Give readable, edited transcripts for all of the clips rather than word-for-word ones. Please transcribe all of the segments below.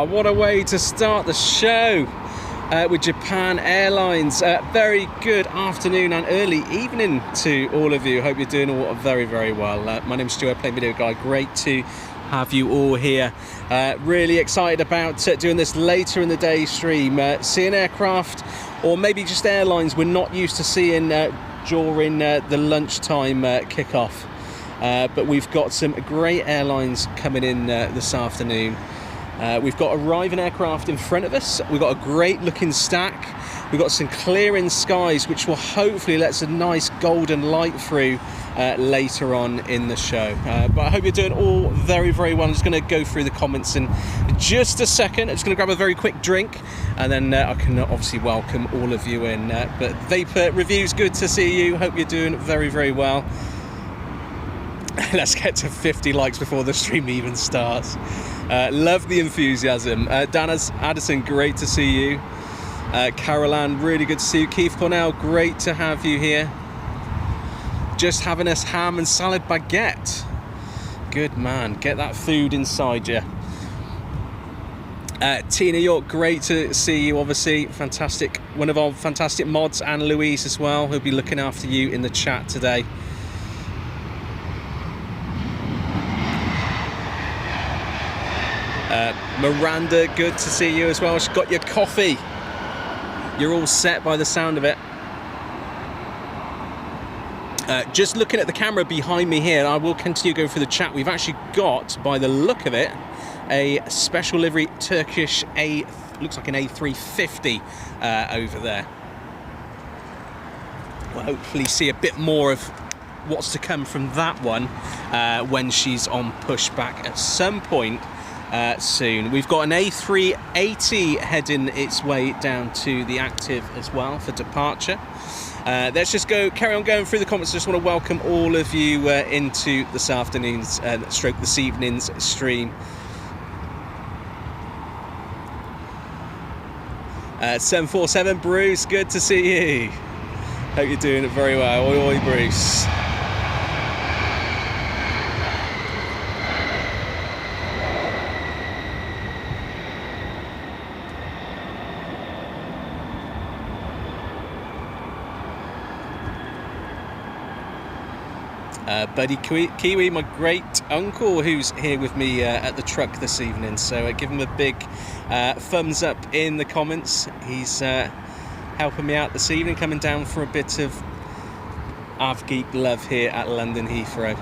What a way to start the show with Japan Airlines. Very good afternoon and early evening to all of you. Hope you're doing all very, very well. My name's Stu, AirplaneVideoGuy. Great to have you all here. Really excited about doing this later in the day stream. Seeing aircraft, or maybe just airlines we're not used to seeing during the lunchtime kickoff. But we've got some great airlines coming in this afternoon. We've got arriving aircraft in front of us. We've got a great looking stack. We've got some clearing skies, which will hopefully let us a nice golden light through later on in the show. But I hope you're doing all very, very well. I'm just going to go through the comments in just a second. I'm just going to grab a very quick drink, and then I can obviously welcome all of you in. But Vapor Reviews, good to see you. Hope you're doing very, very well. Let's get to 50 likes before the stream even starts. Love the enthusiasm. Dan Addison, great to see you. Carol Ann, really good to see you. Keith Cornell, great to have you here. Just having us ham and salad baguette. Good man, get that food inside you. Tina York, great to see you, obviously. Fantastic, one of our fantastic mods, and Louise as well, who'll be looking after you in the chat today. Miranda, good to see you as well. She's got your coffee. You're all set by the sound of it. Just looking at the camera behind me here, I will continue going through the chat. We've actually got, by the look of it, a special livery Turkish looks like an A350 over there. We'll hopefully see a bit more of what's to come from that one when she's on pushback at some point soon. We've got an A380 heading its way down to the active as well for departure. Let's just carry on going through the comments. Just want to welcome all of you into this afternoon's stroke this evening's stream. 747 Bruce, good to see you. Hope you're doing it very well. Oi oi Bruce. Buddy Kiwi, my great uncle, who's here with me at the truck this evening, so give him a big thumbs up in the comments. He's helping me out this evening, coming down for a bit of AvGeek love here at London Heathrow.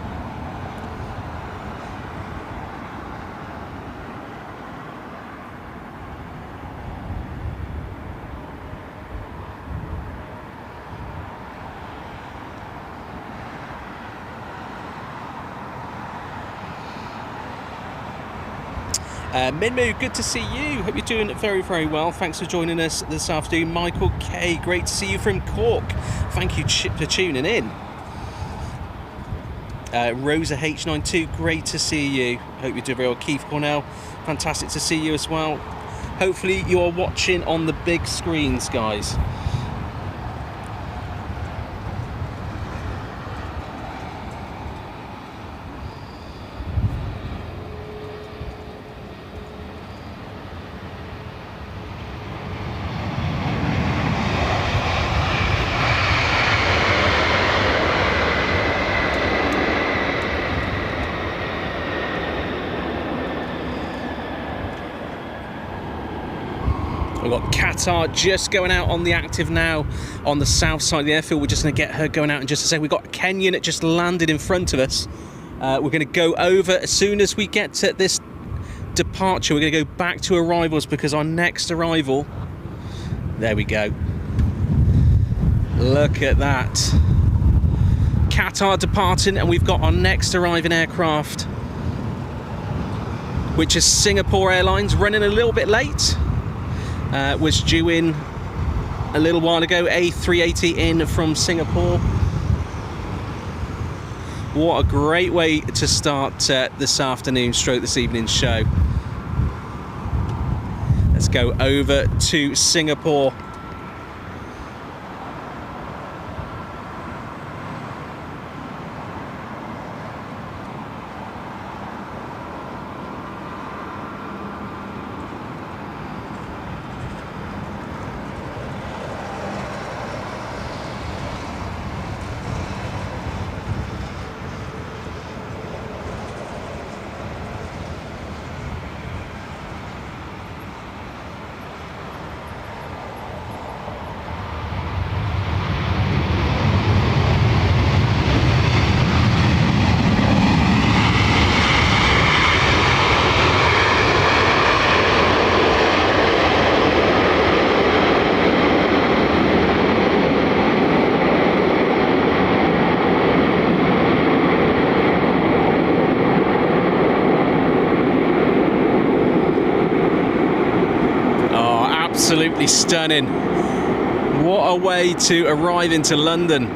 Minmu, good to see you. Hope you're doing very, very well. Thanks for joining us this afternoon. Michael K, great to see you from Cork. Thank you for tuning in. Rosa H92, great to see you. Hope you're doing very well. Keith Cornell, fantastic to see you as well. Hopefully you are watching on the big screens, guys. We've got Qatar just going out on the active now on the south side of the airfield. We're just going to get her going out in just a second. We've got Kenyan that just landed in front of us. We're going to go over as soon as we get to this departure. We're going to go back to arrivals because our next arrival, there we go. Look at that. Qatar departing, and we've got our next arriving aircraft, which is Singapore Airlines, running a little bit late. Was due in a little while ago, A380 in from Singapore. What a great way to start this afternoon stroke this evening's show. Let's go over to Singapore. absolutely stunning. What a way to arrive into London.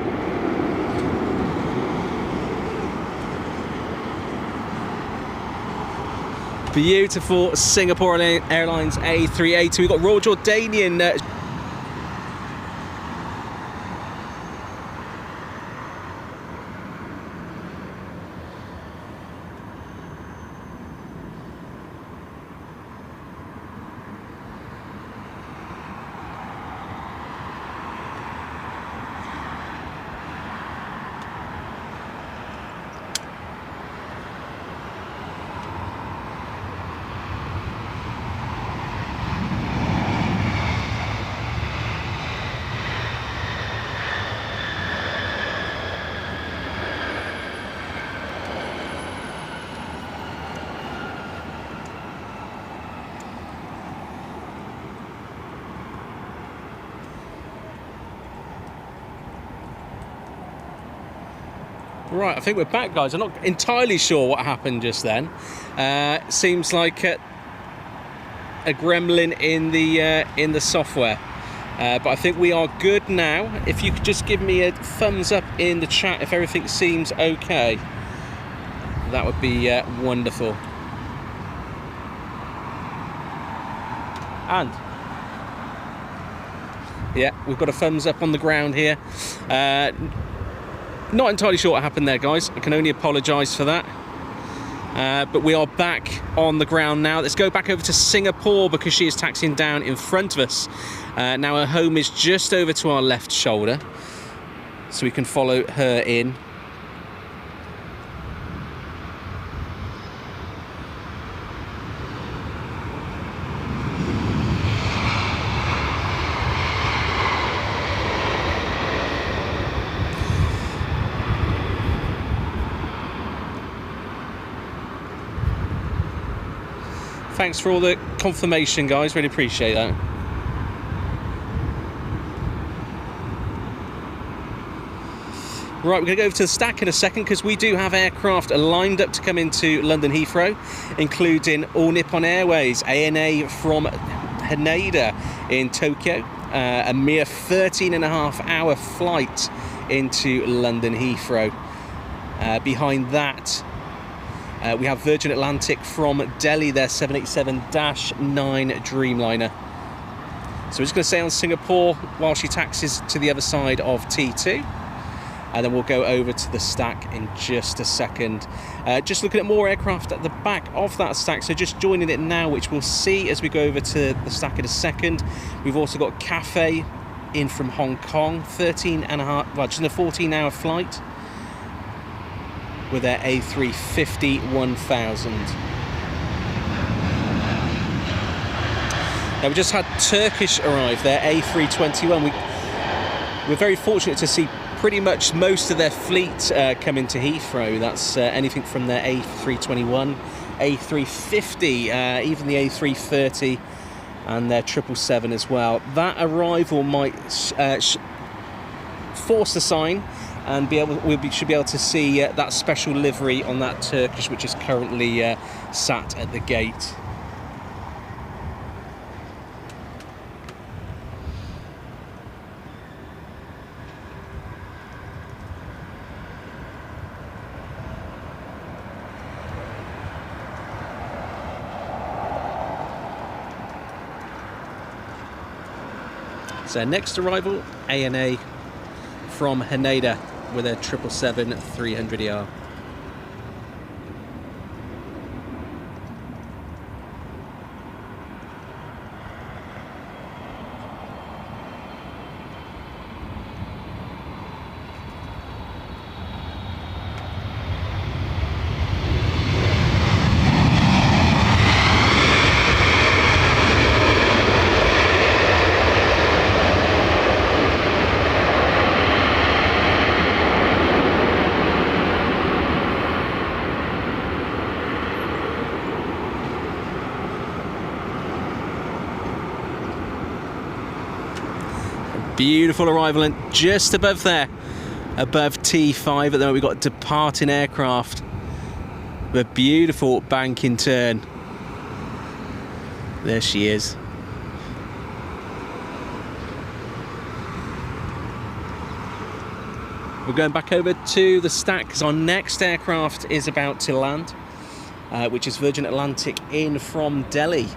Beautiful Singapore Airlines A380. We've got Royal Jordanian Right, I think we're back, guys. I'm not entirely sure what happened just then. Seems like a gremlin in the software, but I think we are good now. If you could just give me a thumbs up in the chat if everything seems okay, that would be wonderful. And yeah, we've got a thumbs up on the ground here. Not entirely sure what happened there, guys. I can only apologise for that. But we are back on the ground now. Let's go back over to Singapore because she is taxiing down in front of us. Now her home is just over to our left shoulder, so we can follow her in. Thanks for all the confirmation, guys. Really appreciate that. Right, we're going to go over to the stack in a second because we do have aircraft lined up to come into London Heathrow, including All Nippon Airways, ANA from Haneda in Tokyo, a mere 13.5-hour flight into London Heathrow. Behind that, we have Virgin Atlantic from Delhi, their 787-9 Dreamliner. So we're just going to stay on Singapore while she taxis to the other side of T2. And then we'll go over to the stack in just a second. Just looking at more aircraft at the back of that stack, so just joining it now, which we'll see as we go over to the stack in a second. We've also got Cathay in from Hong Kong, 13.5, well, just a 14-hour flight with their A350-1000. Now we just had Turkish arrive, their A321. We're very fortunate to see pretty much most of their fleet come into Heathrow. That's anything from their A321, A350, even the A330 and their 777 as well. That arrival might force a sign and we should be able to see that special livery on that Turkish, which is currently sat at the gate. So next arrival, ANA from Haneda with a 777-300ER. Beautiful arrival, and just above there, above T5 at the moment, we've got departing aircraft with a beautiful banking turn. There she is. We're going back over to the stack because our next aircraft is about to land, which is Virgin Atlantic in from Delhi.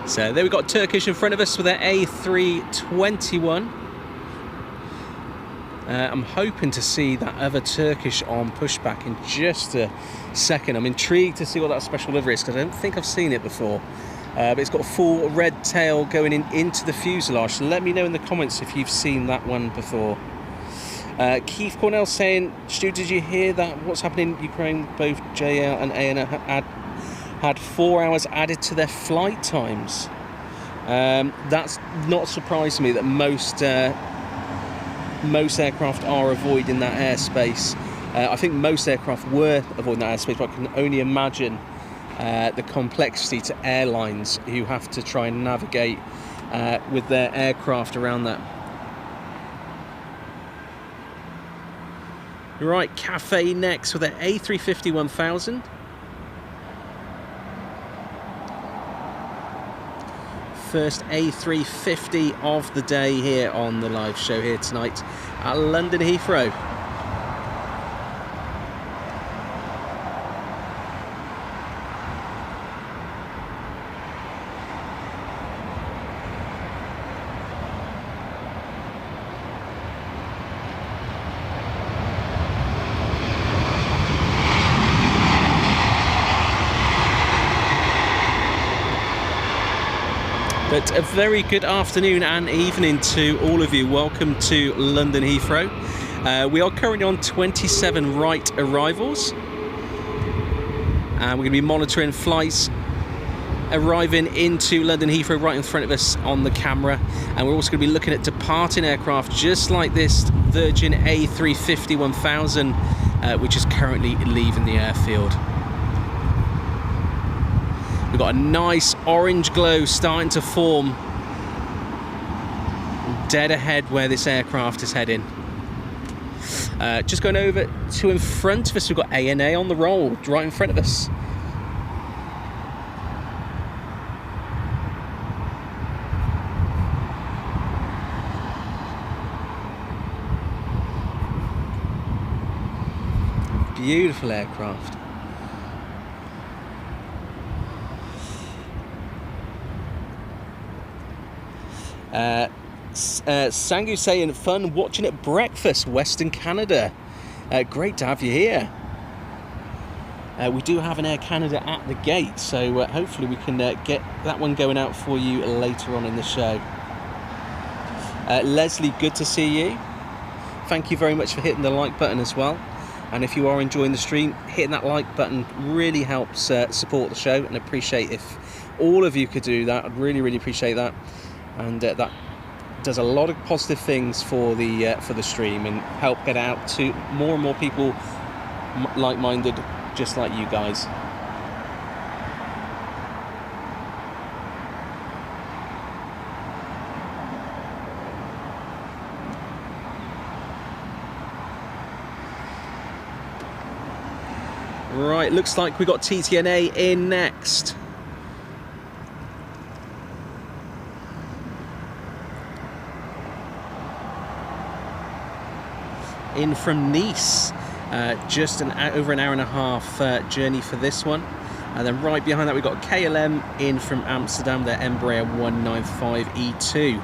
So there we've got Turkish in front of us with their A321. I'm hoping to see that other Turkish on pushback in just a second. I'm intrigued to see what that special livery is because I don't think I've seen it before. But it's got a full red tail going into the fuselage. So let me know in the comments if you've seen that one before. Keith Cornell saying, Stu, did you hear that what's happening in Ukraine? Both JL and ANA had 4 hours added to their flight times. That's not surprising me that most aircraft are avoiding that airspace. I think most aircraft were avoiding that airspace, but I can only imagine the complexity to airlines who have to try and navigate with their aircraft around that. Right, Cafe next with their A350-1000. First A350 of the day here on the live show here tonight at London Heathrow. But a very good afternoon and evening to all of you. Welcome to London Heathrow. We are currently on 27 right arrivals. And we're going to be monitoring flights arriving into London Heathrow right in front of us on the camera. And we're also going to be looking at departing aircraft just like this Virgin A350-1000, which is currently leaving the airfield. We've got a nice orange glow starting to form dead ahead where this aircraft is heading. Just going over to in front of us, we've got ANA on the roll right in front of us. Beautiful aircraft. Sangu saying, fun watching at breakfast, Western Canada. Great to have you here. We do have an Air Canada at the gate, so hopefully we can get that one going out for you later on in the show. Leslie, good to see you. Thank you very much for hitting the like button as well. And if you are enjoying the stream, hitting that like button really helps support the show, and appreciate if all of you could do that. I'd really, really appreciate that. And that does a lot of positive things for the stream and help get out to more and more people like-minded, just like you guys. Right, looks like we got TTNA in next. In from Nice, just over an hour and a half journey for this one. And then right behind that we've got KLM in from Amsterdam, their Embraer 195E2.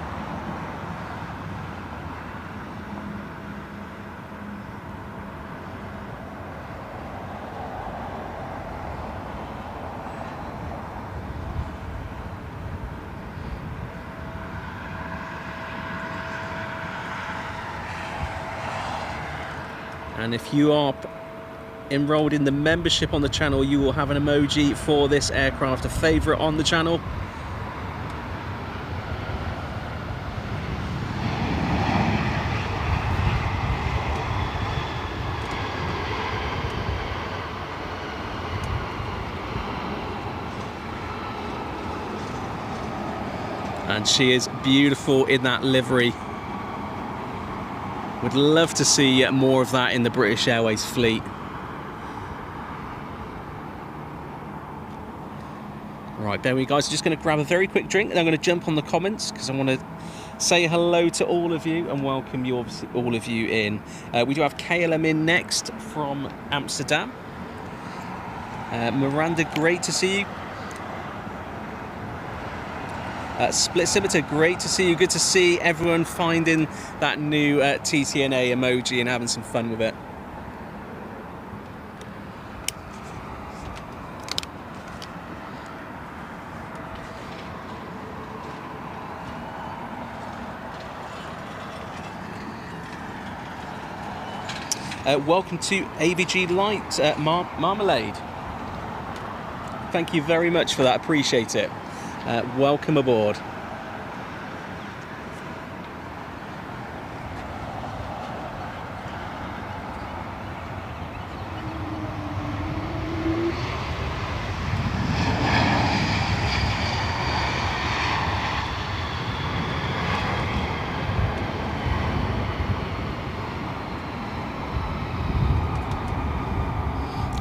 And if you are enrolled in the membership on the channel, you will have an emoji for this aircraft, a favourite on the channel. And she is beautiful in that livery. Would love to see more of that in the British Airways fleet. Right, there we go, guys. Just going to grab a very quick drink and I'm going to jump on the comments because I want to say hello to all of you and welcome you, all of you in. We do have KLM in next from Amsterdam. Miranda, great to see you. Split Scimitar, great to see you. Good to see everyone finding that new TTNA emoji and having some fun with it. Welcome to AVG Light Marmalade. Thank you very much for that, appreciate it. Welcome aboard.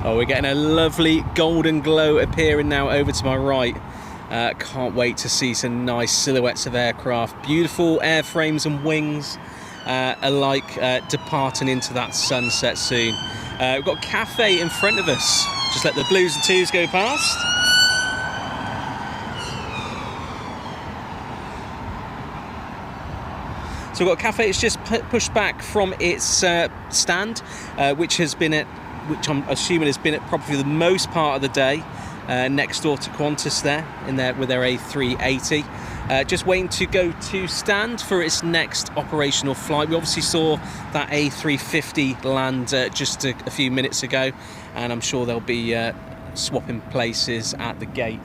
Oh, we're getting a lovely golden glow appearing now over to my right. Can't wait to see some nice silhouettes of aircraft. Beautiful airframes and wings alike departing into that sunset soon. We've got Cafe in front of us. Just let the blues and twos go past. So we've got Cafe. It's just pushed back from its stand, which I'm assuming has been at probably the most part of the day. Next door to Qantas with their A380. Just waiting to go to stand for its next operational flight. We obviously saw that A350 land just a few minutes ago, and I'm sure they'll be swapping places at the gate.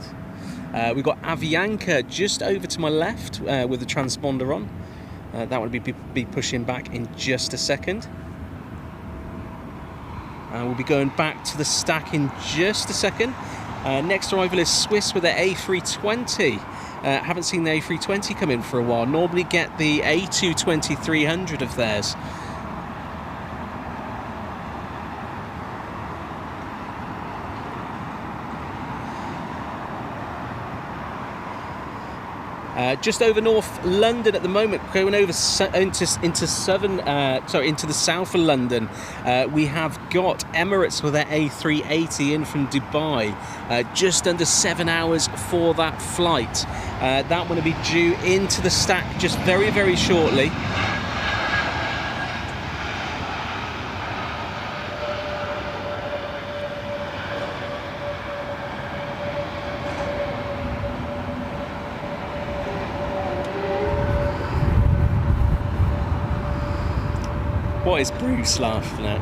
We've got Avianca just over to my left with the transponder on. That would be pushing back in just a second. We'll be going back to the stack in just a second. Next arrival is Swiss with their A320. Haven't seen the A320 come in for a while. Normally get the A220-300 of theirs. Just over North London at the moment, going over into the south of London. We have got Emirates with their A380 in from Dubai. Just under 7 hours for that flight. That one will be due into the stack just very, very shortly. What is Bruce laughing at?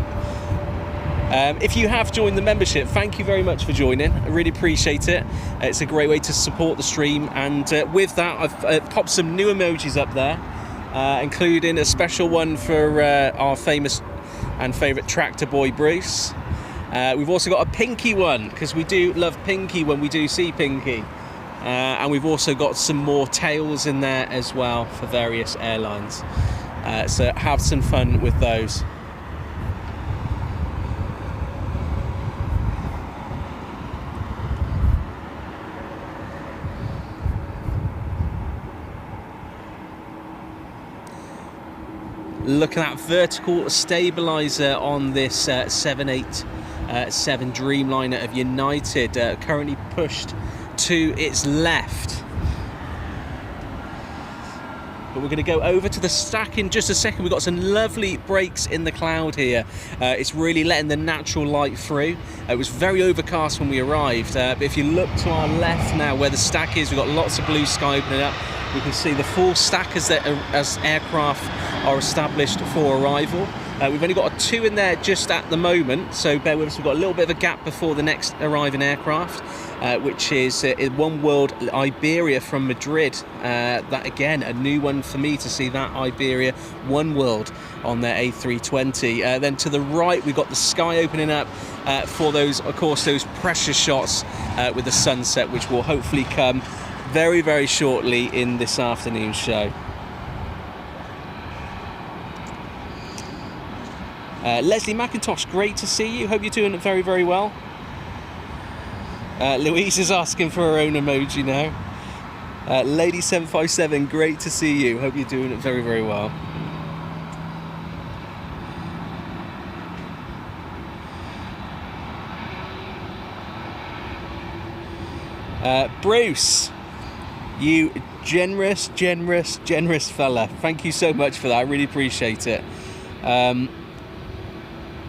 If you have joined the membership, thank you very much for joining. I really appreciate it. It's a great way to support the stream, and with that I've popped some new emojis up there, including a special one for our famous and favourite tractor boy Bruce. We've also got a Pinky one, because we do love Pinky when we do see Pinky. And we've also got some more tails in there as well for various airlines. So have some fun with those. Look at that vertical stabiliser on this 787 Dreamliner of United, currently pushed to its left. But we're going to go over to the stack in just a second. We've got some lovely breaks in the cloud here. It's really letting the natural light through. It was very overcast when we arrived, but if you look to our left now where the stack is, we've got lots of blue sky opening up. We can see the full stack as aircraft are established for arrival. We've only got a 2 in there just at the moment, so bear with us. We've got a little bit of a gap before the next arriving aircraft, which is One World Iberia from Madrid. That again, a new one for me to see, that Iberia One World on their A320. Then to the right, we've got the sky opening up for those, of course, those precious shots with the sunset, which will hopefully come very, very shortly in this afternoon's show. Leslie McIntosh, great to see you. Hope you're doing very, very well. Louise is asking for her own emoji now. Lady757, great to see you. Hope you're doing very, very well. Bruce, you generous fella. Thank you so much for that. I really appreciate it.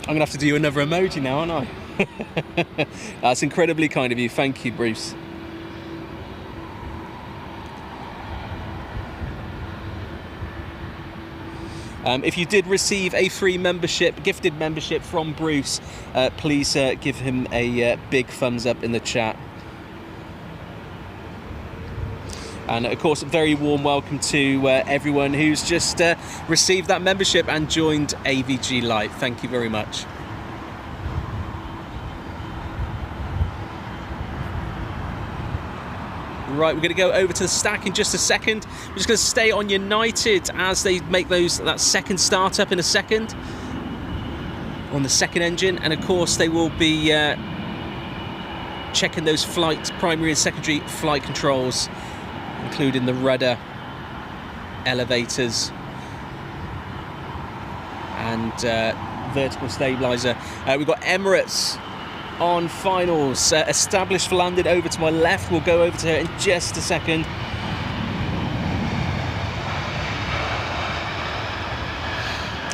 I'm gonna have to do another emoji now, aren't I? That's incredibly kind of you. Thank you, Bruce. If you did receive a free membership, gifted membership from Bruce, please give him a big thumbs up in the chat. And of course, a very warm welcome to everyone who's just received that membership and joined AVG Live. Thank you very much. Right, we're going to go over to the stack in just a second. We're just going to stay on United as they make that second startup in a second on the second engine, and of course they will be checking those primary and secondary flight controls, including the rudder, elevators, and vertical stabilizer. We've got Emirates on finals, established for landing over to my left. We'll go over to her in just a second.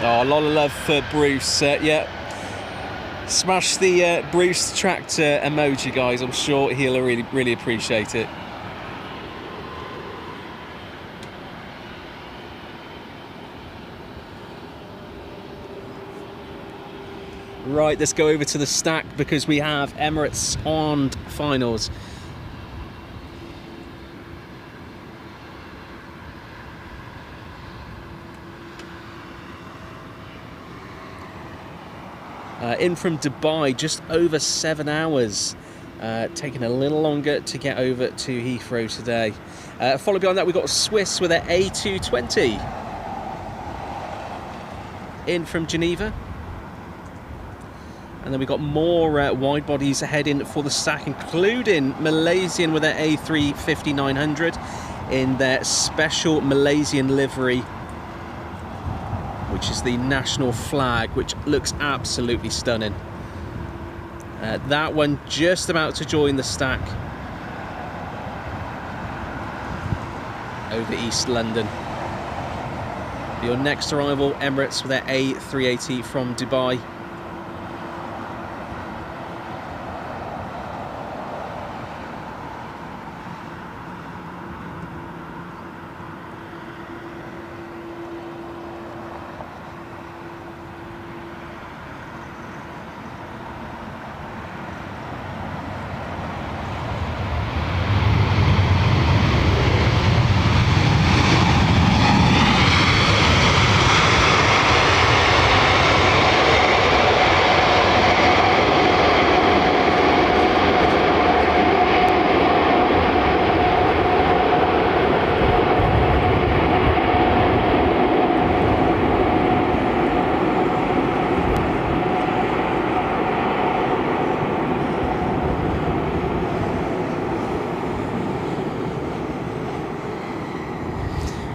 Oh, a lot of love for Bruce. Yeah, smash the Bruce tractor emoji, guys. I'm sure he'll really appreciate it. Right, let's go over to the stack because we have Emirates on finals. In from Dubai, just over 7 hours. Taking a little longer to get over to Heathrow today. Followed behind that, we've got Swiss with their A220. In from Geneva. And then we've got more wide bodies heading for the stack, including Malaysian with their A350-900 in their special Malaysian livery, which is the national flag, which looks absolutely stunning. That one just about to join the stack over East London. Your next arrival, Emirates with their A380 from Dubai.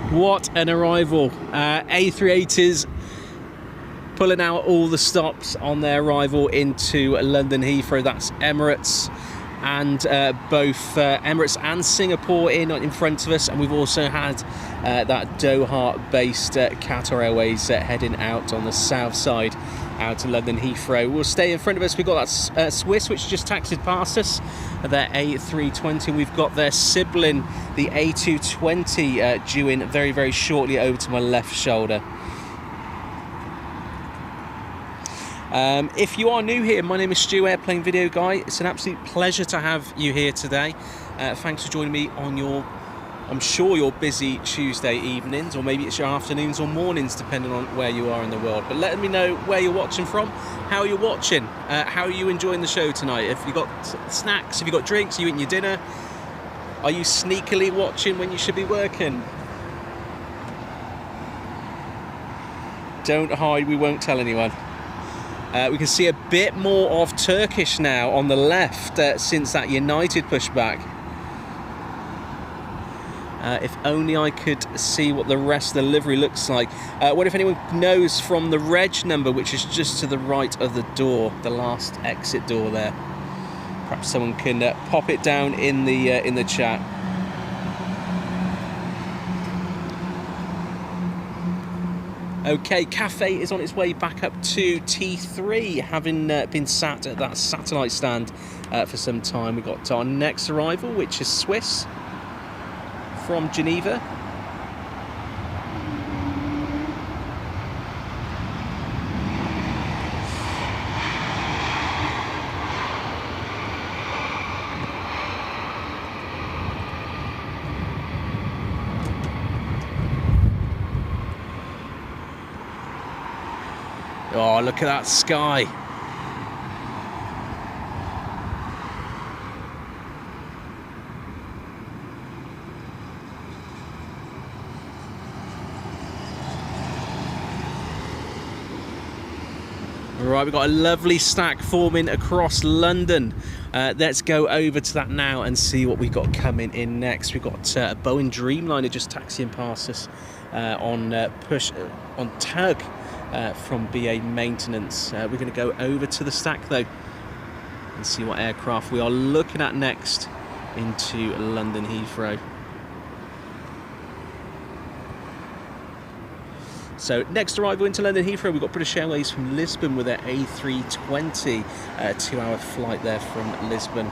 What an arrival. A380s pulling out all the stops on their arrival into London Heathrow. That's Emirates, and both Emirates and Singapore in front of us, and we've also had that Doha-based Qatar Airways heading out on the south side out to London Heathrow. We'll stay in front of us. We've got that Swiss, which just taxied past us, their A320. We've got their sibling, the A220, due in very, very shortly over to my left shoulder. If you are new here, my name is Stu, Airplane Video Guy. It's an absolute pleasure to have you here today. Thanks for joining me on I'm sure your busy Tuesday evenings, or maybe it's your afternoons or mornings, depending on where you are in the world. But let me know where you're watching from, how you're watching, how are you enjoying the show tonight. If you've got snacks, if you've got drinks, are you eating your dinner? Are you sneakily watching when you should be working? Don't hide, we won't tell anyone. We can see a bit more of Turkish now on the left since that United pushback. If only I could see what the rest of the livery looks like. What if anyone knows from the reg number, which is just to the right of the door, the last exit door there? Perhaps someone can pop it down in the chat. Okay, Cafe is on its way back up to T3, having been sat at that satellite stand for some time. We've got our next arrival, which is Swiss from Geneva. Oh, look at that sky. Right, we've got a lovely stack forming across London. Let's go over to that now and see what we've got coming in next. We've got a Boeing Dreamliner just taxiing past us on tug from BA Maintenance. We're going to go over to the stack though and see what aircraft we are looking at next into London Heathrow. So next arrival into London Heathrow, we've got British Airways from Lisbon with their A320, 2-hour flight there from Lisbon.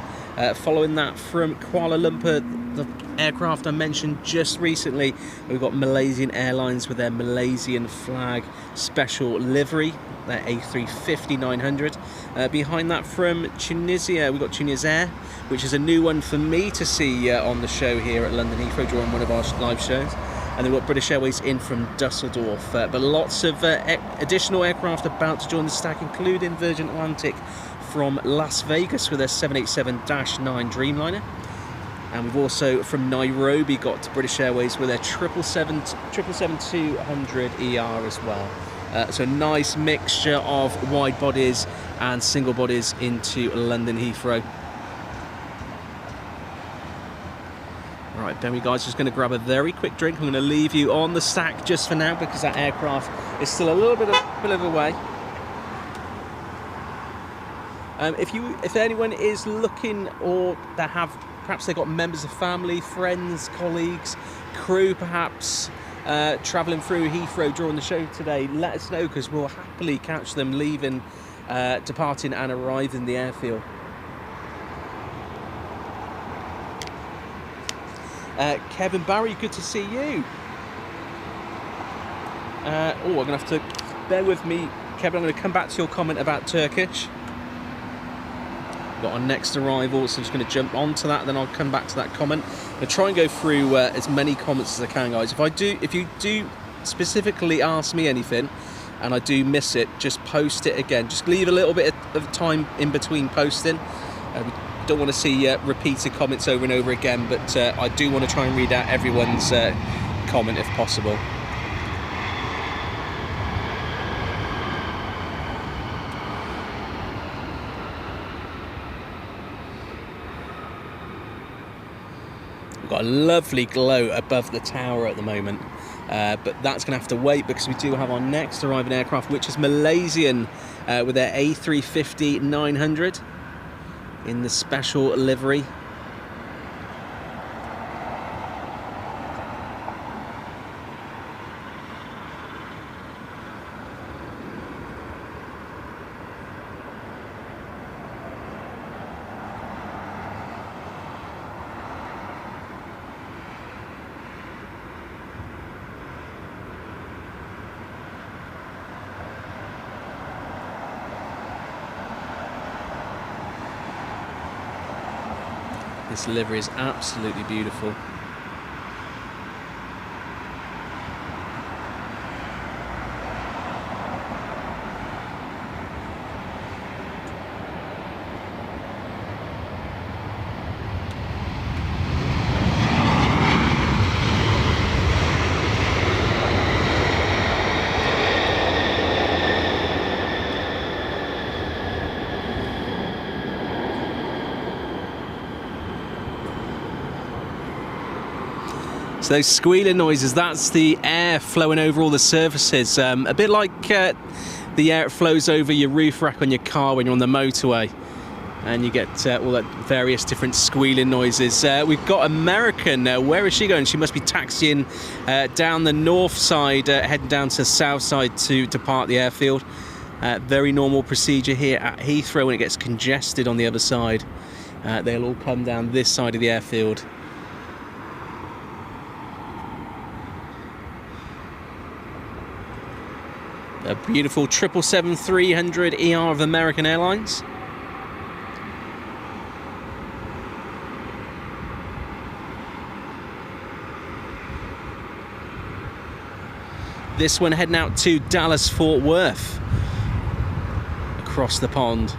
Following that from Kuala Lumpur, the aircraft I mentioned just recently, we've got Malaysian Airlines with their Malaysian flag special livery, their A350-900. Behind that from Tunisia, we've got Tunis Air, which is a new one for me to see on the show here at London Heathrow during one of our live shows. And then we've got British Airways in from Dusseldorf. But lots of additional aircraft about to join the stack, including Virgin Atlantic from Las Vegas with their 787-9 Dreamliner. And we've also from Nairobi got British Airways with their 777-200ER as well. So a nice mixture of wide bodies and single bodies into London Heathrow. Right, then we guys just going to grab a very quick drink. I'm going to leave you on the stack just for now because that aircraft is still a little bit of a way. If anyone is looking, or perhaps they've got members of family, friends, colleagues, crew perhaps travelling through Heathrow during the show today, let us know because we'll happily catch them leaving, departing and arriving the airfield. Kevin Barry, good to see you. I'm going to have to bear with me, Kevin. I'm going to come back to your comment about Turkish. Got our next arrival, so I'm just going to jump onto that, then I'll come back to that comment. I'm going to try and go through as many comments as I can, guys. If you do specifically ask me anything and I do miss it, just post it again. Just leave a little bit of time in between posting. We don't want to see repeated comments over and over again, but I do want to try and read out everyone's comment if possible. We've got a lovely glow above the tower at the moment, but that's going to have to wait because we do have our next arriving aircraft, which is Malaysian with their A350-900 in the special livery. This livery is absolutely beautiful. So those squealing noises, that's the air flowing over all the surfaces. A bit like the air that flows over your roof rack on your car when you're on the motorway. And you get all that various different squealing noises. We've got American. Where is she going? She must be taxiing down the north side, heading down to the south side to depart the airfield. Very normal procedure here at Heathrow when it gets congested on the other side. They'll all come down this side of the airfield. A beautiful 777-300ER of American Airlines. This one heading out to Dallas Fort Worth, across the pond.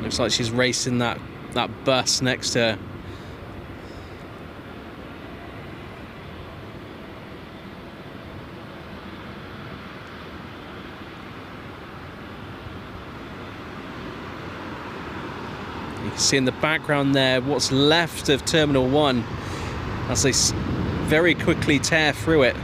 Looks like she's racing that bus next to her. You can see in the background there what's left of Terminal 1 as they very quickly tear through it.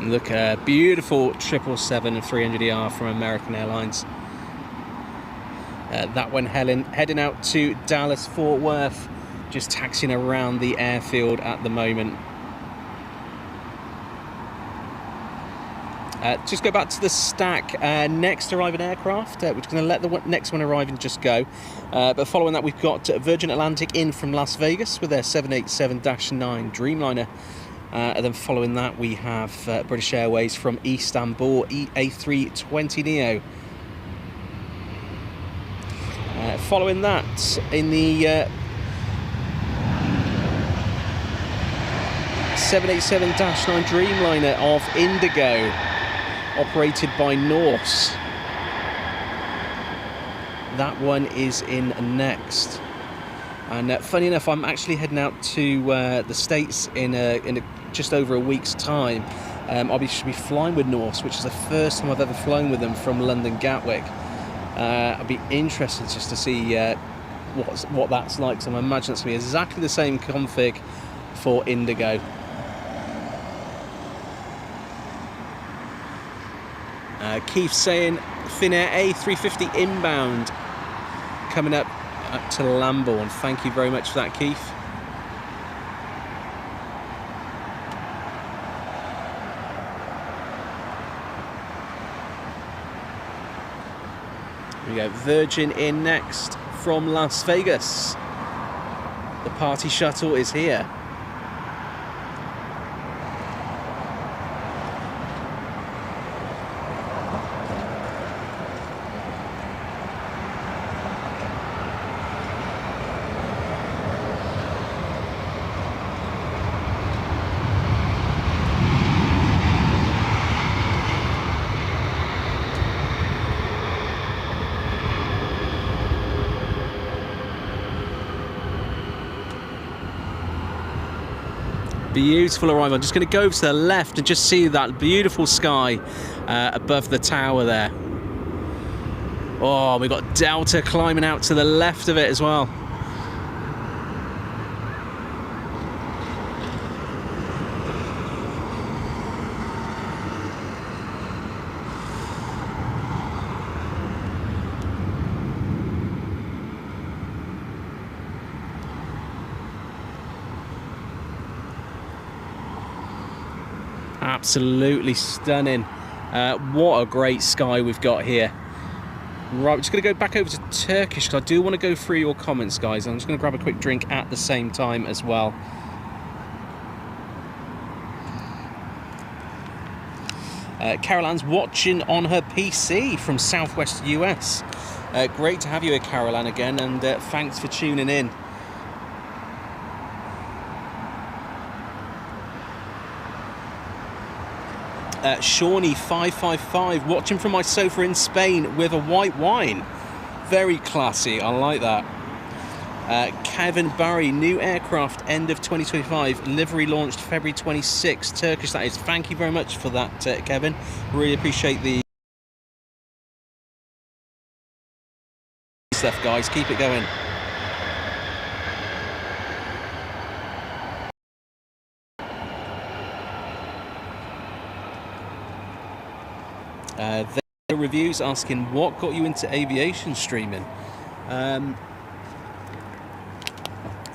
Look, a beautiful 777-300ER from American Airlines. That one heading out to Dallas Fort Worth, just taxiing around the airfield at the moment. Just go back to the stack. Next arriving aircraft, we're just going to let the next one arrive and just go. But following that, we've got Virgin Atlantic in from Las Vegas with their 787-9 Dreamliner. And then following that, we have British Airways from Istanbul, A320neo. Following that, in the 787-9 Dreamliner of Indigo, operated by Norse. That one is in next. And funny enough, I'm actually heading out to the States in just over a week's time. I'll be flying with Norse, which is the first time I've ever flown with them from London Gatwick. I'd be interested just to see what that's like. So I imagine it's going to be exactly the same config for Indigo. Keith saying Finnair A350 inbound coming up to Lambourne. Thank you very much for that, Keith. Here we go, Virgin in next from Las Vegas. The party shuttle is here. Beautiful arrival. I'm just going to go over to the left and just see that beautiful sky above the tower there. Oh, we've got Delta climbing out to the left of it as well. Absolutely stunning. What a great sky we've got here. Right, we're just going to go back over to Turkish because I do want to go through your comments, guys. I'm just going to grab a quick drink at the same time as well. Carol Ann's watching on her PC from Southwest US. Great to have you here, Carol Ann, again, and thanks for tuning in. Shawnee555 watching from my sofa in Spain with a white wine. Very classy, I like that. Kevin Barry, new aircraft end of 2025, livery launched February 26, Turkish that is. Thank you very much for that, Kevin. Really appreciate the stuff, guys. Keep it going. The reviews asking what got you into aviation streaming.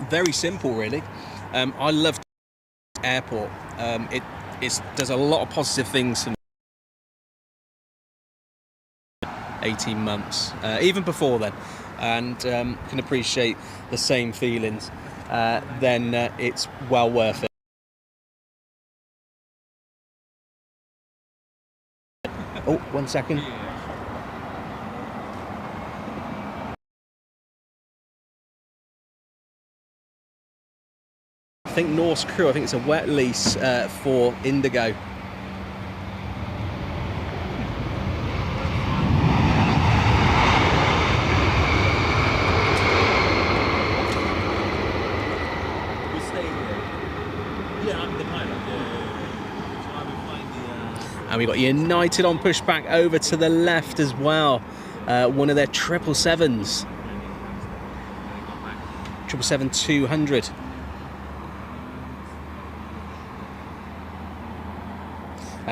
Very simple, really. I love airport. It does a lot of positive things for me. 18 months, even before then, and can appreciate the same feelings. Then it's well worth it. Oh, 1 second. I think Norse Crew, I think it's a wet lease for Indigo. We stay here. Yeah, I'm the pilot. So I will find the... And we got United on pushback over to the left as well. One of their 777s. 777-200.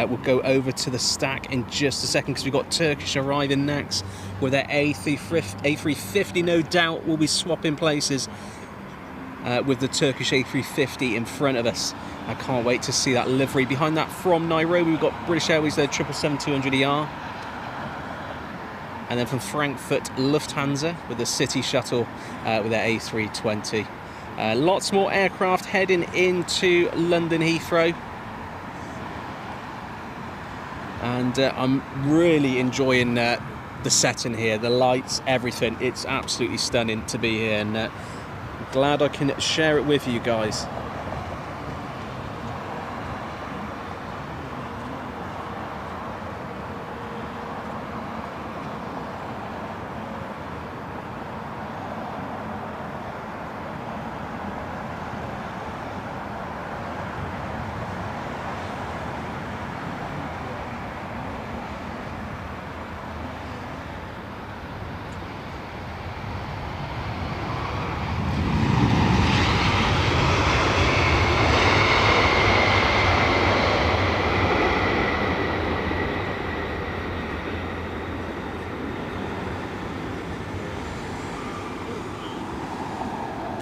We'll go over to the stack in just a second because we've got Turkish arriving next with their A350. No doubt we'll be swapping places with the Turkish A350 in front of us. I can't wait to see that livery. Behind that from Nairobi, we've got British Airways, their 777-200ER. And then from Frankfurt, Lufthansa with the City Shuttle with their A320. Lots more aircraft heading into London Heathrow. And I'm really enjoying the setting here, the lights, everything. It's absolutely stunning to be here, and glad I can share it with you guys.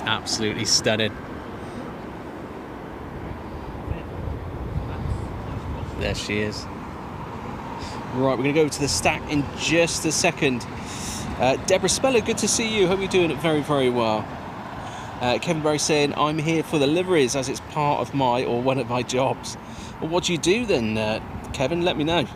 Absolutely stunning. There she is. Right, we're going to go to the stack in just a second. Deborah Speller, good to see you. Hope you're doing it very, very well. Kevin Barry saying, I'm here for the liveries as it's part of my or one of my jobs. Well, what do you do then, Kevin? Let me know.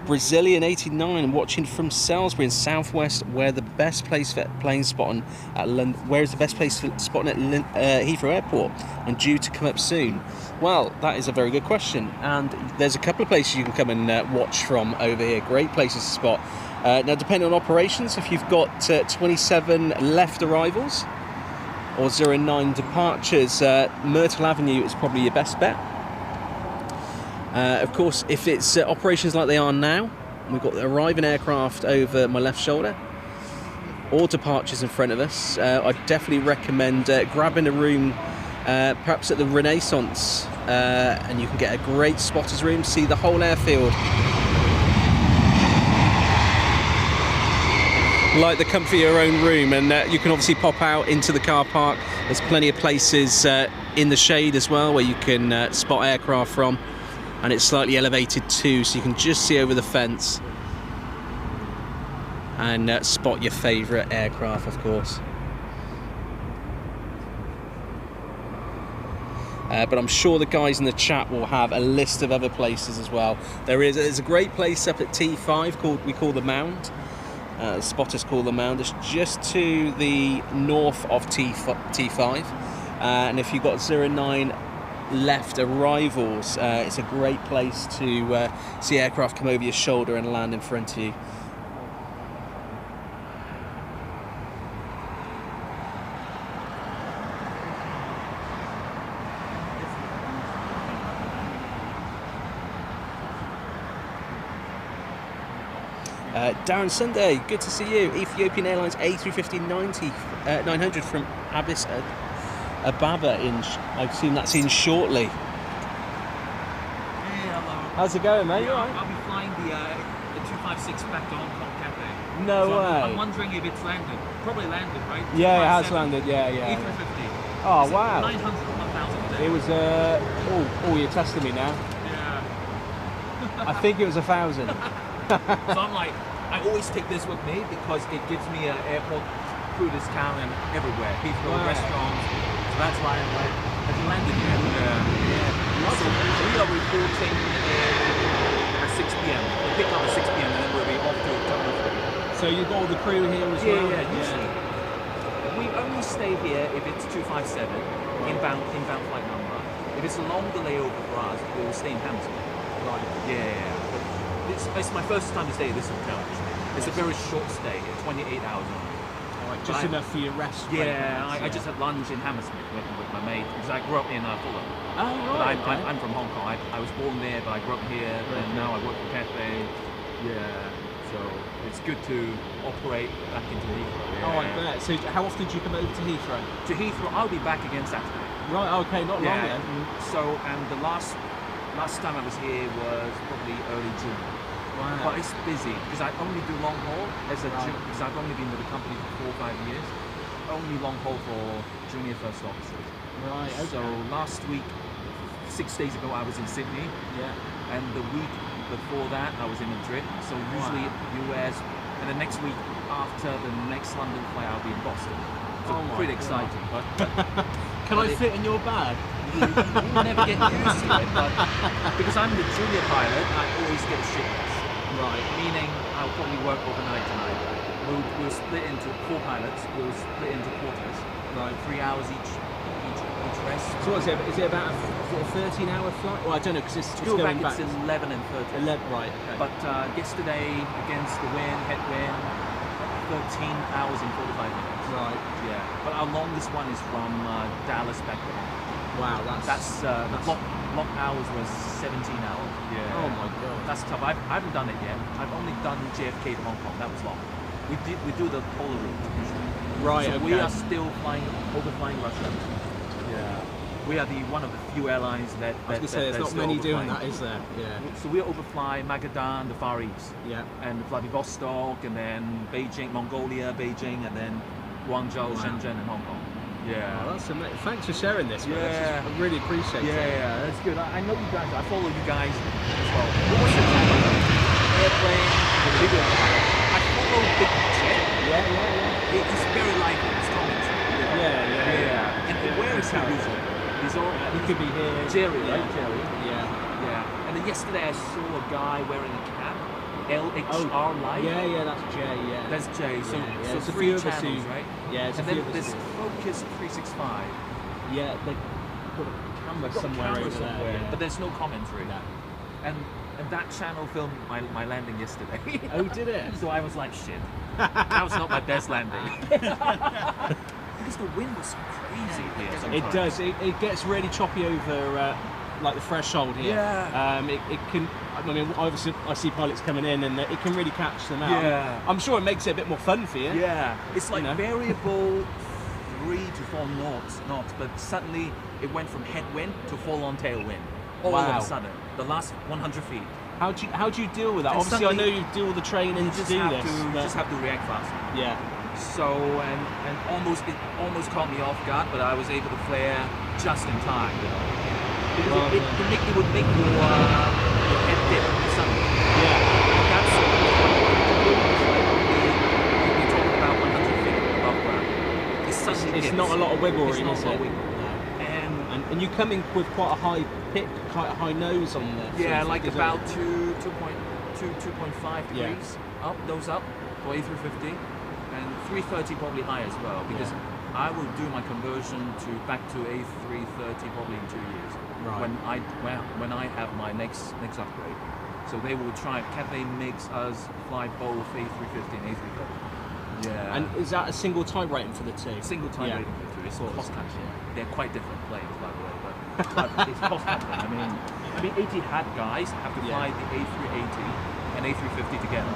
Brazilian 89 watching from Salisbury in Southwest, where the best place for plane spotting at London. Where is the best place for spotting at Heathrow Airport and due to come up soon? Well, that is a very good question, and there's a couple of places you can come and watch from over here. Great places to spot. Now, depending on operations, if you've got 27 left arrivals or 09 departures, Myrtle Avenue is probably your best bet. Of course, if it's operations like they are now, We've got the arriving aircraft over my left shoulder, or departures in front of us. I'd definitely recommend grabbing a room, perhaps at the Renaissance, and you can get a great spotter's room, see the whole airfield. Like the comfort of your own room, and you can obviously pop out into the car park. There's plenty of places in the shade as well where you can spot aircraft from, and it's slightly elevated too, so you can just see over the fence and spot your favourite aircraft, of course. But I'm sure the guys in the chat will have a list of other places as well. There's a great place up at T5 we call the Mound. The spotters call the Mound. It's just to the north of T5, and if you've got 09 left arrivals, it's a great place to see aircraft come over your shoulder and land in front of you. Darren Sunday, good to see you. Ethiopian Airlines A350-900 from Addis Ababa. I assume that's in shortly. Hey, hello. How's it going, mate? Yeah, You all right? I'll be flying the 256 back to Hong Kong Cafe. No so way. I'm wondering if it's landed. Probably landed, right? Yeah, it has 257, landed. Yeah. A350. Oh, Is it wow. 900 or 1,000 a day? It was oh, you're testing me now. Yeah. I think it was 1,000. So I'm like, I always take this with me because it gives me an airport food discount and everywhere. Heathrow Wow. restaurants. So that's why I'm like, have you landed yet? Yeah. So we are reporting at 6 p.m. We'll pick up at 6 p.m. and then we'll be off to Terminal 3. So you've got all the crew here as well? Yeah, usually. We only stay here if it's 257, inbound flight number. If it's a longer layover for us, we'll stay in Hammersmith. Right. Yeah. It's my first time to stay at this hotel. It's a very short stay, 28 hours. Right, just enough for your rest. Yeah, I just had lunch in Hammersmith with my mate because I grew up in Fulham. Oh, right. But I'm from Hong Kong. I was born there, but I grew up here, and now I work for Cathay. Yeah, so it's good to operate back into Heathrow. Yeah. Oh, I bet. So how often do you come over to Heathrow? To Heathrow, I'll be back again Saturday. Right, okay, not long then. So, and the last time I was here was probably early June. Wow. But it's busy because I only do long haul because I've only been with the company for 4 or 5 years. Only long haul for junior first officers. Right, okay. So last week, 6 days ago, I was in Sydney. Yeah. And the week before that, I was in Madrid. So usually US, and the next week after the next London flight, I'll be in Boston. So pretty exciting. But can I fit in your bag? You never get used to it, but because I'm the junior pilot, I always get shifts. Right. Meaning I'll probably work overnight tonight. We'll split into 4 pilots. We'll split into quarters. Right. 3 hours each rest. So what is it about a 13-hour flight? Well, I don't know because it's Go going back. back. It's 11 and 13. 11, right. Okay. But yesterday against the wind, headwind, 13 hours and 45 minutes. Right. Yeah. But our longest one is from Dallas back to Hong Kong. Wow, that's the block hours was 17 hours. Yeah. Oh my god. That's tough. I haven't done it yet. I've only done JFK to Hong Kong. That was long. We do the polar route usually. Right. So okay. we are still overflying Russia. Yeah. We are one of the few airlines that. I was going to say there's not many doing that, is there? Yeah. So we overfly Magadan, the Far East. Yeah. And Vladivostok, and then Beijing, Mongolia, Beijing, and then Guangzhou, Shenzhen, and Hong Kong. Yeah. Oh, that's amazing. Thanks for sharing this with us. Yeah. I really appreciate it. Yeah, that's good. I know you guys. I follow you guys as well. What's your channel? Airplane, video. I follow Big Jet. Yeah. It's very lively. It's commentary. Yeah. And where is he usually? He's all. He could be here. Jerry, Yeah. right? Jerry. Yeah. And then yesterday I saw a guy wearing a cap. LXR Live. Yeah, that's Jay. Yeah. That's Jay. So, yeah. so There's a 3 few of us channels, who- right? Yeah, it's And a few then of us. there's Focus 365. Yeah, they put a camera Got somewhere camera over somewhere, there. Yeah. but there's no commentary. No. And that channel filmed my landing yesterday. Oh, did it? So I was like, shit. That was not my best landing. Because the wind was crazy here It sometimes. does. It gets really choppy over like the threshold here. Yeah. It can. I mean, obviously, I see pilots coming in, and it can really catch them out. Yeah. I'm sure it makes it a bit more fun for you. Yeah, it's like You know? variable 3 to 4 knots, but suddenly it went from headwind to full-on tailwind. All Wow. of a sudden, the last 100 feet. How do you deal with that? And Obviously, I know suddenly you do all the training to do this. You but- just have to react fast. yeah. So and it almost caught me off guard, but I was able to flare just in time. You know? Because it would make your head dip suddenly. Yeah. That's like we're talking about 100 feet above ground. It's not a lot of wiggle room, is it? And you come in with quite a high pitch, quite a high nose on the. Yeah, sort of like thing, isn't about it? 2.5 degrees up, nose up for A350, and 330 probably high as well, because I will do my conversion back to A330 probably in 2 years. Right. When I have my next upgrade. So they will try. Can they make us fly both A350 and A330? Yeah. And is that a single type rating for the two? Single type rating for the two. It's cost cutting. They're quite different planes, by the way, but it's cost cutting. I mean, Etihad guys have to fly the A380 and A350 together.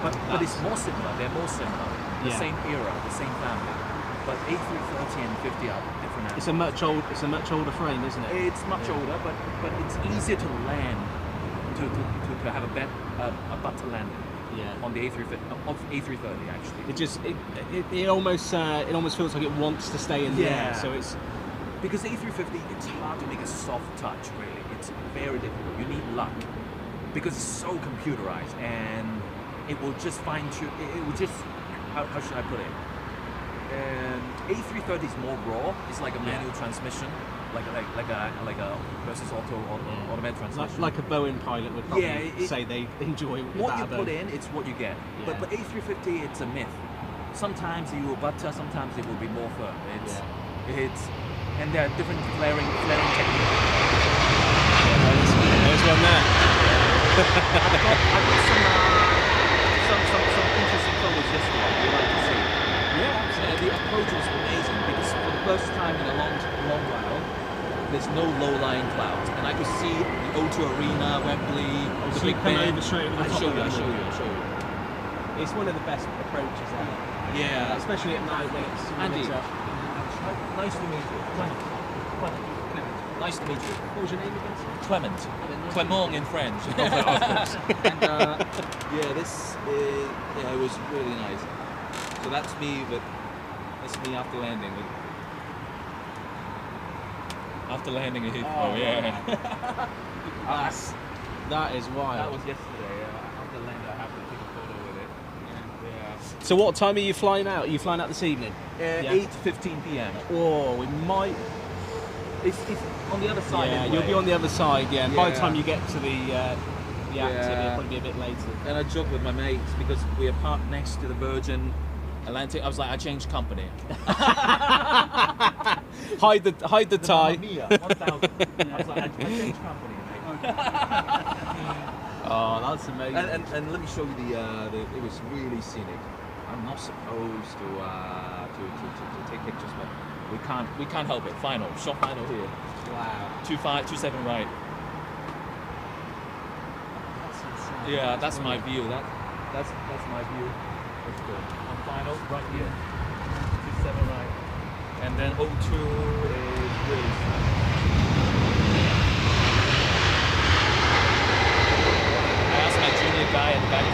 But it's more similar. They're more similar. The same era, the same family. But A330 and 50 are different. It's a much older frame, isn't it? It's much older, but it's easier to land, to have a better landing. Yeah. On the A330 actually. It almost feels like it wants to stay in the air. So it's because the A350, it's hard to make a soft touch. Really, it's very difficult. You need luck because it's so computerized, and it will just fine tune. It will just how should I put it? And A330 is more raw. It's like a manual transmission, like a versus automatic transmission. like a Boeing pilot would probably say they enjoy what you put in. It's what you get. Yeah. But A350, it's a myth. Sometimes it will butter. Sometimes it will be more firm. And there are different flaring techniques. There's one there. I've got some interesting photos yesterday you'd like to see. Yeah, absolutely. The approach was amazing because for the first time in a long while, there's no low-lying clouds, and I could see the O2 Arena, Wembley, the Big Ben. I'll show you. It's one of the best approaches ever. Yeah, especially at night when it's Andy. up. Nice to meet you. Clement. Nice to meet you. What was your name again? Clement. Clement in French. Of course. And it was really nice. So that's me after landing. After landing at Heathrow, That is wild. That was yesterday. After landing, I have to take a photo with it. Yeah. So what time are you flying out? Are you flying out this evening? 8:15 p.m. Oh, we might. It's on the other side. Yeah, anyway. you'll be on the other side. Yeah, and by the time you get to the active, it'll probably be a bit later. And I joked with my mates because we are parked next to the Virgin Atlantic. I was like, I changed company. hide the tie. Mia, 1,000. I was like, I changed company, mate. Oh, that's amazing. And let me show you the. It was really scenic. I'm not supposed to take pictures, but we can't help it. Shot final here. Wow. 27 right. That's insane. Yeah, that's my view. That's my view. Let's go. On final right here. 27 right. And then O2 is really fun. I asked my junior guy at the back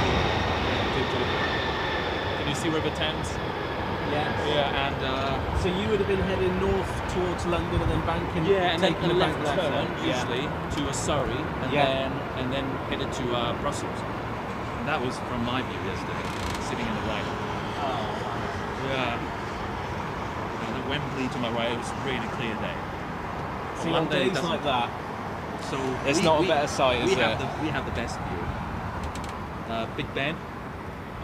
can you see River Thames? Yeah. Yeah, and so you would have been heading north towards London and then banking. and then taking a a left bank turn then? usually to Surrey, and then headed to Brussels. And that was from my view yesterday, sitting in the right. Oh, Yeah. And at Wembley to my right, it was a really clear day. see, on days like that, so it's not a better sight, is it? We have the best view. Big Ben.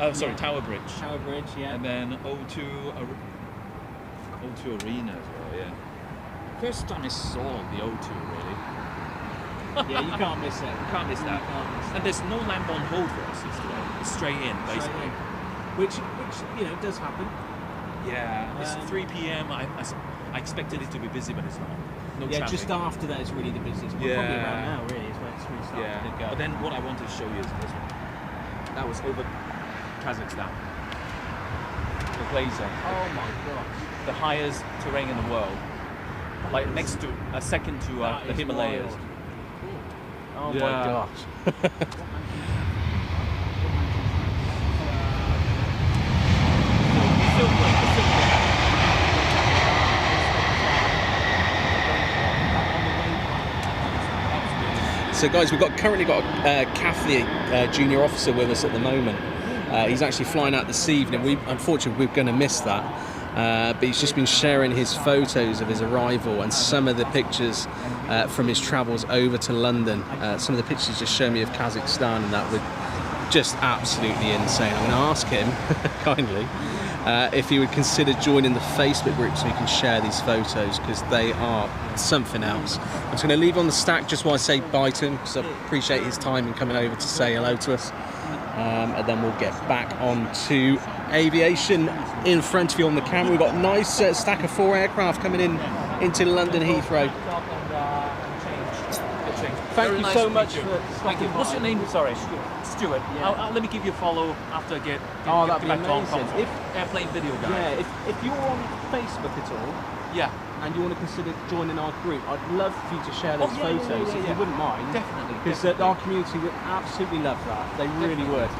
Oh, sorry, Tower Bridge. Tower Bridge, yeah. And then O2 Arena as well, yeah. First time I saw the O2, really. Yeah, you can't miss it. You can't miss that. And there's no lamp on hold for us yesterday. It's straight in, basically. Which does happen. Yeah, it's 3 p.m. I expected it to be busy, but it's not. No Yeah, traffic. just after that is really the busiest. We're probably around now, really, is where it's really starting to go. But then what I wanted to show you is this one. That was over Kazakhstan. The glacier. Oh my gosh. The highest terrain in the world. Like next to, second to the Himalayas. Wild. Oh Yeah. my gosh. So guys, we've currently got Kathy, junior officer, with us at the moment. He's actually flying out this evening. Unfortunately, we're going to miss that. But he's just been sharing his photos of his arrival and some of the pictures from his travels over to London. Some of the pictures just show me of Kazakhstan, and that were just absolutely insane. I'm going to ask him kindly if he would consider joining the Facebook group so he can share these photos, because they are something else. I'm just going to leave on the stack just while I say bye to him, because I appreciate his time and coming over to say hello to us. And then we'll get back on to aviation. In front of you on the camera, we've got a nice stack of 4 aircraft coming in into London Heathrow. Thank you so much for. Thank you. What's your name? Sorry, Stuart. Yeah. Let me give you a follow after I get That'd be back to Hong amazing. Kong. Airplane Video Guy. Yeah, if you're on Facebook at all, Yeah. and you want to consider joining our group, I'd love for you to share those photos if you wouldn't mind. Definitely. Because our community would absolutely love that. They really would.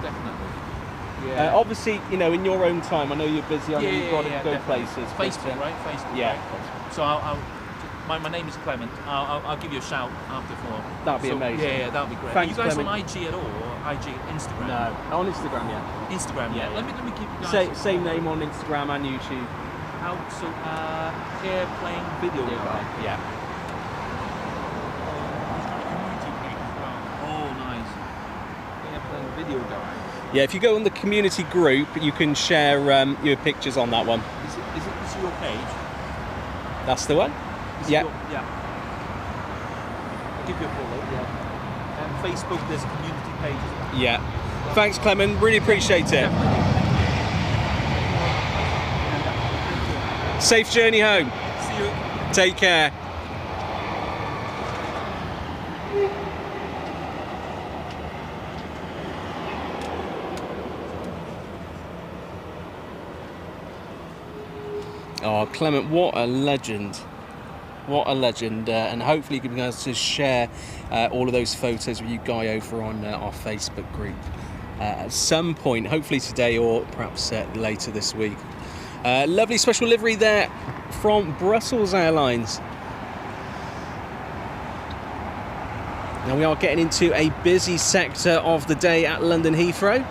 Definitely. Obviously, you know, in your own time, I know you're busy, I know you've got to go definitely. places. Facebook, right? Facebook. Yeah. Right? So my name is Clement. I'll give you a shout after for. That'd be amazing. Yeah, that'd be great. Thanks, Are you guys Clement. on IG at all, or IG Instagram? No, on Instagram, yeah. Instagram, yeah. Let me give you guys. Same name on Instagram and YouTube. So Airplane Video Guy. Yeah. Oh, nice. Airplane Video Guy. Yeah, if you go on the community group, you can share your pictures on that one. Is it your page? That's the one? Yeah. I'll give you a follow. Yeah. And Facebook, there's a community page as well. Yeah. Thanks, Clement. Really appreciate it. Safe journey home. See you. Take care. Oh, Clement, what a legend. What a legend. And hopefully you can be able to share all of those photos with you, Guy, over on our Facebook group at some point, hopefully today or perhaps later this week. Lovely special livery there from Brussels Airlines. Now we are getting into a busy sector of the day at London Heathrow.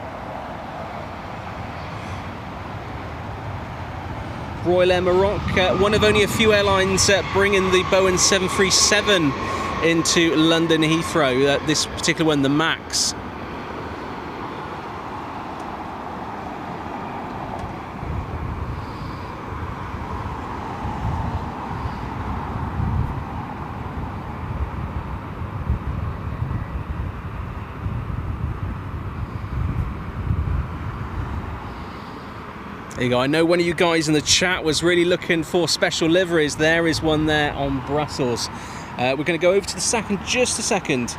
Royal Air Maroc, one of only a few airlines bringing the Boeing 737 into London Heathrow. This particular one, the MAX. There you go. I know one of you guys in the chat was really looking for special liveries. There is one there on Brussels. We're going to go over to the second, just a second.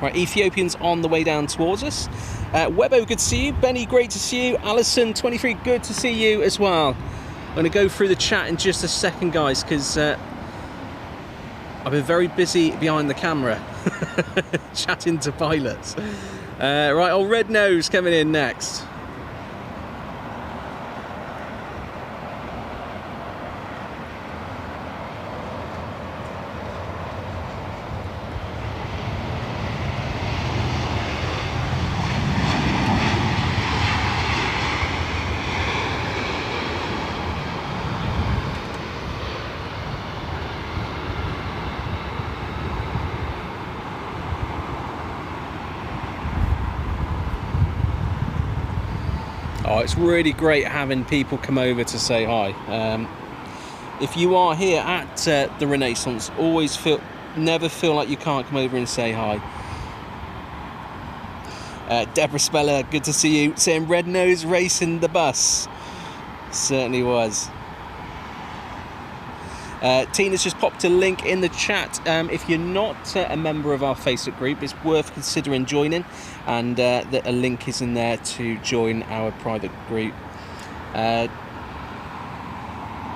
Right, Ethiopians on the way down towards us. Webbo, good to see you. Benny, great to see you. Alison, 23, good to see you as well. I'm going to go through the chat in just a second, guys, because I've been very busy behind the camera chatting to pilots. Right, old Red Nose coming in next. Oh, it's really great having people come over to say hi. If you are here at the Renaissance, never feel like you can't come over and say hi. Deborah Speller, good to see you. Saying Red Nose racing the bus. Certainly was. Tina's just popped a link in the chat. If you're not a member of our Facebook group, it's worth considering joining, and a link is in there to join our private group.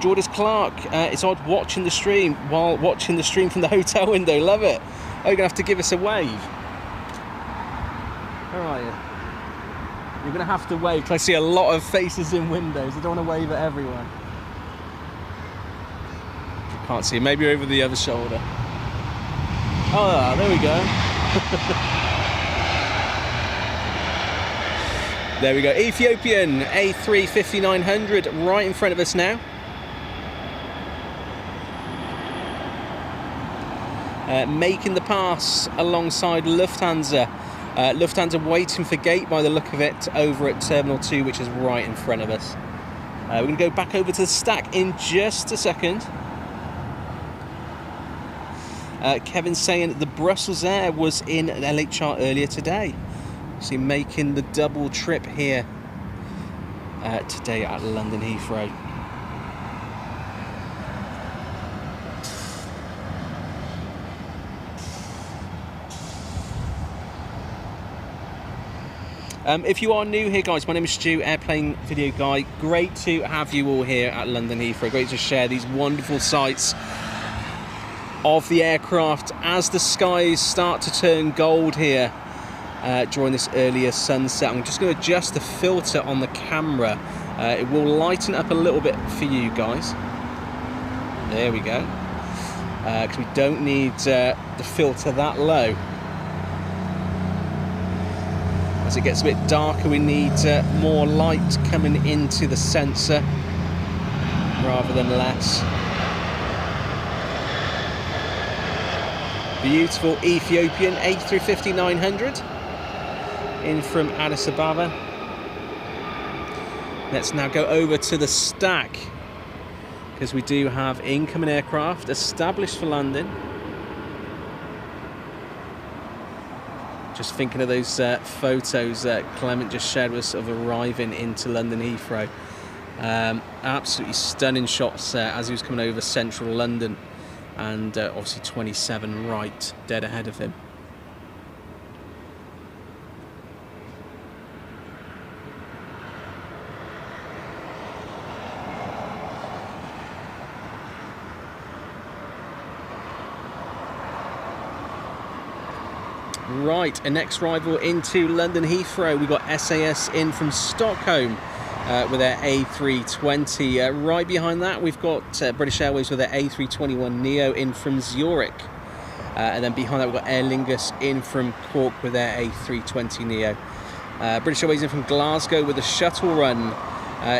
Jordis Clark, it's odd watching the stream while watching the stream from the hotel window. Love it. Oh, you're gonna have to give us a wave. Where are you? You're gonna have to wave, because I see a lot of faces in windows. I don't want to wave at everyone. Can't see. Maybe over the other shoulder. Oh, there we go. There we go. Ethiopian A3 5900 right in front of us now. Making the pass alongside Lufthansa. Lufthansa waiting for gate by the look of it over at Terminal 2, which is right in front of us. We're going to go back over to the stack in just a second. Kevin's saying the Brussels Air was in LHR earlier today. So making the double trip here today at London Heathrow. If you are new here, guys, my name is Stu, Airplane Video Guy. Great to have you all here at London Heathrow. Great to share these wonderful sights of the aircraft as the skies start to turn gold here during this earlier sunset. I'm just going to adjust the filter on the camera. It will lighten up a little bit for you guys. There we go. Because we don't need the filter that low. As it gets a bit darker, we need more light coming into the sensor rather than less. Beautiful Ethiopian A3 5900 in from Addis Ababa. Let's now go over to the stack, because we do have incoming aircraft established for landing. Just thinking of those photos Clement just shared with us of arriving into London Heathrow. Absolutely stunning shots as he was coming over central London, and obviously 27 right dead ahead of him. Right, a next arrival into London Heathrow. We've got SAS in from Stockholm with their A320. Right behind that, we've got British Airways with their A321neo in from Zurich. And then behind that, we've got Aer Lingus in from Cork with their A320neo. British Airways in from Glasgow with a shuttle run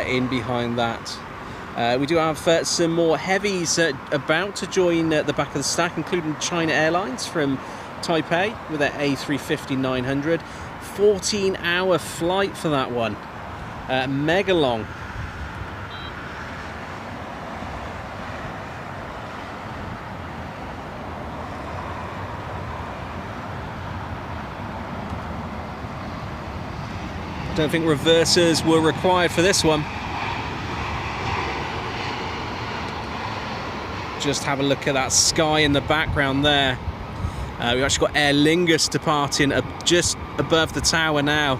in behind that. We do have some more heavies about to join the back of the stack, including China Airlines from Taipei with their A350-900. 14-hour flight for that one. Mega long. Don't think reversers were required for this one. Just have a look at that sky in the background there. We've actually got Aer Lingus departing just above the tower now.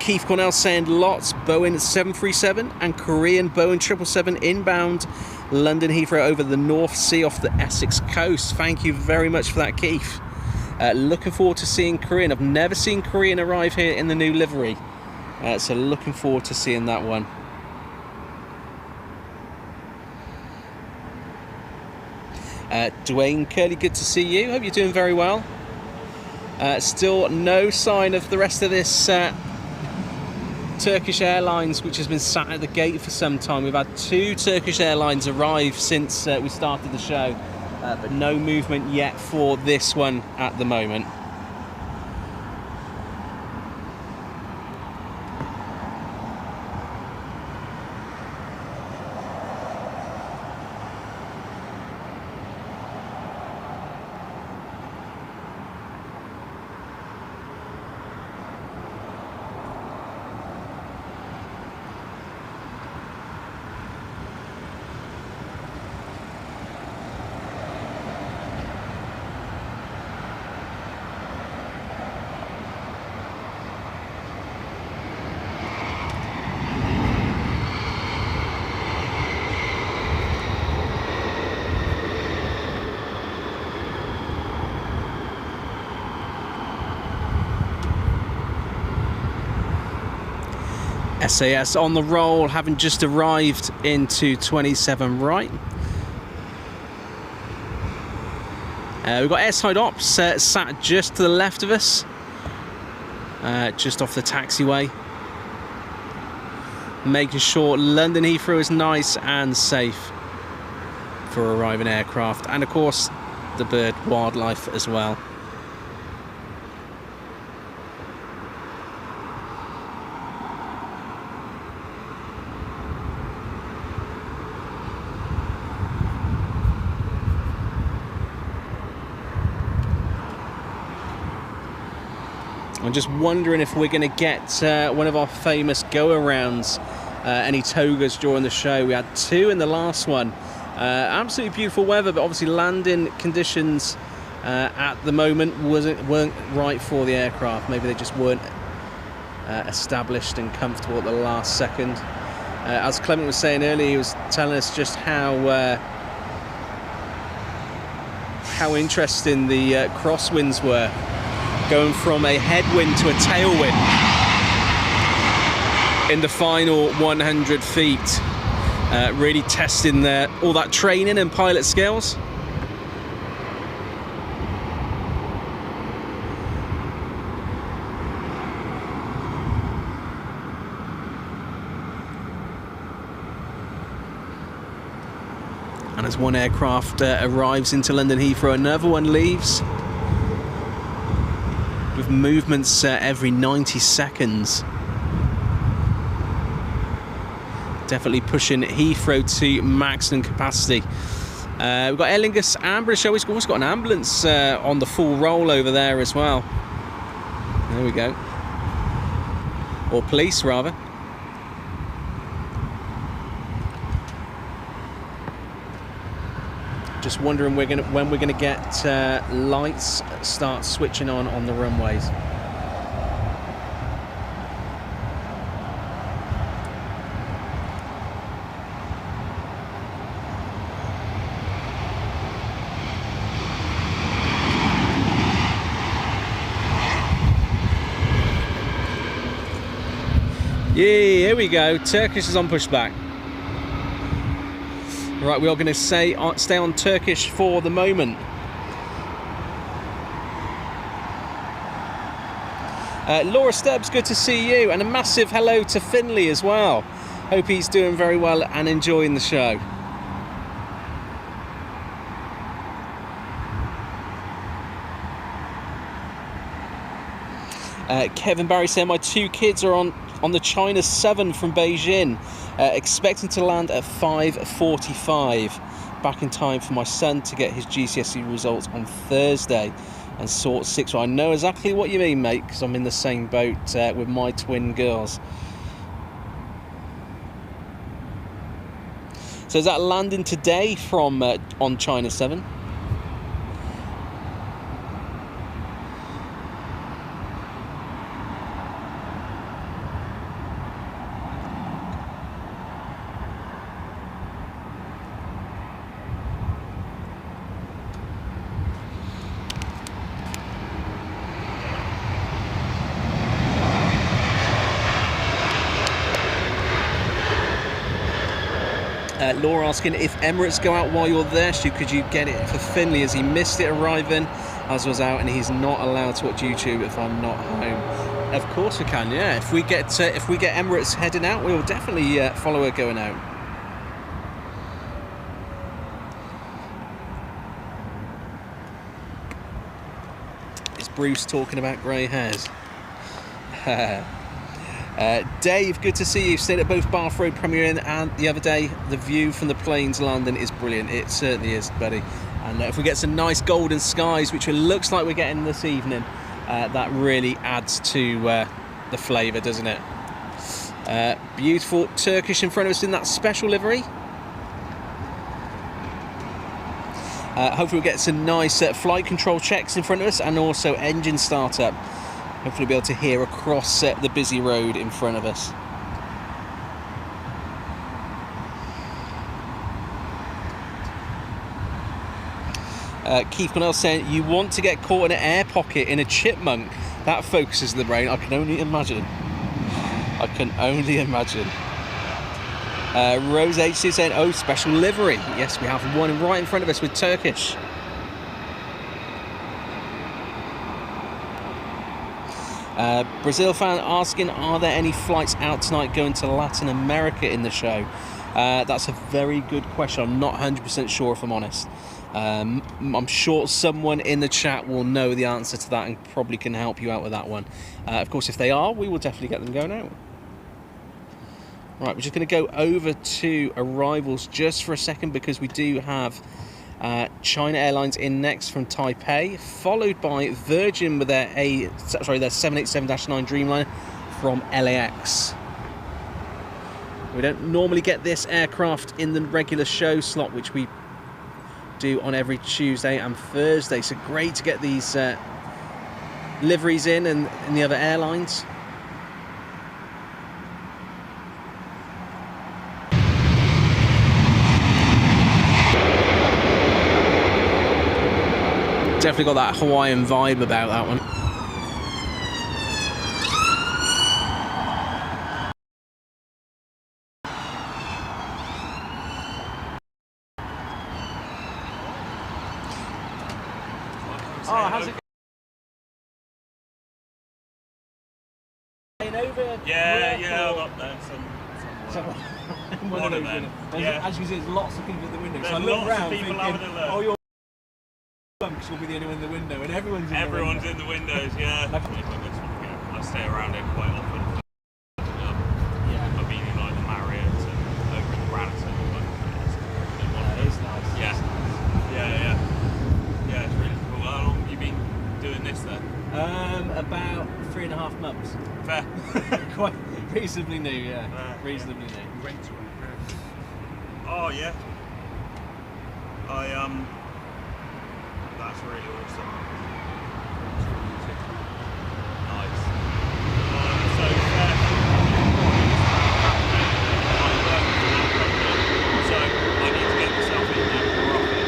Keith Cornell saying lots Boeing 737 and Korean Boeing 777 inbound London Heathrow over the North Sea off the Essex coast. Thank you very much for that, Keith. Looking forward to seeing Korean. I've never seen Korean arrive here in the new livery, so looking forward to seeing that one. Dwayne Curley, good to see you. Hope you're doing very well. Still no sign of the rest of this Turkish Airlines, which has been sat at the gate for some time. We've had 2 Turkish Airlines arrive since we started the show, but no movement yet for this one at the moment. SAS on the roll, having just arrived into 27 right. We've got airside ops sat just to the left of us, just off the taxiway, making sure London Heathrow is nice and safe for arriving aircraft, and of course the bird wildlife as well. I'm just wondering if we're going to get one of our famous go-arounds, any togas during the show. We had 2 in the last one. Absolutely beautiful weather, but obviously landing conditions at the moment weren't right for the aircraft. Maybe they just weren't established and comfortable at the last second. As Clement was saying earlier, he was telling us just how interesting the crosswinds were, going from a headwind to a tailwind in the final 100 feet. Really testing all that training and pilot skills. And as one aircraft arrives into London Heathrow, another one leaves, with movements every 90 seconds. Definitely pushing Heathrow to maximum capacity. We've got Aer Lingus ambulance show. We've also got an ambulance on the full roll over there as well. There we go. Or police, rather. Just wondering when we're gonna get lights start switching on the runways. Yeah, here we go. Turkish is on pushback. Right, we are going to stay on Turkish for the moment. Laura Stubbs, good to see you, and a massive hello to Finley as well. Hope he's doing very well and enjoying the show. Kevin Barry saying my 2 kids are on the China 7 from Beijing, expecting to land at 5:45, back in time for my son to get his GCSE results on Thursday and sort 6. I know exactly what you mean, mate, because I'm in the same boat with my twin girls. So is that landing today from on China 7? Laura asking if Emirates go out while you're there, Stu, could you get it for Finley as he missed it arriving, as was out, and he's not allowed to watch YouTube if I'm not home. Of course we can, yeah. If we get Emirates heading out, we will definitely follow her going out. Is Bruce talking about grey hairs? Dave, good to see you. Stayed at both Bath Road premiering and the other day. The view from the planes landing is brilliant. It certainly is, buddy. And if we get some nice golden skies, which it looks like we're getting this evening, that really adds to the flavour, doesn't it? Beautiful Turkish in front of us in that special livery. Hopefully we'll get some nice flight control checks in front of us, and also engine startup. Hopefully we'll be able to hear across the busy road in front of us. Keith Connell saying, you want to get caught in an air pocket in a chipmunk. That focuses the brain, I can only imagine. I can only imagine. Rose HC saying, oh, special livery. Yes, we have one right in front of us with Turkish. Brazil fan asking, are there any flights out tonight going to Latin America in the show? That's a very good question. I'm not 100% sure, if I'm honest. I'm sure someone in the chat will know the answer to that and probably can help you out with that one. Of course, if they are, we will definitely get them going out. Right, we're just going to go over to arrivals just for a second because we do have China Airlines in next from Taipei, followed by Virgin with their 787-9 Dreamliner from LAX. We don't normally get this aircraft in the regular show slot, which we do on every Tuesday and Thursday, so great to get these liveries in and the other airlines. Definitely got that Hawaiian vibe about that one. Oh, how's it going? Over? Yeah, I'm up there somewhere. One of them. Yeah. As you see, there's lots of people at the window. There's So I look lots of around people thinking, having a look. oh, you're because you'll be the only one in the window, and everyone's in the windows, yeah. I stay around it quite often. I've been in like the Marriott and over in the Radisson. It is nice. Yeah, it's really cool. How long have you been doing this then? About 3.5 months. Fair. Quite reasonably new, yeah. Reasonably new. Oh yeah. That's really awesome. Nice. So I need to get myself in there more often.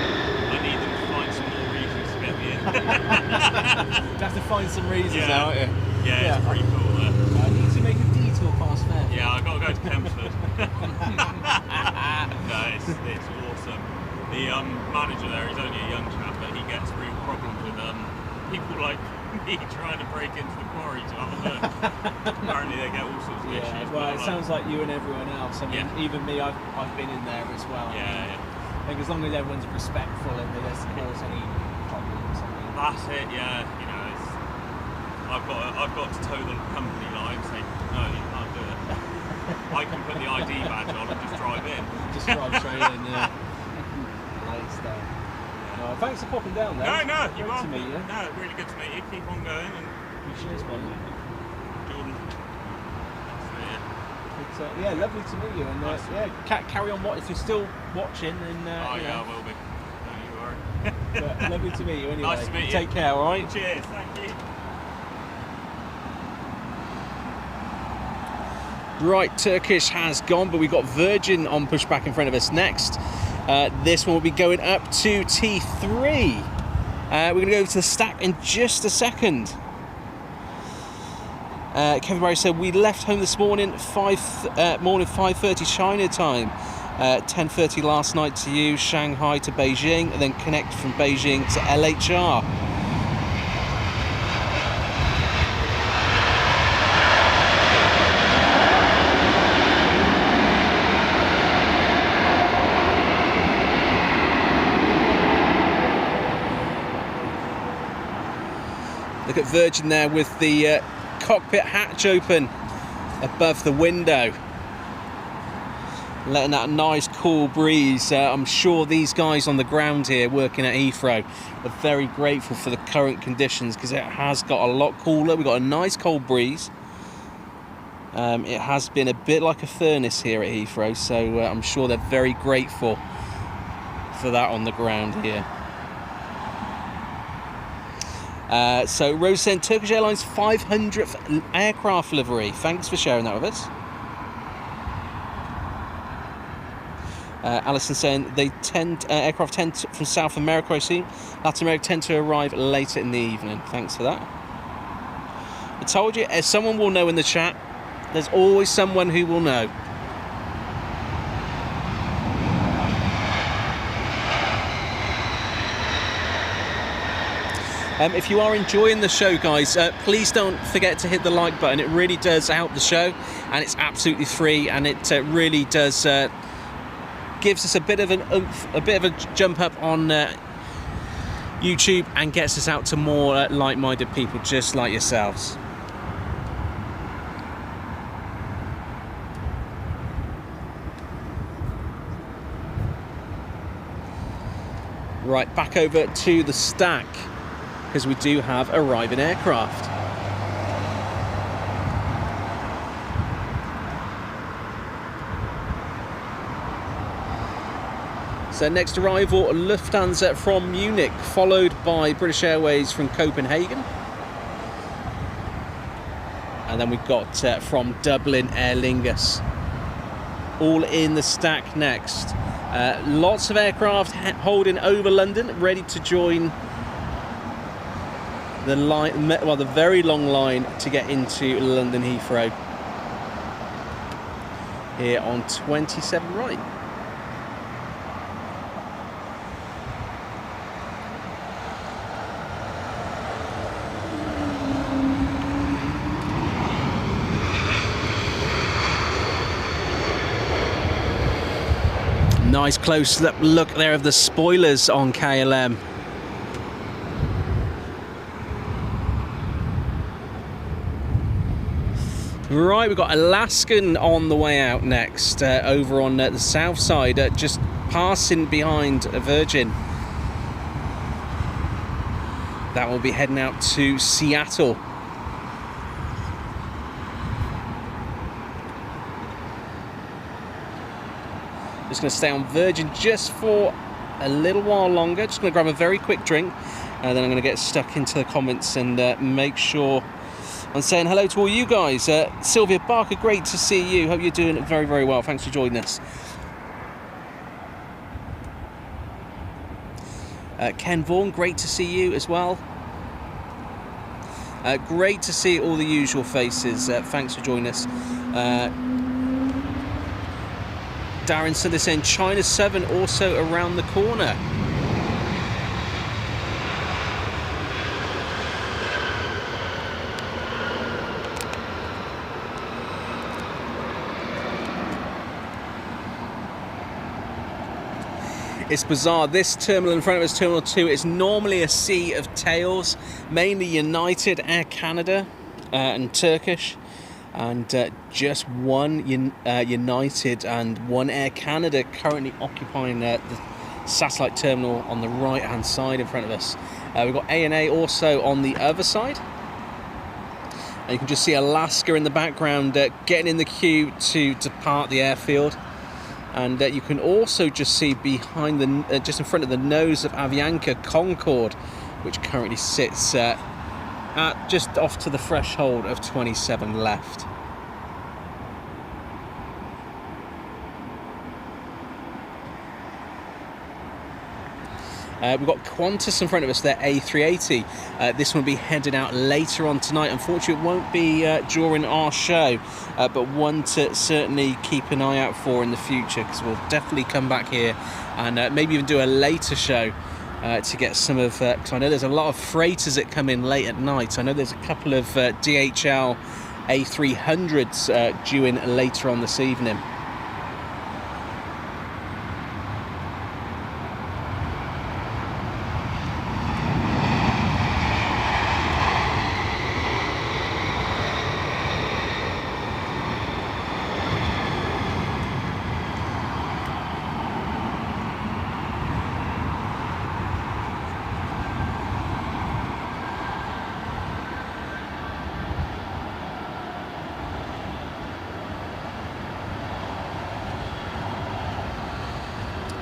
I need them to find some more reasons to get me in. You have to find some reasons now, aren't you? Yeah, it's pretty cool there. I need to make a detour past there. Yeah, I've got to go to Chelmsford. No, it's awesome. The manager there, he's only a young chap, but he gets real problems with people like me trying to break into the quarry to have a look. Apparently they get all sorts of issues. Well, it sounds like you and everyone else. I mean, even me, I've been in there as well. Yeah. I think as long as everyone's respectful and they doesn't cause any problems. That's it. Yeah. You know, I've got to toe the company line and say no, you can't do it. I can put the ID badge on and just drive in. Just drive straight in. Yeah. Nice stuff. Thanks for popping down there. No, you're welcome. welcome. To meet you. No, really good to meet you. Keep on going. And cheers, man. Jordan. Yeah, lovely to meet you. And nice. Carry on. If you're still watching, then I will be. Don't you worry. But lovely to meet you. Anyway, nice to meet you. Take care. All right. Cheers. Thank you. Right, Turkish has gone, but we've got Virgin on pushback in front of us next. This one will be going up to T3. We're going to go to the stack in just a second. Kevin Barry said, we left home this morning, 5:30 China time. 10:30 last night to you, Shanghai to Beijing, and then connect from Beijing to LHR. Look at Virgin there with the cockpit hatch open above the window, letting that nice cool breeze. I'm sure these guys on the ground here working at Heathrow are very grateful for the current conditions because it has got a lot cooler. We've got a nice cold breeze. It has been a bit like a furnace here at Heathrow, so I'm sure they're very grateful for that on the ground here. So Rose sent Turkish Airlines 500th aircraft livery. Thanks for sharing that with us. Alison saying aircraft tend to, from South America, I see. Latin America tend to arrive later in the evening. Thanks for that. I told you, someone will know in the chat. There's always someone who will know. If you are enjoying the show, guys, please don't forget to hit the like button. It really does help the show, and it's absolutely free, and it really does gives us a bit of an oomph, a bit of a jump up on YouTube, and gets us out to more like-minded people just like yourselves. Right, back over to the stack, because we do have arriving aircraft. So next arrival, Lufthansa from Munich, followed by British Airways from Copenhagen. And then we've got from Dublin, Aer Lingus. All in the stack next. Lots of aircraft holding over London, ready to join the line, well, the very long line to get into London Heathrow here on 27 right. Nice close look there of the spoilers on KLM. Right, we've got Alaskan on the way out next, over on the south side, just passing behind Virgin. That will be heading out to Seattle. Just going to stay on Virgin just for a little while longer. Just going to grab a very quick drink, and then I'm going to get stuck into the comments and make sure I'm saying hello to all you guys. Sylvia Barker, great to see you. Hope you're doing very, very well. Thanks for joining us. Ken Vaughan, great to see you as well. Great to see all the usual faces. Thanks for joining us. Darren Sunderson, China 7 also around the corner. It's bizarre, this terminal in front of us, Terminal 2, is normally a sea of tails, mainly United, Air Canada and Turkish, and just one United and one Air Canada currently occupying the satellite terminal on the right hand side in front of us. We've got ANA also on the other side, and you can just see Alaska in the background getting in the queue to depart the airfield. And you can also just see behind the, just in front of the nose of Avianca, Concorde, which currently sits at just off to the threshold of 27 left. We've got Qantas in front of us, their A380. This one will be headed out later on tonight. Unfortunately, it won't be during our show, but one to certainly keep an eye out for in the future, because we'll definitely come back here and maybe even do a later show to get some of, because I know there's a lot of freighters that come in late at night. I know there's a couple of DHL A300s due in later on this evening.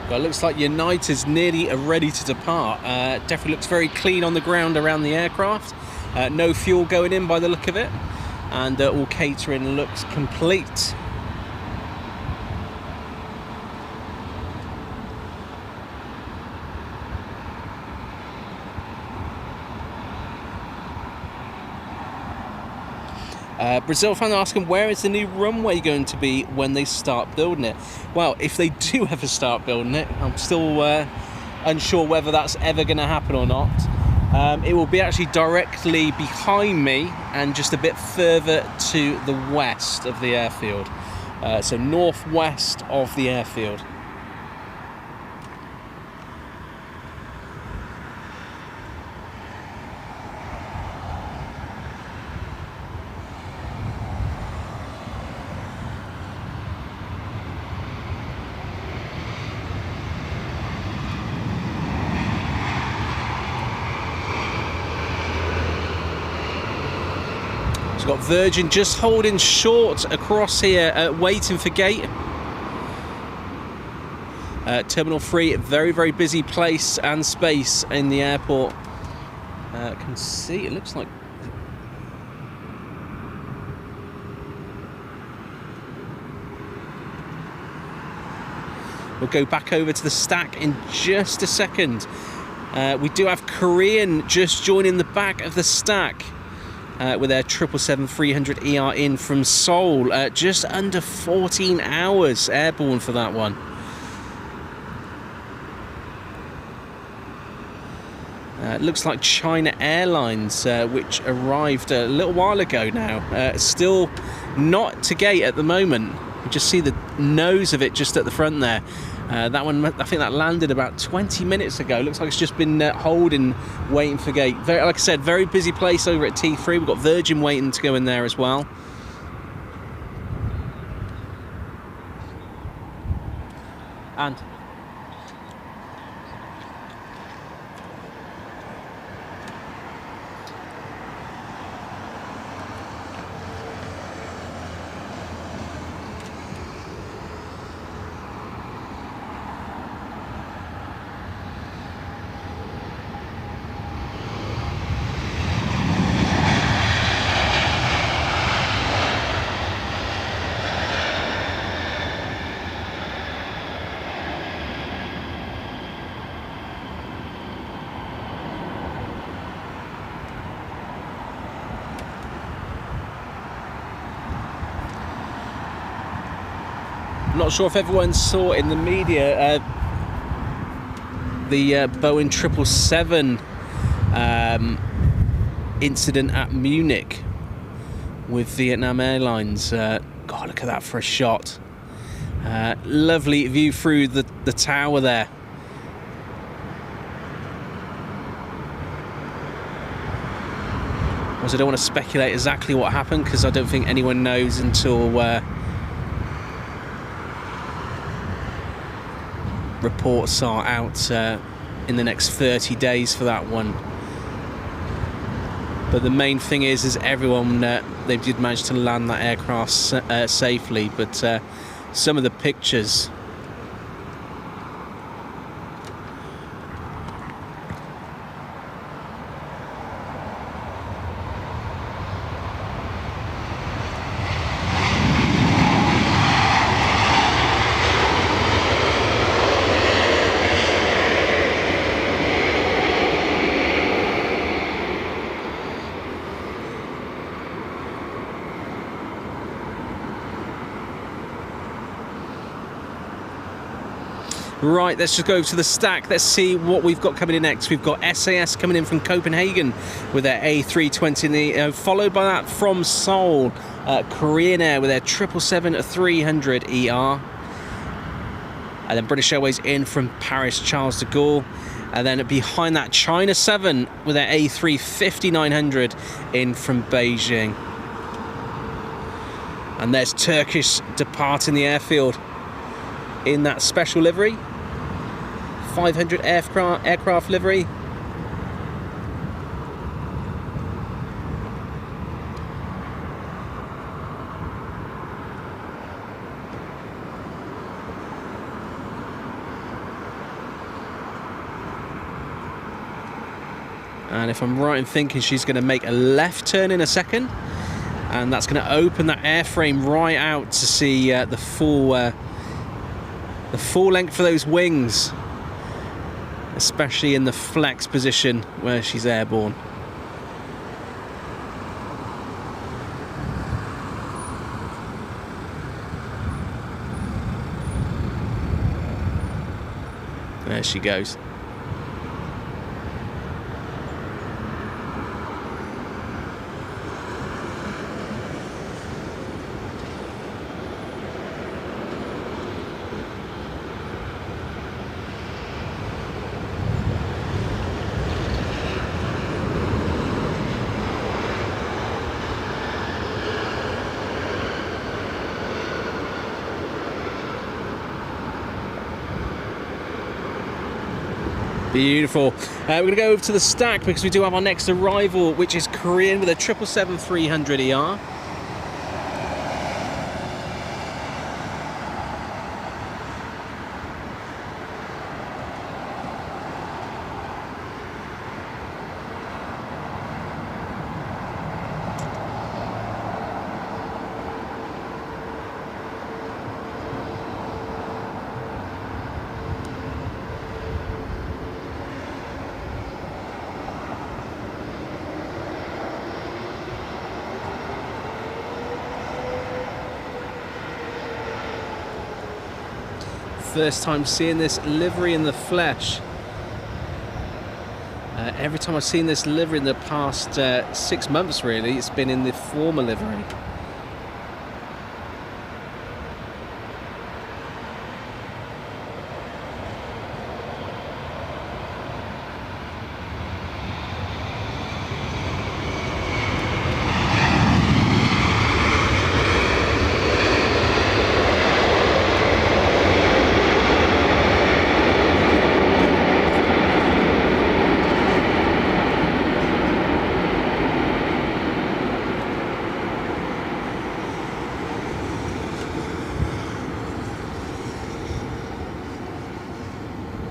Well, it looks like United's nearly ready to depart. Definitely looks very clean on the ground around the aircraft. No fuel going in by the look of it. And all catering looks complete. Brazil fan asking, where is the new runway going to be when they start building it? Well, if they do ever start building it, I'm still unsure whether that's ever going to happen or not. It will be actually directly behind me and just a bit further to the west of the airfield. So northwest of the airfield. Got Virgin just holding short across here, waiting for gate. Terminal 3, very, very busy place and space in the airport. Can see, it looks like... We'll go back over to the stack in just a second. We do have Korean just joining the back of the stack. With their 777-300ER in from Seoul, just under 14 hours airborne for that one. It looks like China Airlines, which arrived a little while ago now, still not to gate at the moment. You just see the nose of it just at the front there. That one, I think that landed about 20 minutes ago. Looks like it's just been holding, waiting for gate. Very, like I said, very busy place over at T3. We've got Virgin waiting to go in there as well. And not sure if everyone saw in the media the Boeing 777 incident at Munich with Vietnam Airlines. God, look at that for a shot. Lovely view through the tower there. I don't want to speculate exactly what happened because I don't think anyone knows until reports are out in the next 30 days for that one. But the main thing is everyone, they did manage to land that aircraft safely, but some of the pictures Right, let's just go to the stack. Let's see what we've got coming in next. We've got SAS coming in from Copenhagen with their A320, followed by that from Seoul, Korean Air with their 777-300ER. And then British Airways in from Paris, Charles de Gaulle. And then behind that, China 7 with their A350-900 in from Beijing. And there's Turkish departing the airfield in that special livery, 500 aircraft livery. And if I'm right in thinking, she's going to make a left turn in a second, and that's going to open that airframe right out to see the full length for those wings, especially in the flex position where she's airborne. There she goes. Beautiful. We're going to go over to the stack because we do have our next arrival, which is Korean with a 777-300ER. First time seeing this livery in the flesh. Every time I've seen this livery in the past 6 months, really, it's been in the former livery.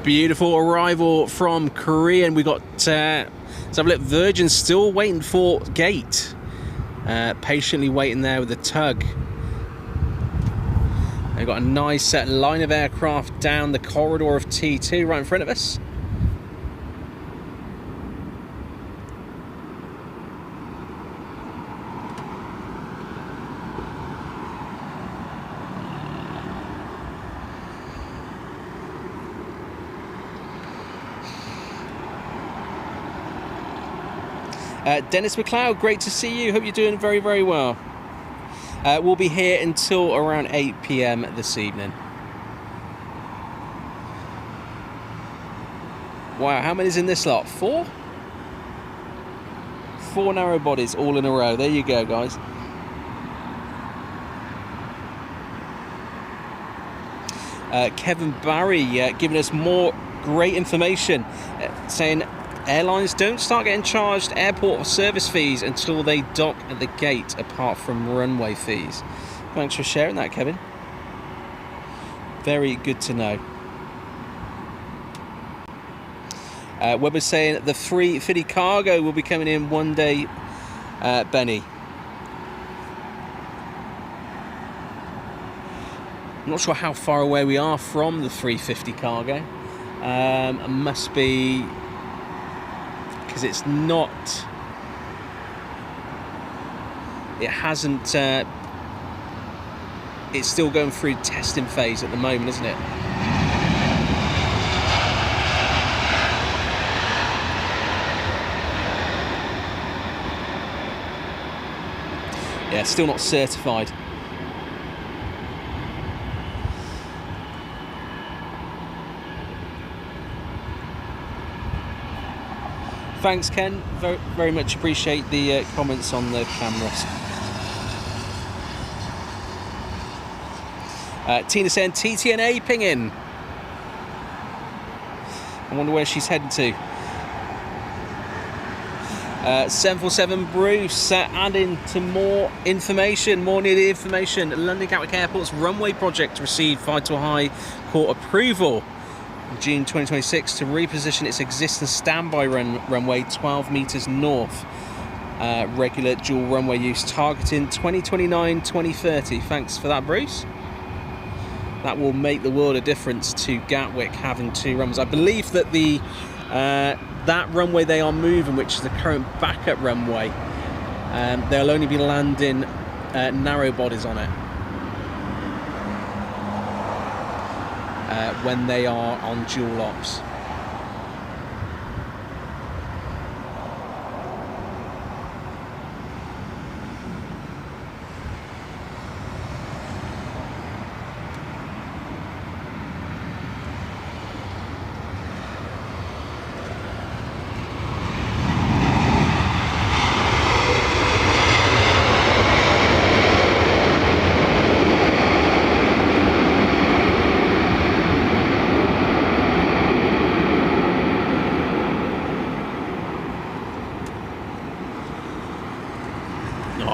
Beautiful arrival from Korean. We got let's have a look. Virgin still waiting for gate. Patiently waiting there with the tug. They've got a nice line of aircraft down the corridor of T2 right in front of us. Dennis McLeod, great to see you. Hope you're doing very, very well. We'll be here until around 8 PM this evening. Wow, how many's in this lot? 4? 4 narrow bodies all in a row. There you go, guys. Kevin Barry giving us more great information, saying airlines don't start getting charged airport service fees until they dock at the gate, apart from runway fees. Thanks for sharing that, Kevin. Very good to know. Webber's saying the 350 cargo will be coming in one day, Benny. I'm not sure how far away we are from the 350 cargo. It must be, because it's not, it hasn't, it's still going through testing phase at the moment, isn't it? Yeah, still not certified. Thanks, Ken. Very, very much appreciate the comments on the cameras. Tina saying TTNA pinging. I wonder where she's heading to. 747 Bruce adding to more information, more needed information. London Gatwick Airport's runway project received Vital High Court approval in June 2026 to reposition its existing standby runway 12 metres north. Regular dual runway use targeting 2029-2030. Thanks for that, Bruce. That will make the world a difference to Gatwick having 2 runways. I believe that the that runway they are moving, which is the current backup runway, they'll only be landing narrow bodies on it. when they are on dual ops.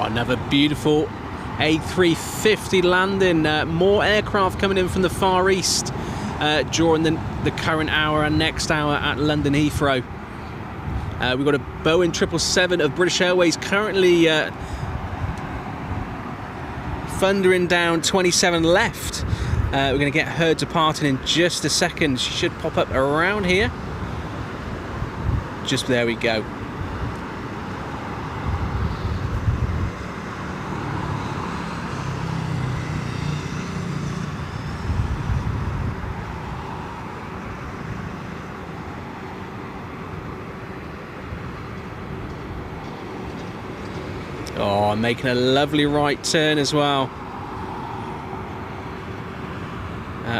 Another beautiful A350 landing. More aircraft coming in from the Far East during the current hour and next hour at London Heathrow. We've got a Boeing 777 of British Airways currently thundering down 27 left. We're going to get her departing in just a second. She should pop up around here. Just there we go. Oh, making a lovely right turn as well.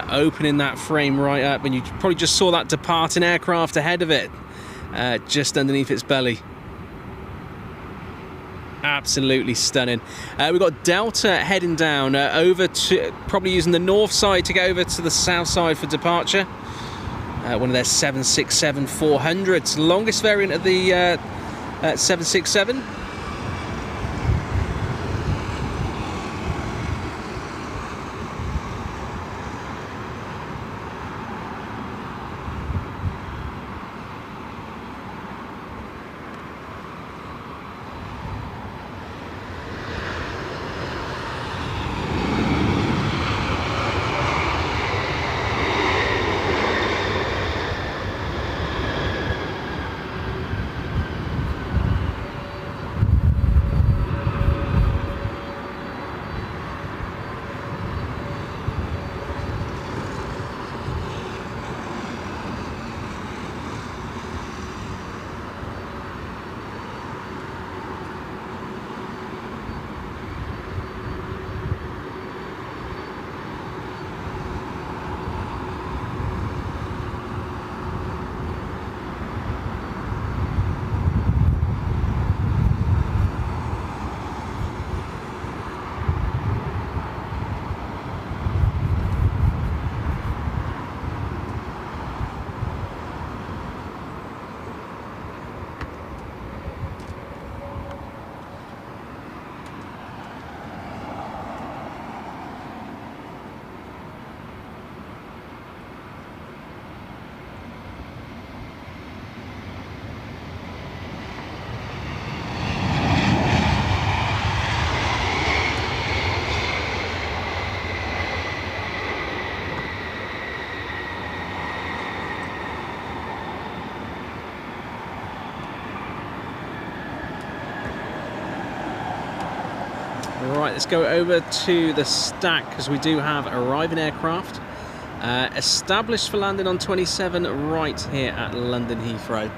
Opening that frame right up, and you probably just saw that departing aircraft ahead of it, just underneath its belly. Absolutely stunning. We've got Delta heading down over to, probably using the north side to go over to the south side for departure. One of their 767-400s, longest variant of the 767. Right, let's go over to the stack because we do have arriving aircraft established for landing on 27 right here at London Heathrow.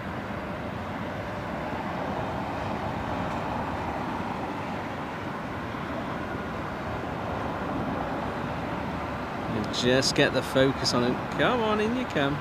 And just get the focus on it. Come on, in you come.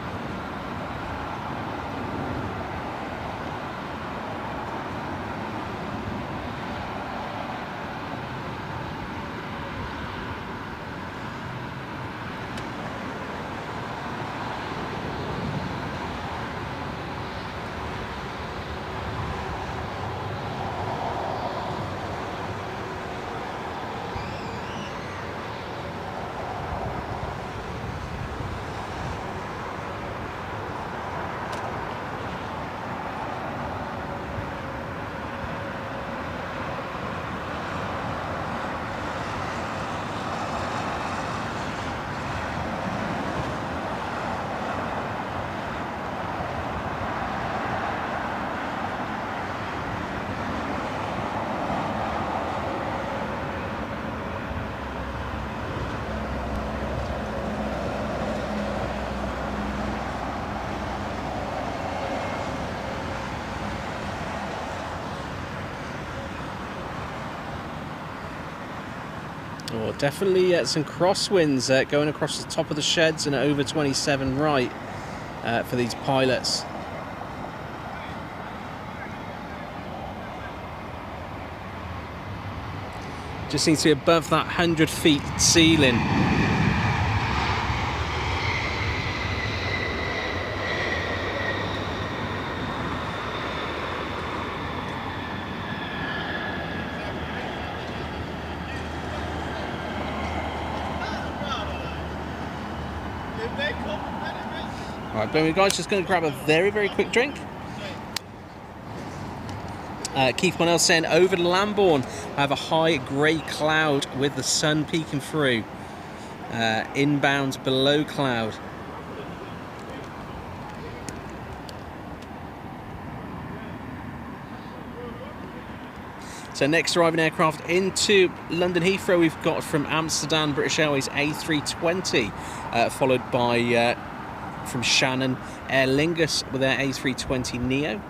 So definitely some crosswinds going across the top of the sheds and over 27 right for these pilots. Just seems to be above that 100 feet ceiling. Alright, bear with me guys, just going to grab a very, very quick drink. Keith Monell saying, over to Lambourne, I have a high grey cloud with the sun peeking through. Inbound below cloud. So next arriving aircraft into London Heathrow, we've got from Amsterdam, British Airways A320, followed by from Shannon, Aer Lingus with their A320neo.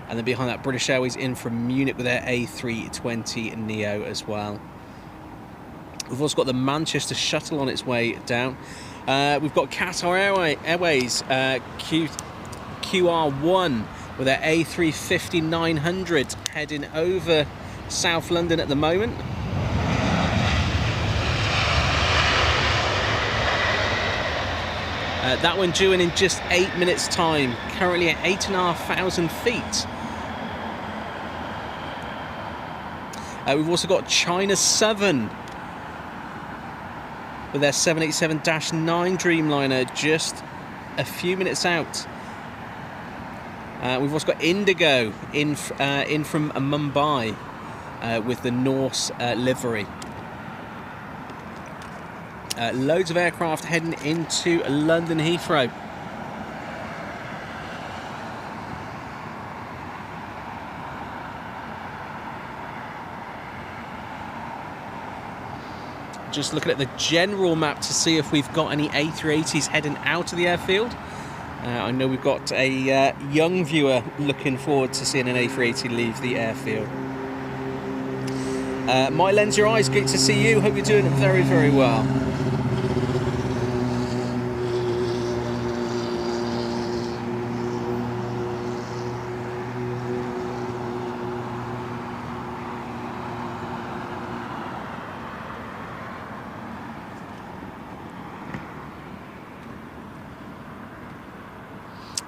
And then behind that, British Airways in from Munich with their A320neo as well. We've also got the Manchester shuttle on its way down. We've got Qatar Airways QR1 with their A350-900 heading over South London at the moment. That one due in just 8 minutes time, currently at 8,500 feet. We've also got China Southern with their 787-9 Dreamliner just a few minutes out. We've also got Indigo in from Mumbai with the Norse livery. Loads of aircraft heading into London Heathrow. Just looking at the general map to see if we've got any A380s heading out of the airfield. I know we've got a young viewer looking forward to seeing an A380 leave the airfield. My Lens Your Eyes, great to see you. Hope you're doing very, very well.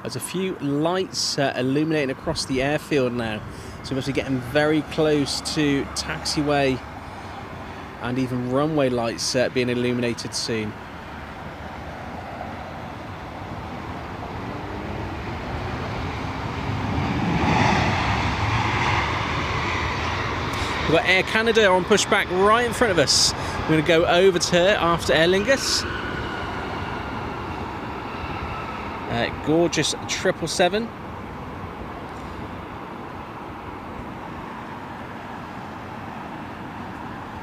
There's a few lights illuminating across the airfield now, so we must be getting very close to taxiway and even runway lights being illuminated soon. We've got Air Canada on pushback right in front of us. We're going to go over to her after Aer Lingus. Gorgeous 777.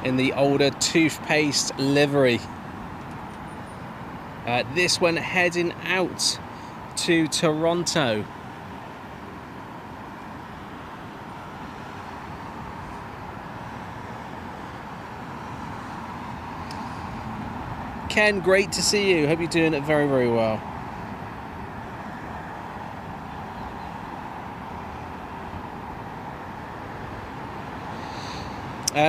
In the older toothpaste livery. This one heading out to Toronto. Ken, great to see you. Hope you're doing it very, very well.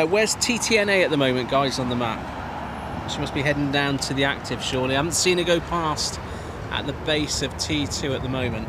Where's TTNA at the moment, guys, on the map? She must be heading down to the active, surely. I haven't seen her go past at the base of T2 at the moment.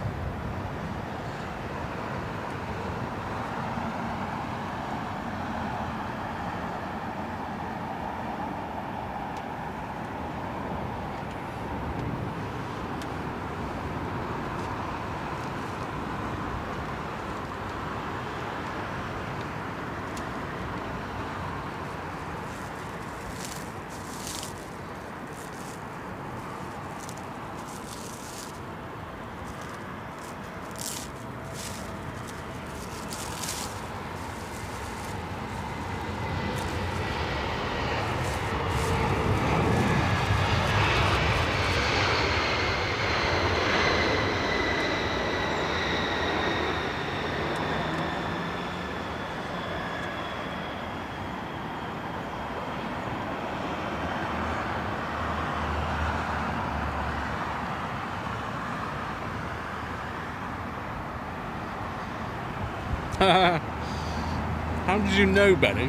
How did you know, Benny?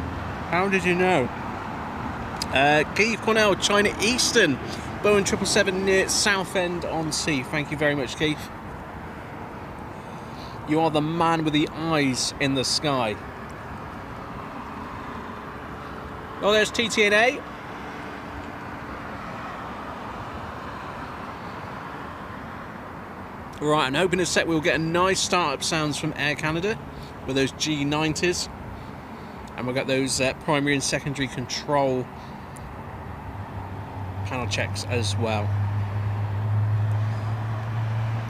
How did you know? Keith Cornell, China Eastern, Boeing 777 near Southend on Sea. Thank you very much, Keith. You are the man with the eyes in the sky. Oh, there's TTNA. Right, I'm hoping in a sec we'll get a nice startup sounds from Air Canada with those G90s. And we'll get those primary and secondary control panel checks as well.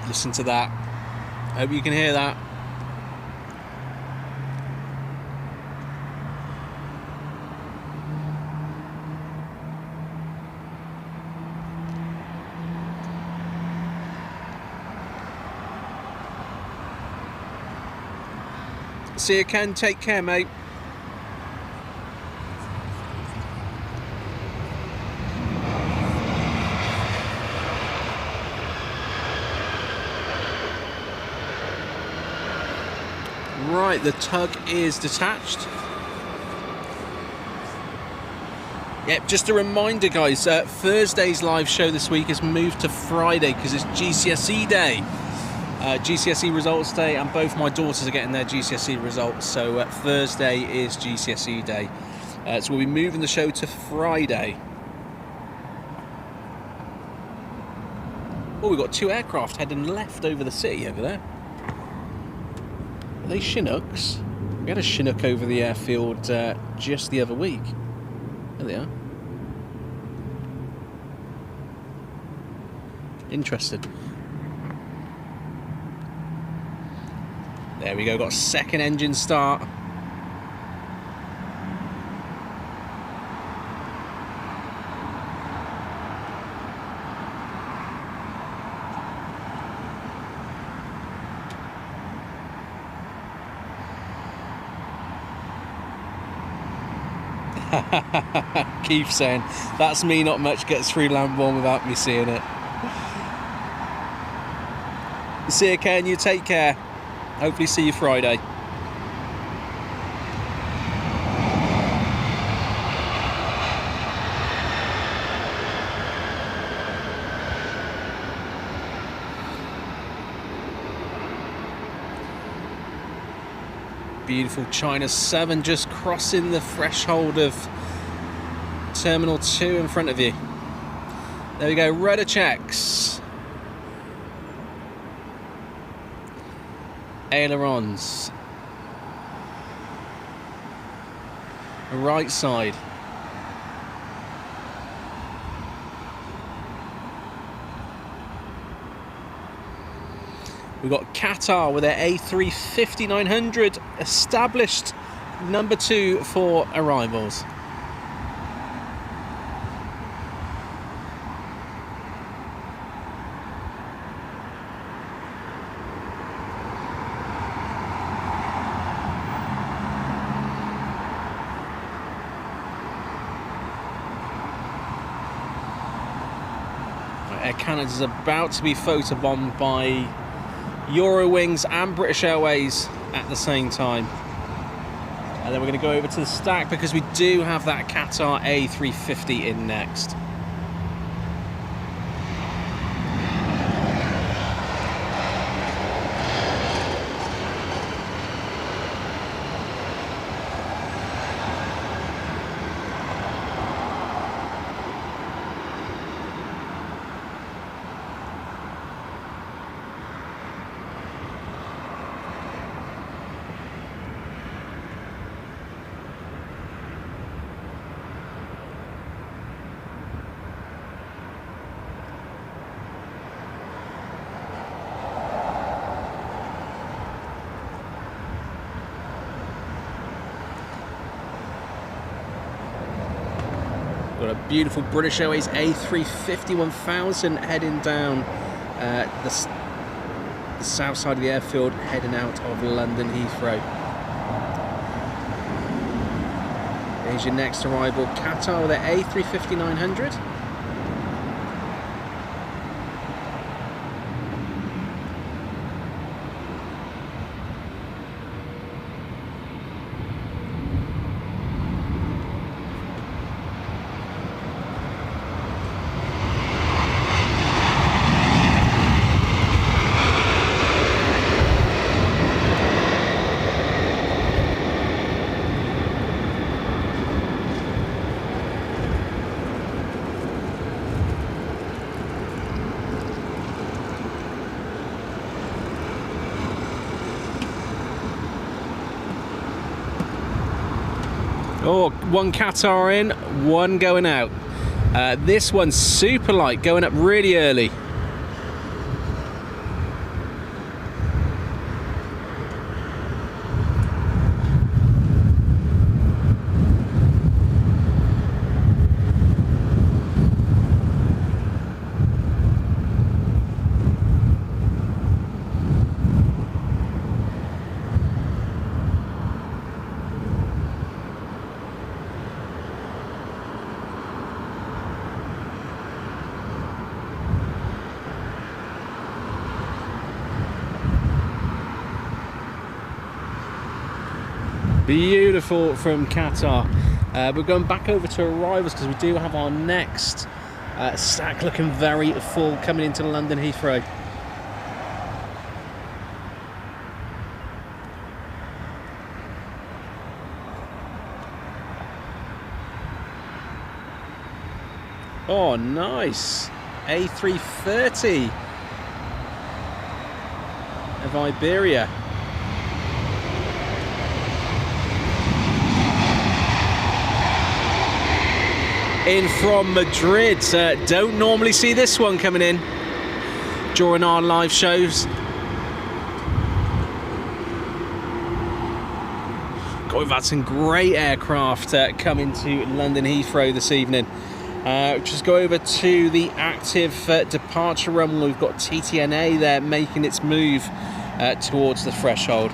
Listen to that. Hope you can hear that. See you, Ken. Take care, mate. Right, the tug is detached. Yep, just a reminder, guys, Thursday's live show this week has moved to Friday because it's GCSE day. GCSE results day, and both my daughters are getting their GCSE results, so Thursday is GCSE day. So we'll be moving the show to Friday. Oh, we've got two aircraft heading left over the city over there. Are they Chinooks? We had a Chinook over the airfield just the other week. There they are. Interesting. There we go, got a second engine start. Keith saying, that's me, not much gets through Lambourne without me seeing it. See you, Ken, you take care. Hopefully see you Friday. Beautiful China 7 just crossing the threshold of Terminal 2 in front of you. There we go, rudder checks. Ailerons. Right side. We've got Qatar with their A350-900 established number 2 for arrivals. Air Canada's about to be photobombed by Eurowings and British Airways at the same time. And then we're going to go over to the stack because we do have that Qatar A350 in next. Got a beautiful British Airways A350-1000 heading down the south side of the airfield, heading out of London Heathrow. Here's your next arrival, Qatar with their A350-900. Oh, one Qatar in, one going out. This one's super light, going up really early. Beautiful from Qatar. We're going back over to arrivals because we do have our next stack looking very full coming into London Heathrow. Oh, nice. A330 of Iberia. In from Madrid. Don't normally see this one coming in during our live shows. We've had some great aircraft coming to London Heathrow this evening. Just go over to the active departure runway. We've got TTNA there making its move towards the threshold.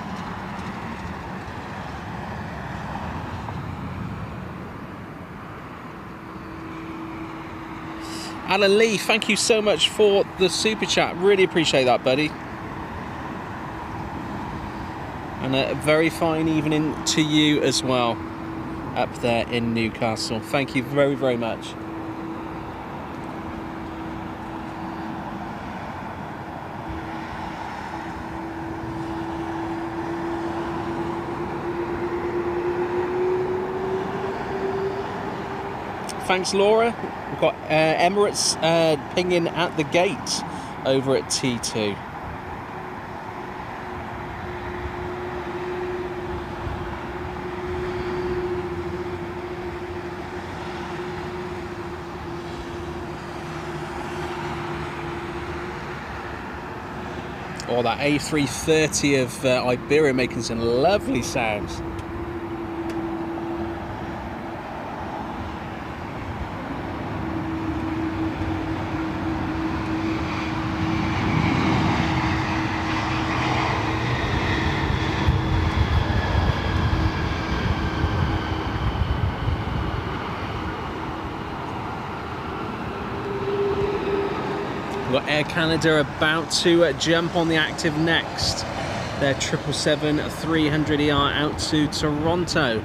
Alan Lee, thank you so much for the super chat. Really appreciate that, buddy. And a very fine evening to you as well, up there in Newcastle. Thank you very, very much. Thanks, Laura. We've got Emirates pinging at the gate over at T2. Oh, that A330 of Iberia making some lovely sounds. We've got Air Canada about to jump on the active next. Their 777-300ER out to Toronto.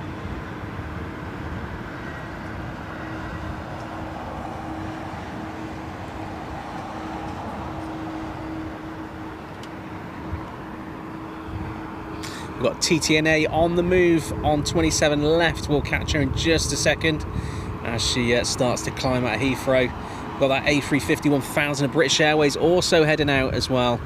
We've got TTNA on the move on 27 left. We'll catch her in just a second as she starts to climb out of Heathrow. Got that A350-1000 of British Airways also heading out as well.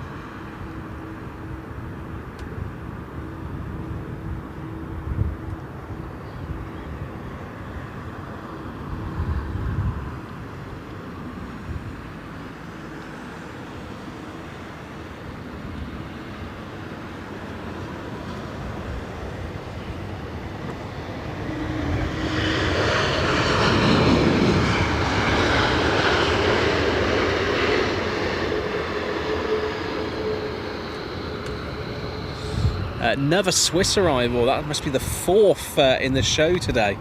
Another Swiss arrival. That must be the fourth in the show today.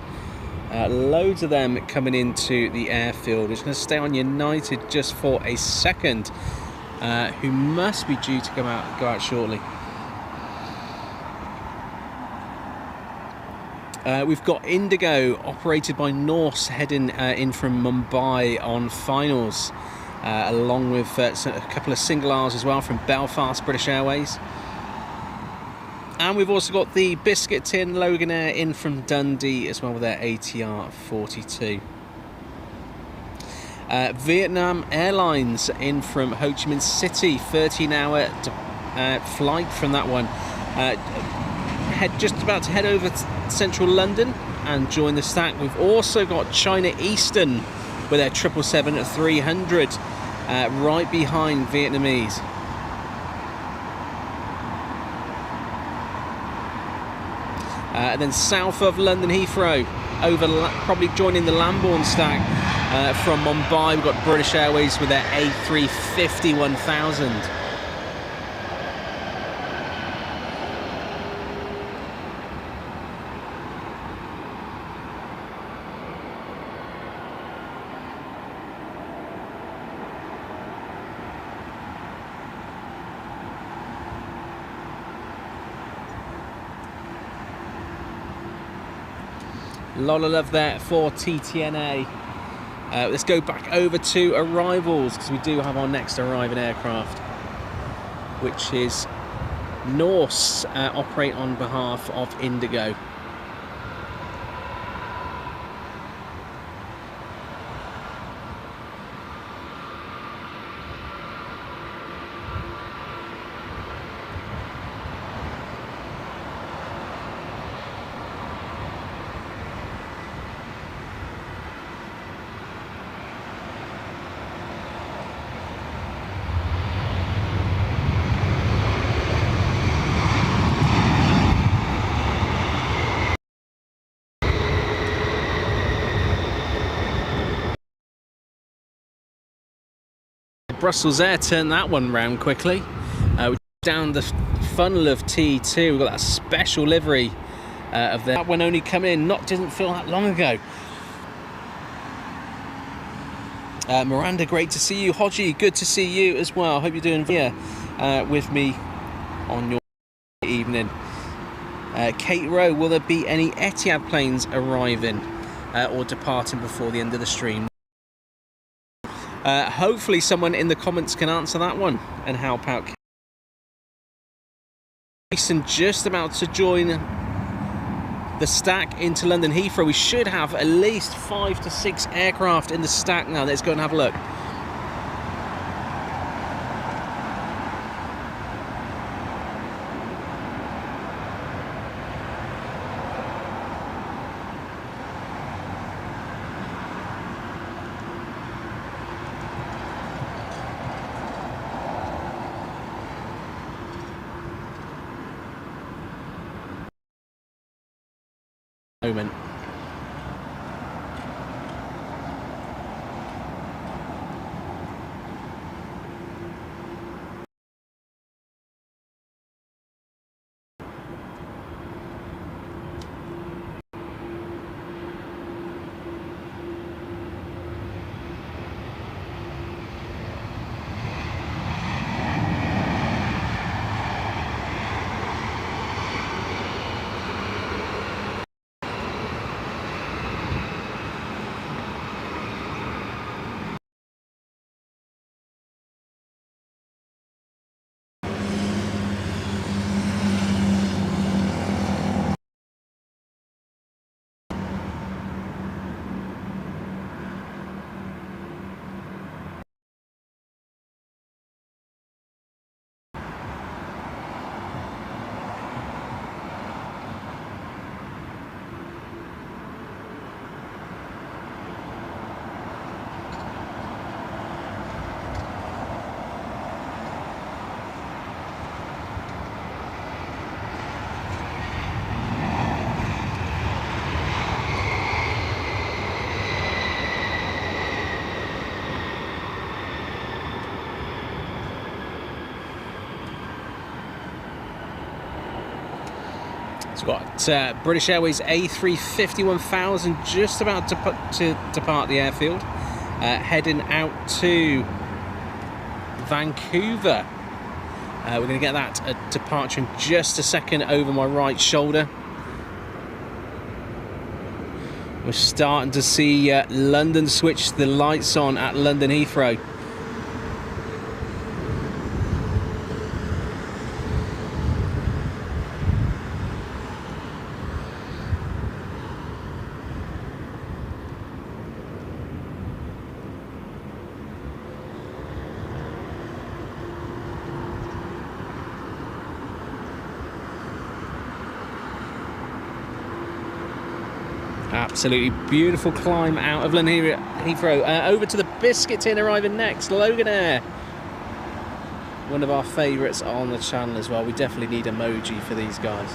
Loads of them coming into the airfield. It's going to stay on United just for a second, who must be due to go out shortly. We've got Indigo, operated by Norse, heading in from Mumbai on finals, along with a couple of single R's as well from Belfast British Airways. And we've also got the Biscuit Tin Loganair in from Dundee as well with their ATR 42. Vietnam Airlines in from Ho Chi Minh City, 13-hour flight from that one. Just about to head over to central London and join the stack. We've also got China Eastern with their 777-300 right behind Vietnamese. And then south of London Heathrow, probably joining the Lambourne stack from Mumbai, we've got British Airways with their A350-1000. A lot of love there for TTNA. Let's go back over to arrivals, because we do have our next arriving aircraft, which is Norse, operate on behalf of Indigo. Brussels Air turned that one round quickly. Down the funnel of T2, we've got that special livery of that one only coming in, didn't feel that long ago. Miranda, great to see you. Hodgie, good to see you as well. Hope you're doing here with me on your evening. Kate Rowe, will there be any Etihad planes arriving or departing before the end of the stream? Hopefully someone in the comments can answer that one and help out. Jason just about to join the stack into London Heathrow. We should have at least 5 to 6 aircraft in the stack now. Let's go and have a look. Moment. So we've got British Airways A350-1000 just about to depart the airfield, heading out to Vancouver. We're going to get that departure in just a second over my right shoulder. We're starting to see London switch the lights on at London Heathrow. Absolutely beautiful climb out of London Heathrow. Over to the Biscuit Tin arriving next, Logan Air. One of our favourites on the channel as well. We definitely need emoji for these guys.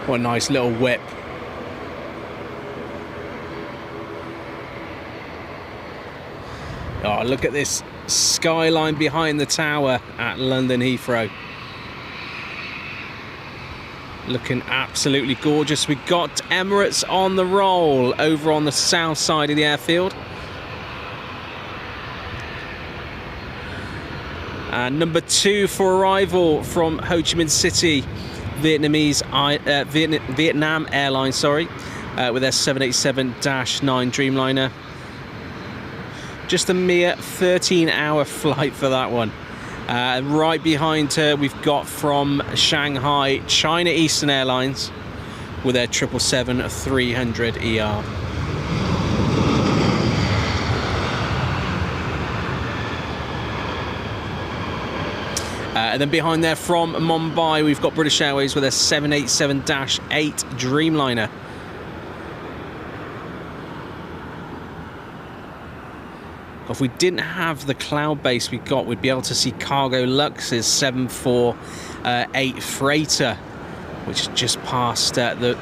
What a nice little whip. Oh, look at this skyline behind the tower at London Heathrow. Looking absolutely gorgeous. We've got Emirates on the roll over on the south side of the airfield. And number 2 for arrival from Ho Chi Minh City, Vietnam Airlines, with their 787-9 Dreamliner. Just a mere 13-hour flight for that one. Right behind her, we've got from Shanghai, China Eastern Airlines with their 777-300ER. And then behind there from Mumbai, we've got British Airways with their 787-8 Dreamliner. If we didn't have the cloud base we'd be able to see Cargo Lux's 748 Freighter, which is just past the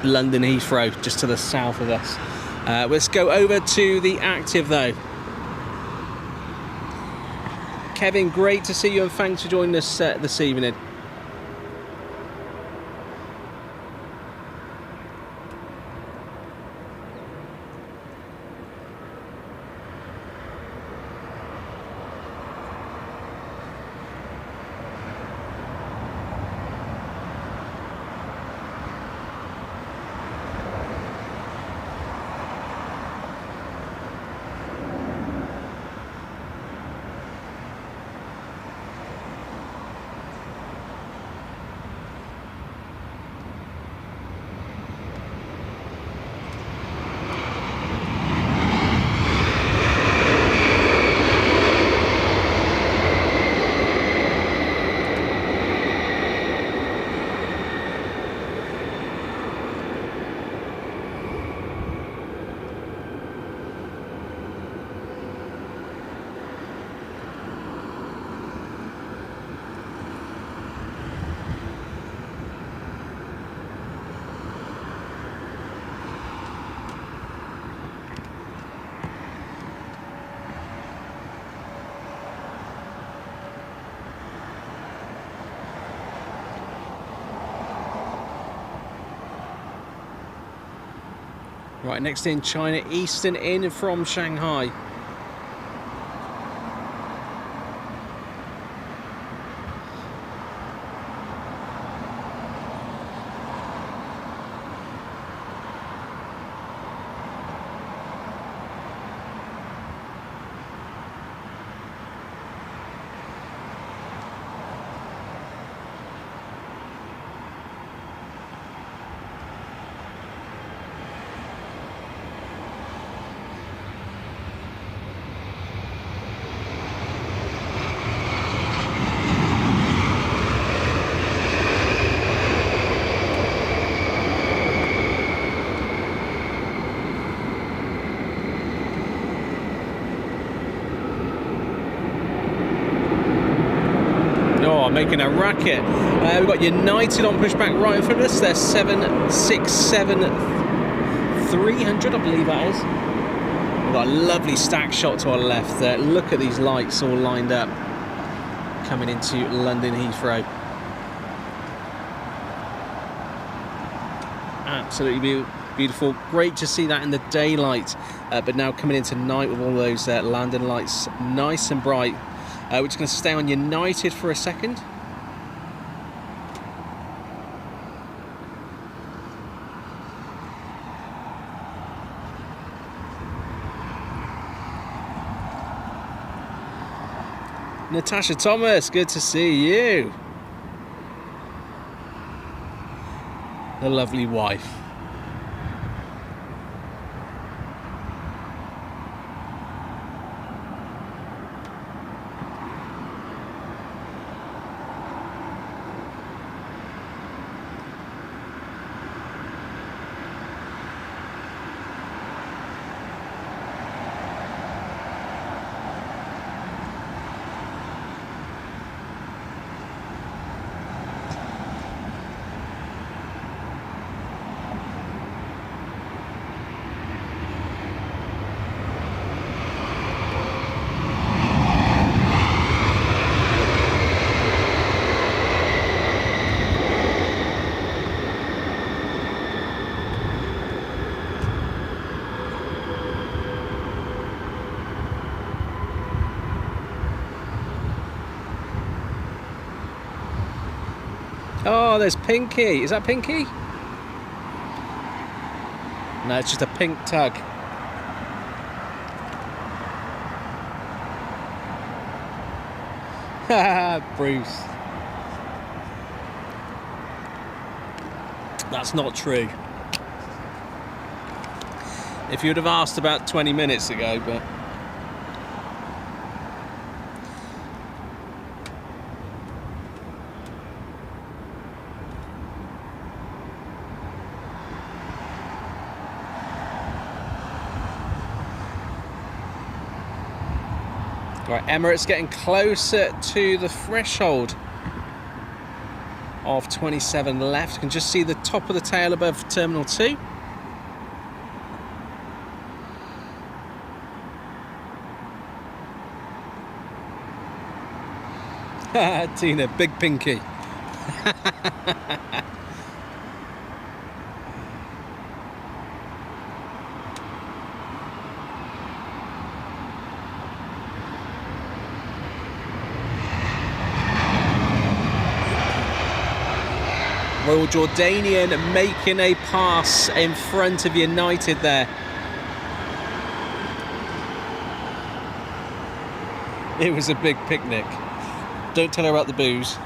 London Heathrow, just to the south of us. Let's go over to the active though. Kevin, great to see you and thanks for joining us this evening. Right, next in China Eastern in from Shanghai. Making a racket. We've got United on pushback right in front of us. They're 767-300, I believe that is. We've got a lovely stack shot to our left there. Look at these lights all lined up. coming into London Heathrow. Absolutely beautiful. Great to see that in the daylight, but now coming into night with all those landing lights nice and bright. We're just going to stay on United for a second. Natasha Thomas, good to see you. The lovely wife. Oh, there's Pinky. Is that Pinky? No, it's just a pink tug. Bruce. That's not true. If you would have asked about 20 minutes ago, but... Right, Emirates getting closer to the threshold of 27 left. You can just see the top of the tail above Terminal 2. Tina, big Pinky. Royal Jordanian making a pass in front of United there. It was a big picnic. Don't tell her about the booze.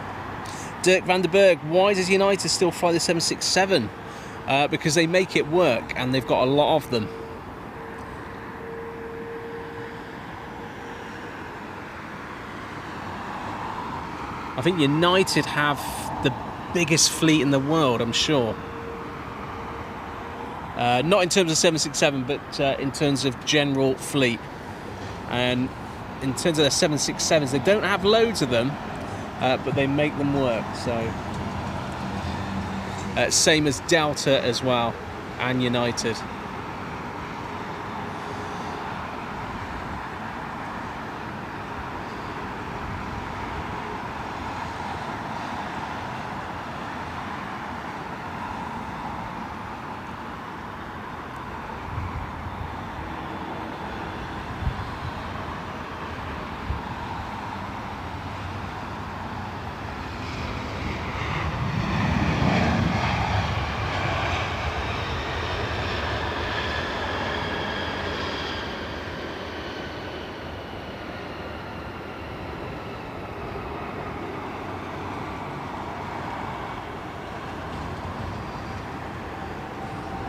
Dirk van der Berg, why does United still fly the 767? Because they make it work and they've got a lot of them. I think United have the biggest fleet in the world, I'm sure. Not in terms of 767, but in terms of general fleet. And in terms of their 767s, they don't have loads of them, but they make them work. So same as Delta as well, and United.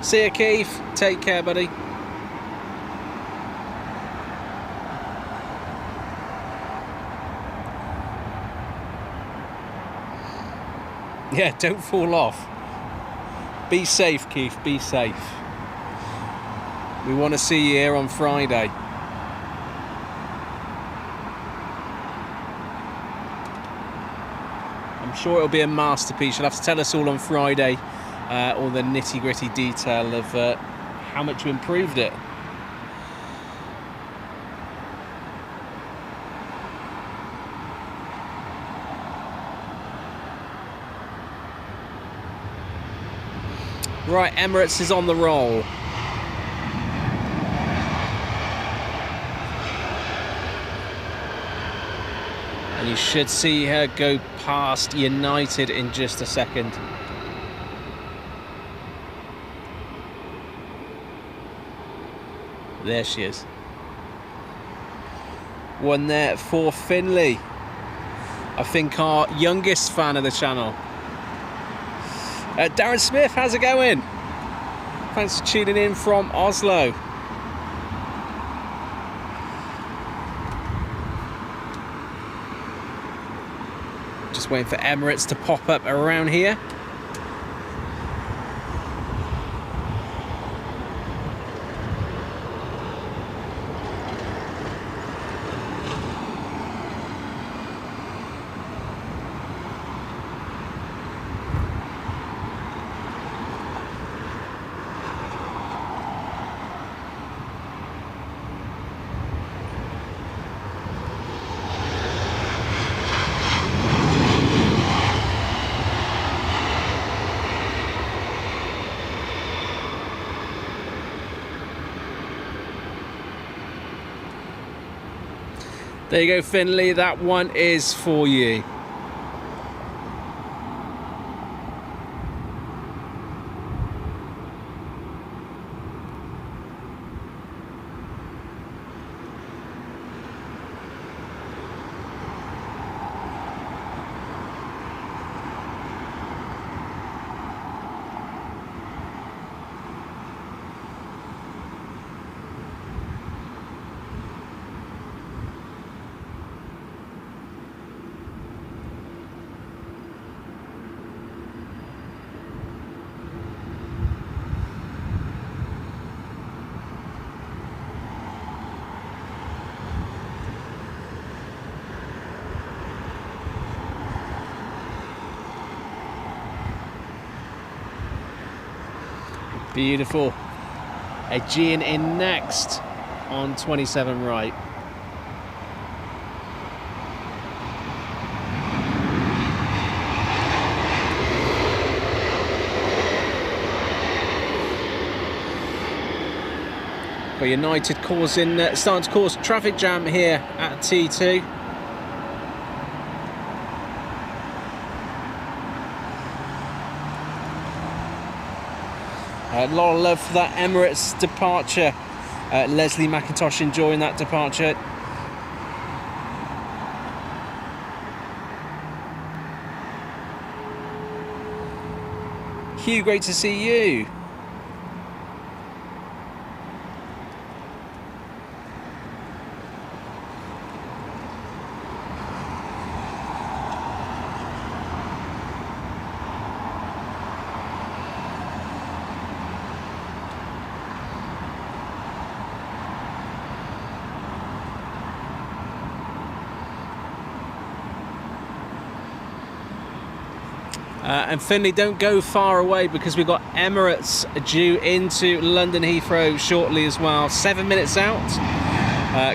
See you, Keith. Take care, buddy. Yeah, don't fall off. Be safe, Keith. Be safe. We want to see you here on Friday. I'm sure it'll be a masterpiece. You'll have to tell us all on Friday. All the nitty-gritty detail of how much you improved it. Right, Emirates is on the roll. And you should see her go past United in just a second. There she is. One there for Finley. I think our youngest fan of the channel. Darren Smith, how's it going? Thanks for tuning in from Oslo. Just waiting for Emirates to pop up around here. There you go, Finley, that one is for you. Beautiful. Aegean in next on 27 right. But United starting to cause traffic jam here at T2. A lot of love for that Emirates departure. Leslie McIntosh enjoying that departure. Hugh, great to see you. And Finley, don't go far away because we've got Emirates due into London Heathrow shortly as well. 7 minutes out.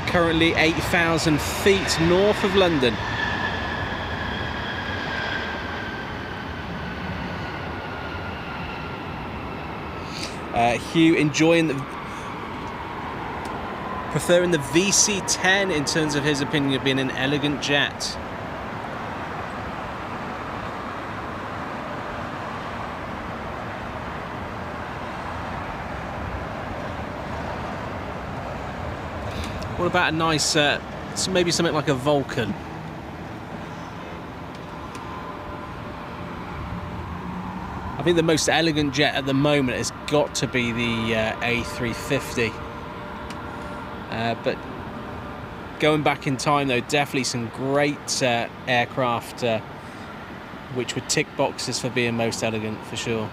Currently 8,000 feet north of London. Hugh enjoying preferring the VC10 in terms of his opinion of being an elegant jet. What about a nice, maybe something like a Vulcan? I think the most elegant jet at the moment has got to be the A350. But going back in time, though, definitely some great aircraft which would tick boxes for being most elegant, for sure.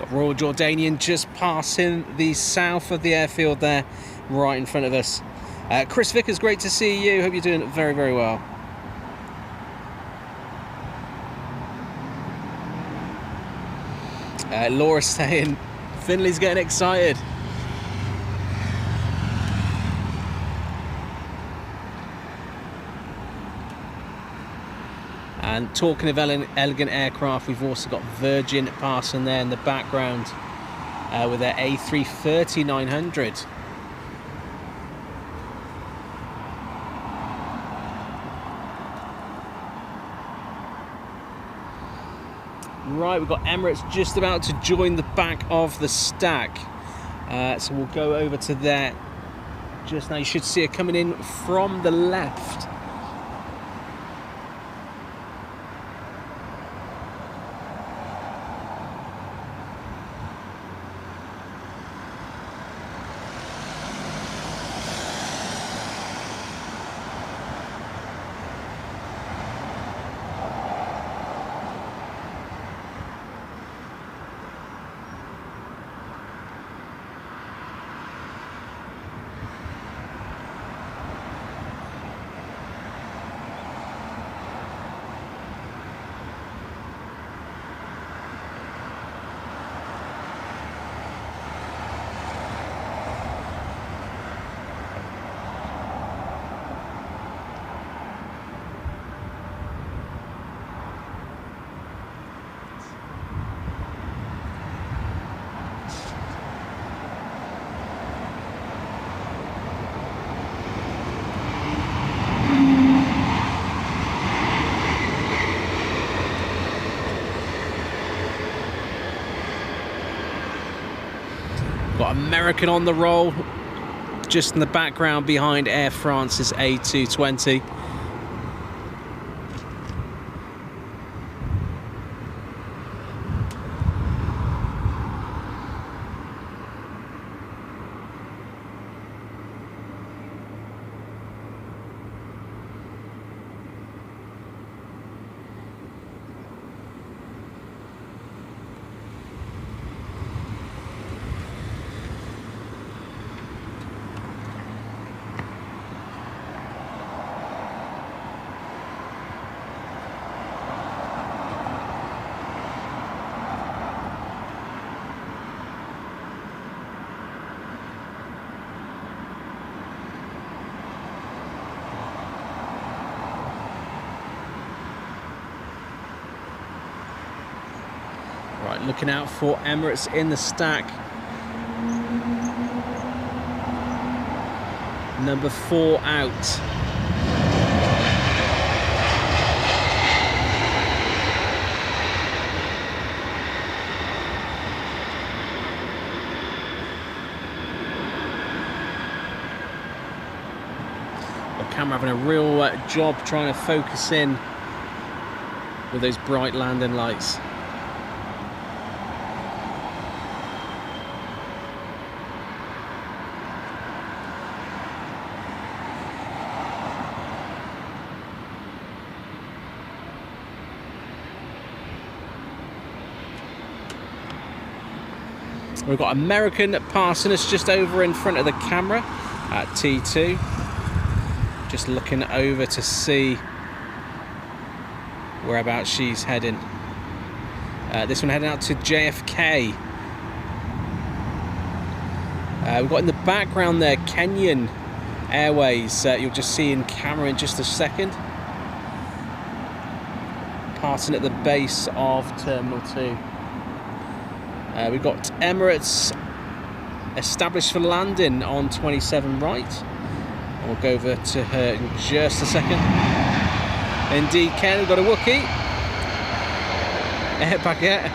Got Royal Jordanian just passing the south of the airfield there, right in front of us. Chris Vickers, great to see you. Hope you're doing very, very well. Laura's saying Finley's getting excited. And talking of elegant aircraft, we've also got Virgin passing there in the background with their A330-900. Right, we've got Emirates just about to join the back of the stack. So we'll go over to there just now. You should see it coming in from the left. Got American on the roll, just in the background behind Air France's A220. Right, looking out for Emirates in the stack. Number 4 out. The camera having a real job trying to focus in with those bright landing lights. We've got American passing us just over in front of the camera at T2. Just looking over to see whereabouts she's heading. This one heading out to JFK. We've got in the background there Kenyan Airways. You'll just see in camera in just a second. Passing at the base of Terminal 2. We've got Emirates established for landing on 27 right. We'll go over to her in just a second. Indeed, Ken, we've got a Wookiee. Air packet.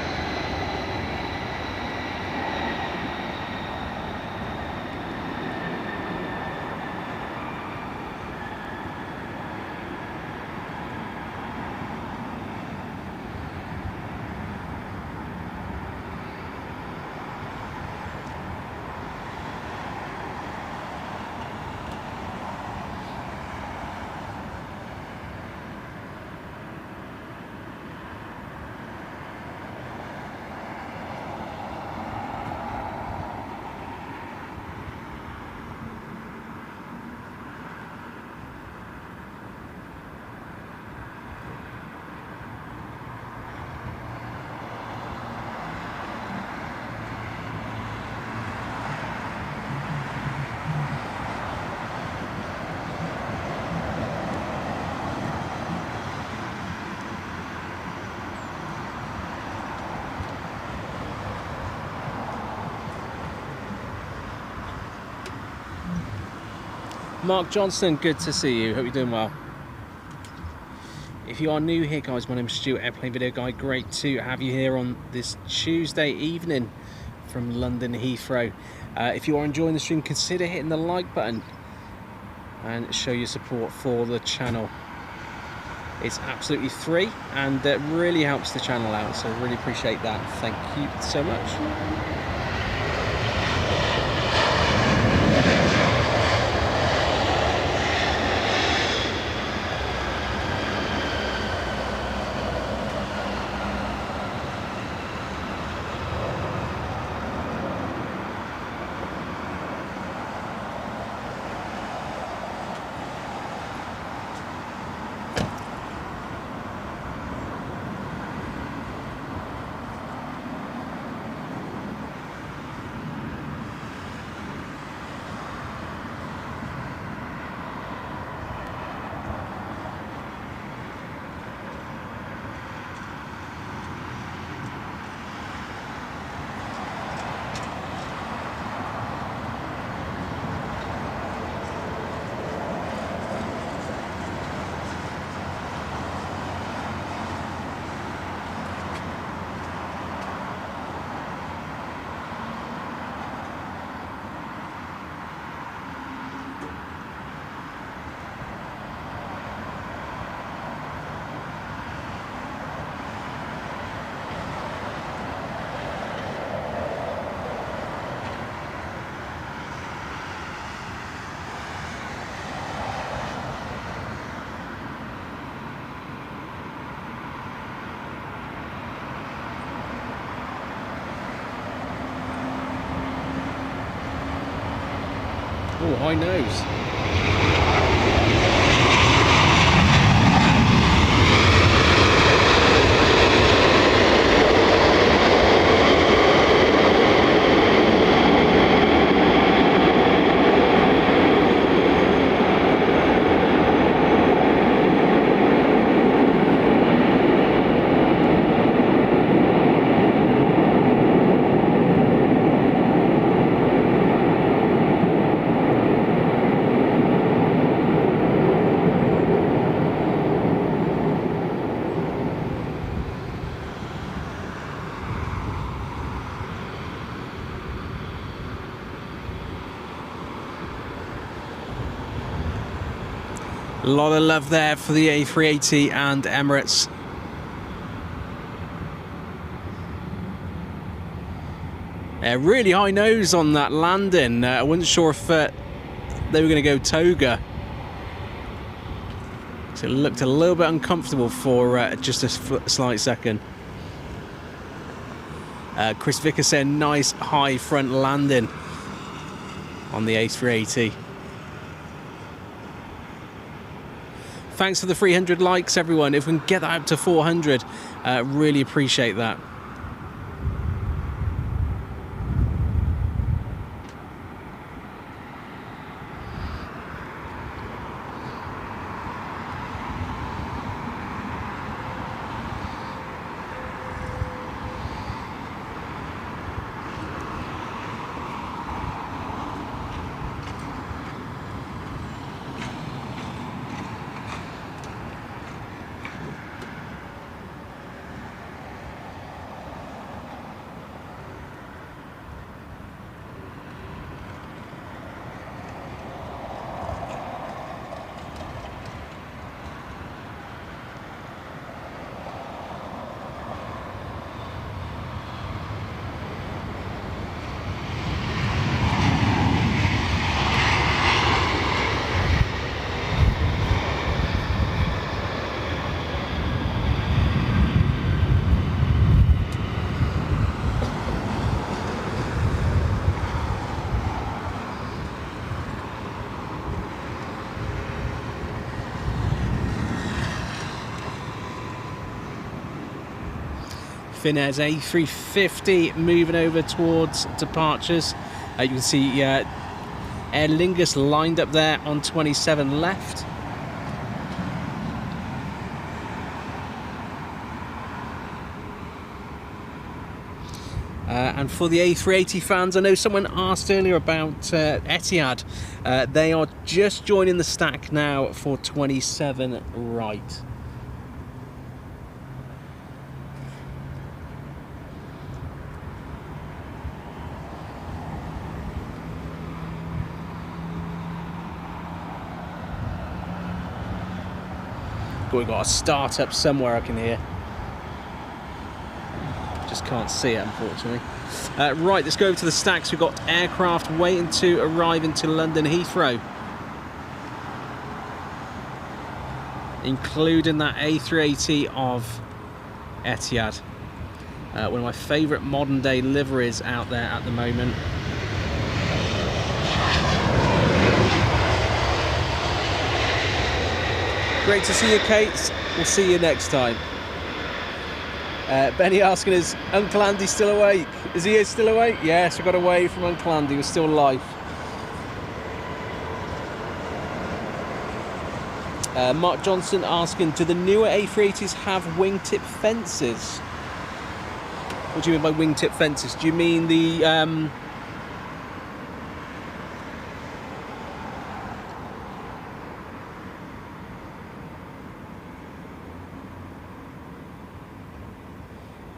Mark Johnston, good to see you. Hope you're doing well. If you are new here, guys, my name is Stuart, Airplane Video Guy. Great to have you here on this Tuesday evening from London Heathrow. If you are enjoying the stream, consider hitting the like button and show your support for the channel. It's absolutely free and it really helps the channel out, so really appreciate that. Thank you so much. Oh, high nose. A lot of love there for the A380 and Emirates. Really high nose on that landing. I wasn't sure if they were going to go toga. So it looked a little bit uncomfortable for just a slight second. Chris Vicker said nice high front landing on the A380. Thanks for the 300 likes, everyone. If we can get that up to 400, really appreciate that. Finnair's A350 moving over towards departures. You can see Aer Lingus lined up there on 27 left. And for the A380 fans, I know someone asked earlier about Etihad. They are just joining the stack now for 27 right. But we've got a start up somewhere I can hear. Just can't see it, unfortunately. Right, let's go over to the stacks. We've got aircraft waiting to arrive into London Heathrow, including that A380 of Etihad. One of my favourite modern day liveries out there at the moment. Great to see you, Kate. We'll see you next time. Benny asking, is Uncle Andy still awake? Is he still awake? Yes, we got away from Uncle Andy. We're still alive. Mark Johnson asking, do the newer A380s have wingtip fences? What do you mean by wingtip fences? Do you mean the...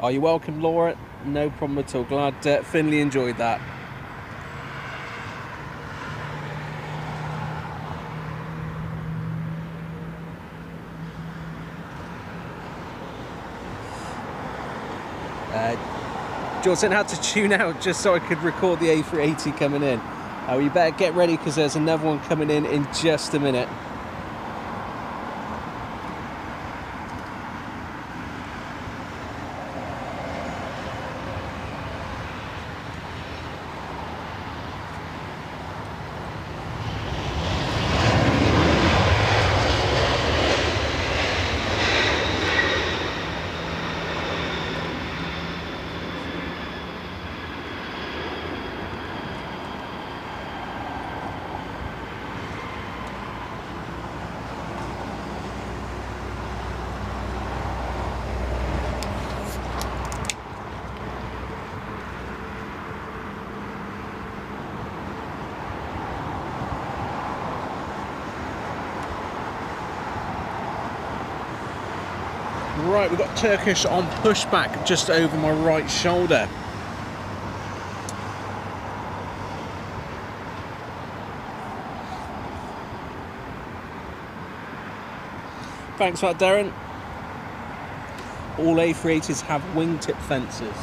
Oh, you're welcome, Laura. No problem at all. Glad Finley enjoyed that. Jordan had to tune out just so I could record the A380 coming in. Well, you better get ready because there's another one coming in just a minute. Right, we've got Turkish on pushback just over my right shoulder. Thanks for that, Darren. All A380s have wingtip fences.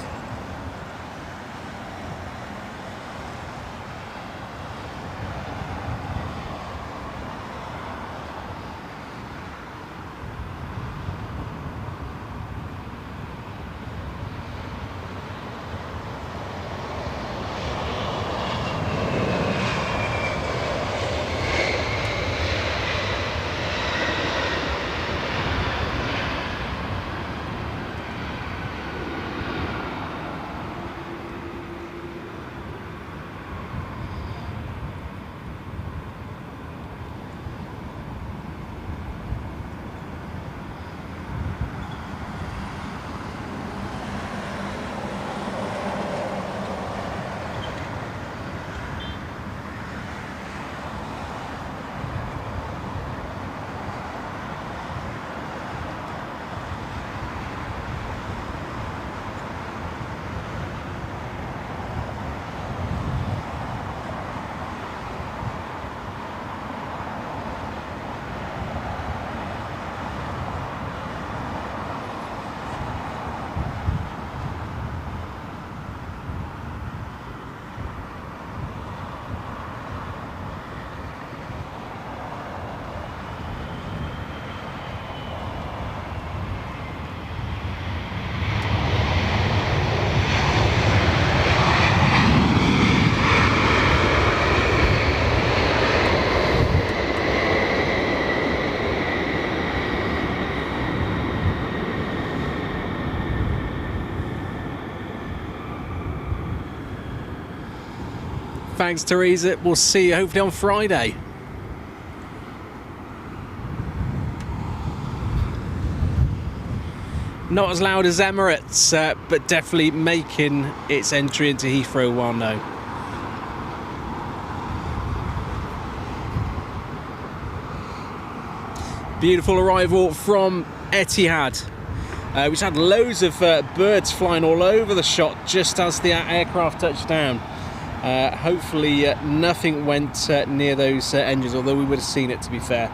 Thanks, Teresa. We'll see you hopefully on Friday. Not as loud as Emirates, but definitely making its entry into Heathrow well known. Beautiful arrival from Etihad, which had loads of birds flying all over the shot just as the aircraft touched down. Hopefully nothing went near those engines, although we would have seen it, to be fair.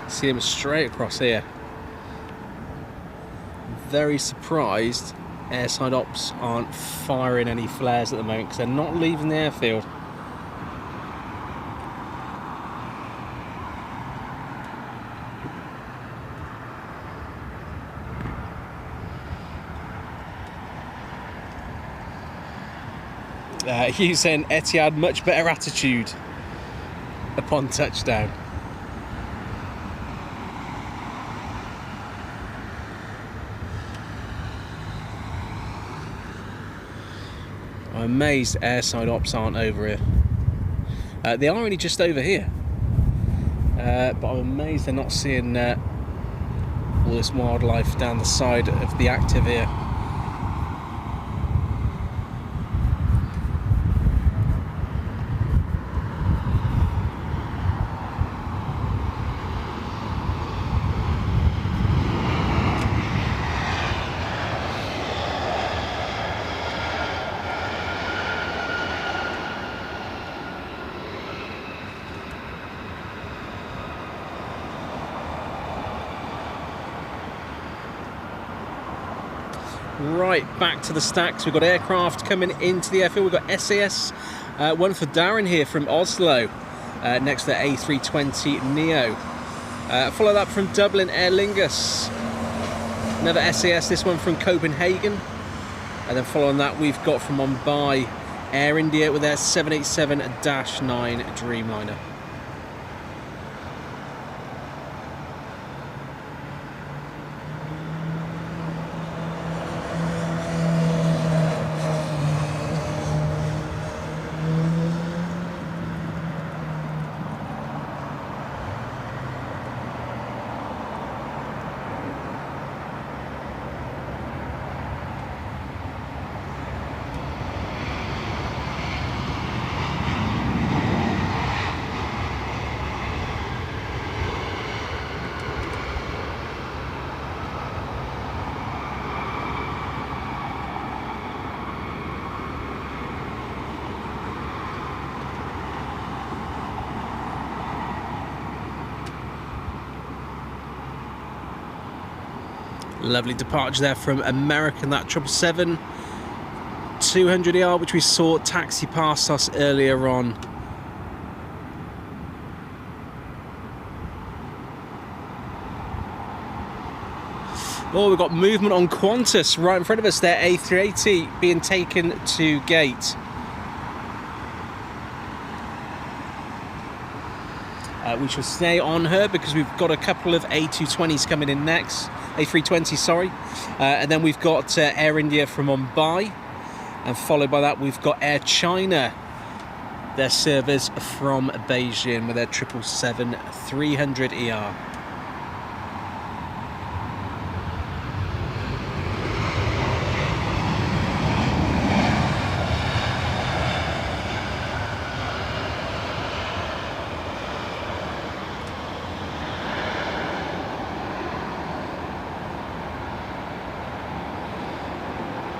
See him straight across here. Very surprised airside ops aren't firing any flares at the moment because they're not leaving the airfield. Using Etihad much better attitude upon touchdown. I'm amazed airside ops aren't over here. They are only just over here, but I'm amazed they're not seeing all this wildlife down the side of the active here. Right, back to the stacks. We've got aircraft coming into the airfield. We've got SAS, one for Darren here from Oslo, next to the A320 Neo. Follow that from Dublin, Aer Lingus. Another SAS, this one from Copenhagen. And then following that, we've got from Mumbai, Air India with their 787-9 Dreamliner. Lovely departure there from American, that 777 200ER, which we saw taxi past us earlier on. Oh, we've got movement on Qantas right in front of us there, A380 being taken to gate. We shall stay on her because we've got a couple of A220s coming in next. A320, sorry. And then we've got Air India from Mumbai. And followed by that, we've got Air China, their servers from Beijing with their 777-300ER.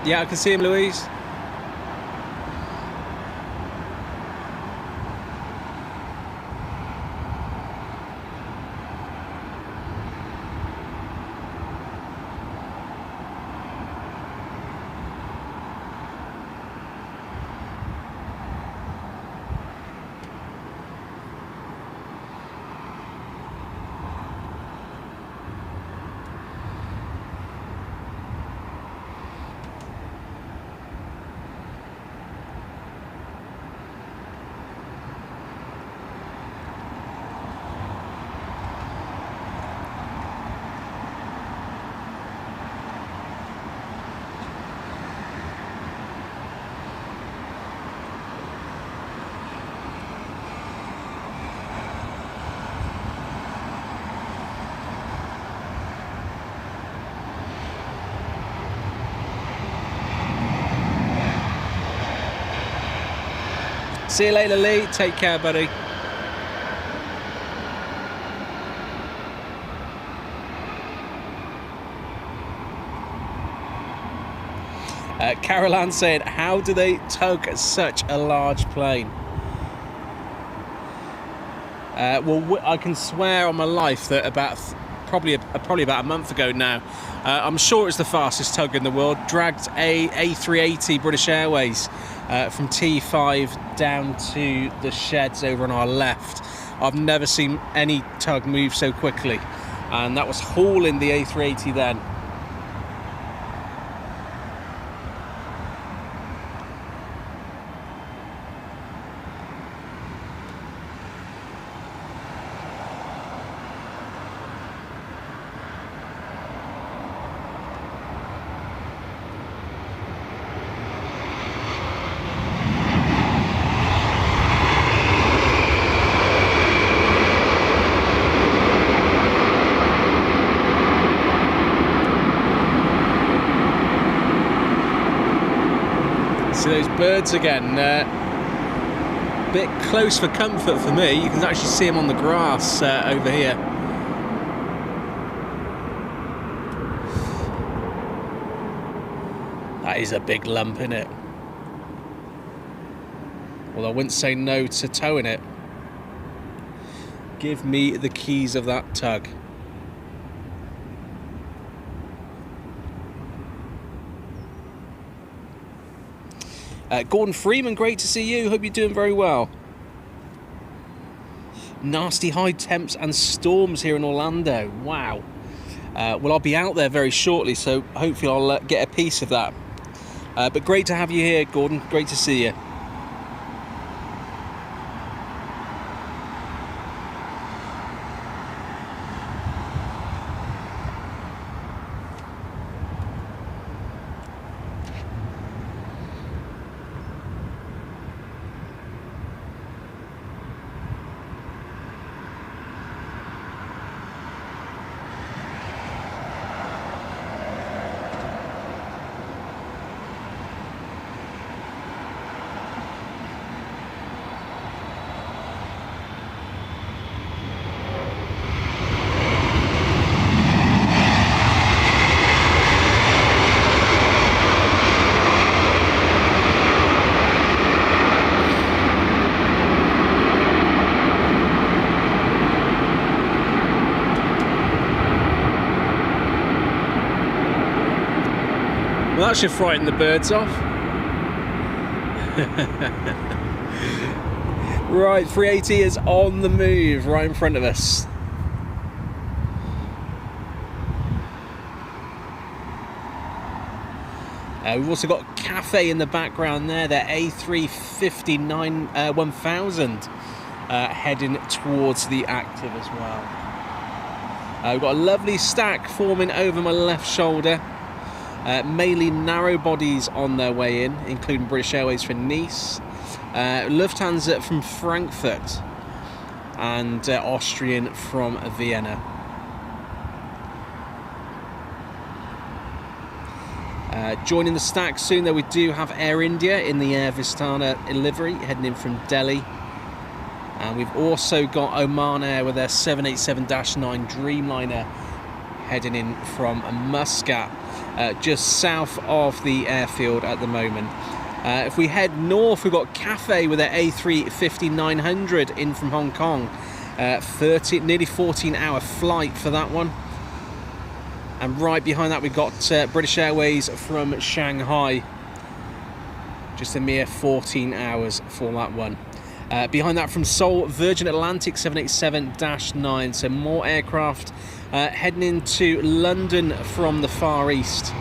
Yeah, I can see him, Louise. See you later, Lee. Take care, buddy. Carol Ann said, how do they tug such a large plane? Well, I can swear on my life that probably about a month ago now, I'm sure it's the fastest tug in the world, dragged a A380 British Airways from T5 down to the sheds over on our left. I've never seen any tug move so quickly, and that was hauling the A380 then. See those birds again, bit close for comfort for me. You can actually see them on the grass over here. That is a big lump, isn't it? Well, I wouldn't say no to towing it. Give me the keys of that tug. Gordon Freeman, great to see you. Hope you're doing very well. Nasty high temps and storms here in Orlando. Wow. Well, I'll be out there very shortly, so hopefully I'll get a piece of that. But great to have you here, Gordon. Great to see you. Well, that should frighten the birds off. Right, 380 is on the move right in front of us. We've also got Cafe in the background there, their A350 1000 heading towards the active as well. We've got a lovely stack forming over my left shoulder. Mainly narrow bodies on their way in, including British Airways from Nice, Lufthansa from Frankfurt, and Austrian from Vienna. Joining the stack soon, though, we do have Air India in the Air Vistana livery heading in from Delhi. And we've also got Oman Air with their 787-9 Dreamliner heading in from Muscat, just south of the airfield at the moment. If we head north, we've got Cathay with their A350-900 in from Hong Kong. Nearly 14-hour flight for that one. And right behind that, we've got British Airways from Shanghai. Just a mere 14 hours for that one. Behind that from Seoul, Virgin Atlantic 787-9. So more aircraft heading into London from the Far East.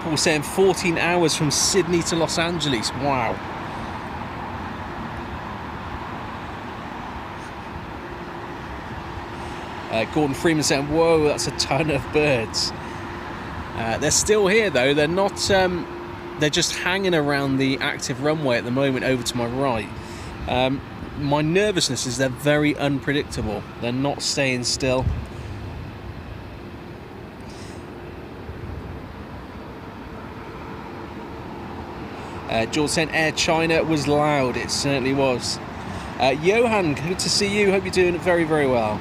Paul saying 14 hours from Sydney to Los Angeles. Wow. Gordon Freeman saying, whoa, that's a ton of birds. They're still here though. They're not they're just hanging around the active runway at the moment over to my right. My nervousness is they're very unpredictable. They're not staying still. George saying Air China was loud. It certainly was. Johan, good to see you. Hope you're doing very, very well.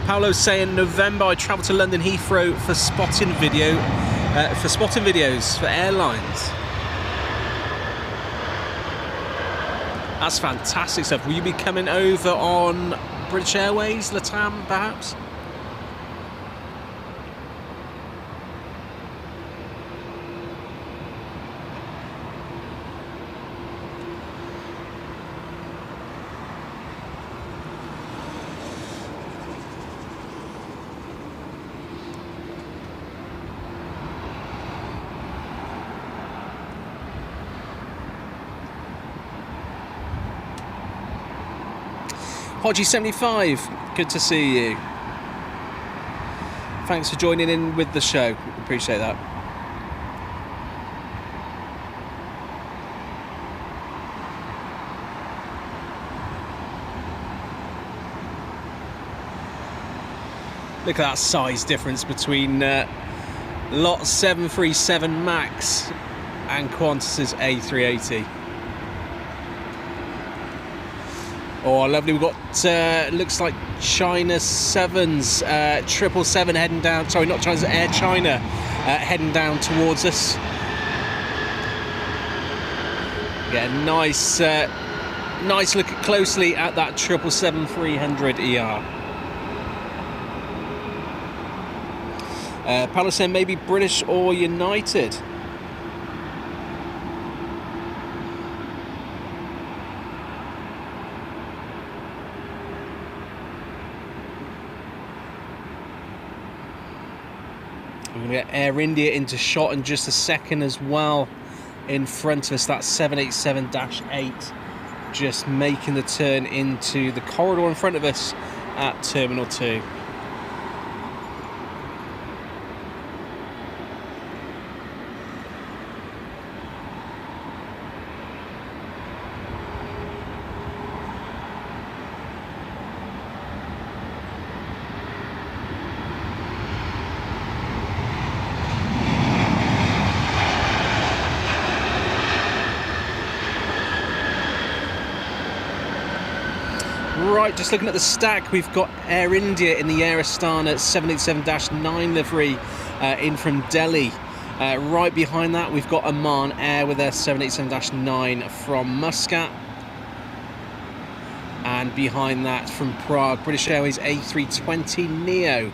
Paolo's saying November I travel to London Heathrow for spotting videos for airlines. That's fantastic stuff. Will you be coming over on British Airways, LATAM perhaps? Hodgie75, good to see you. Thanks for joining in with the show. Appreciate that. Look at that size difference between Lot 737 MAX and Qantas's A380. Oh, lovely. We've got, looks like China 7's 777 heading down. Sorry, not China's, Air China heading down towards us. Yeah, nice look closely at that 777-300 ER. Paolo saying maybe British or United. We're going to get Air India into shot in just a second as well. In front of us, that 787-8 just making the turn into the corridor in front of us at Terminal 2. Right, just looking at the stack, we've got Air India in the Air Astana 787-9 livery in from Delhi. Right behind that, we've got Oman Air with their 787-9 from Muscat. And behind that, from Prague, British Airways A320neo.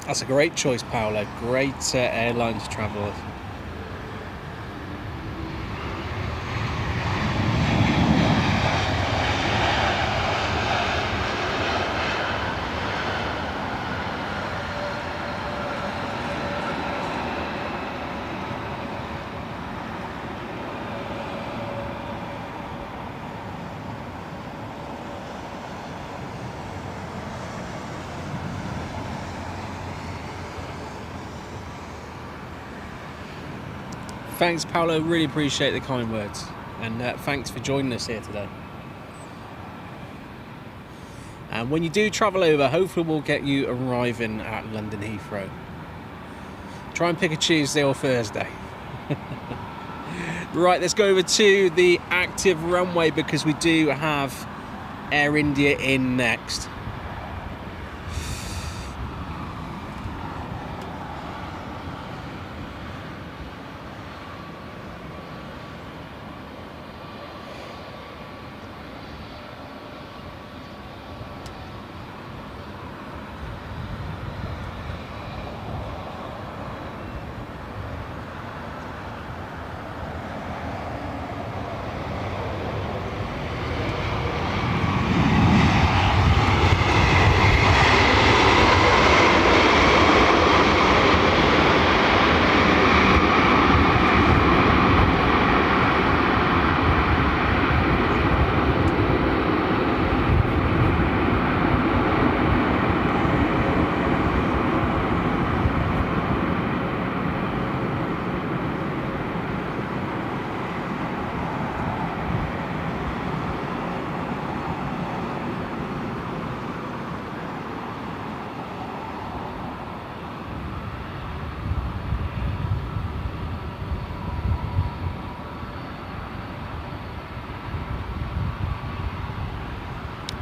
That's a great choice, Paolo. Great airline to travel with. Thanks, Paolo. Really appreciate the kind words. And thanks for joining us here today. And when you do travel over, hopefully we'll get you arriving at London Heathrow. Try and pick a Tuesday or Thursday. Right, let's go over to the active runway because we do have Air India in next.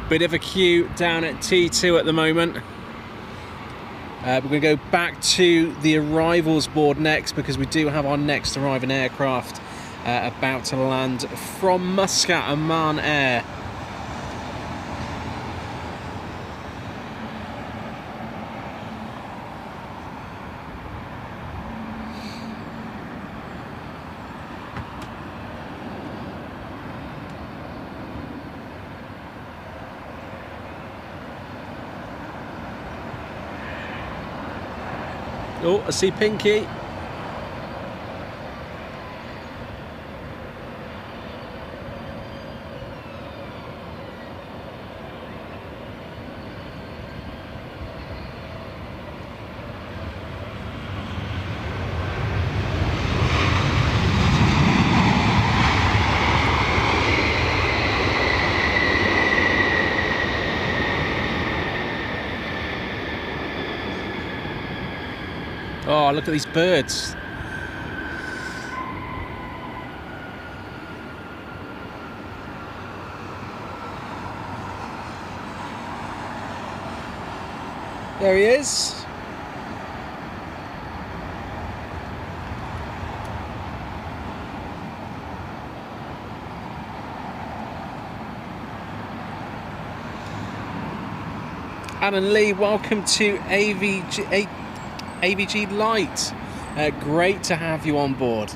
Bit of a queue down at T2 at the moment. We're going to go back to the arrivals board next because we do have our next arriving aircraft about to land from Muscat, Oman Air. Oh, I see Pinky. Oh, look at these birds. There he is. Alan Lee, welcome to AVG Light. Great to have you on board.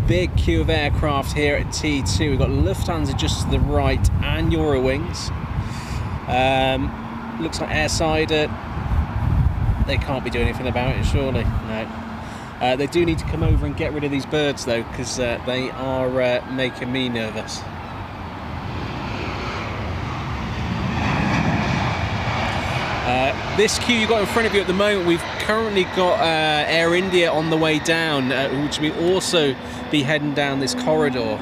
Big queue of aircraft here at T2. We've got Lufthansa just to the right and Eurowings. Looks like Airside, they can't be doing anything about it, surely. No. They do need to come over and get rid of these birds though, because they are making me nervous. This queue you've got in front of you at the moment, we've currently got Air India on the way down, which will also be heading down this corridor.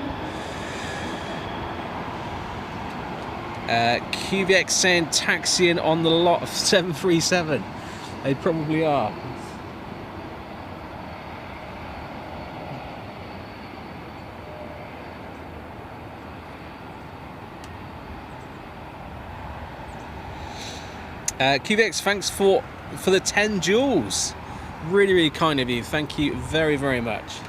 QVX saying taxiing on the lot of 737. They probably are. QVX, thanks for the 10 joules. Really, really kind of you. Thank you very, very much.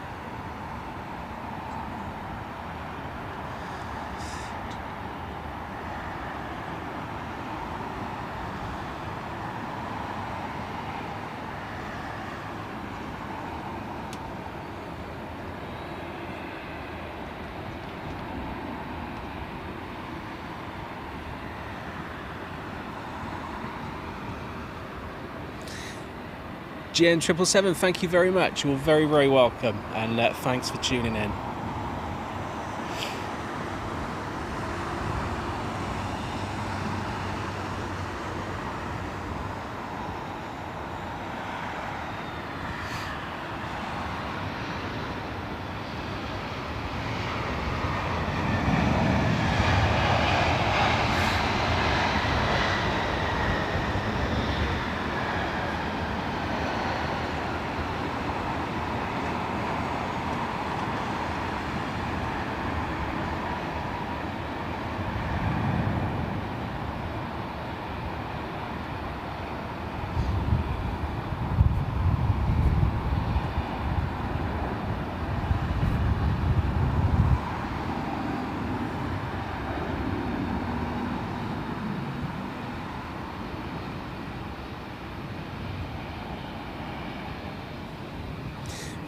GN777, thank you very much. You're very, very welcome, and thanks for tuning in.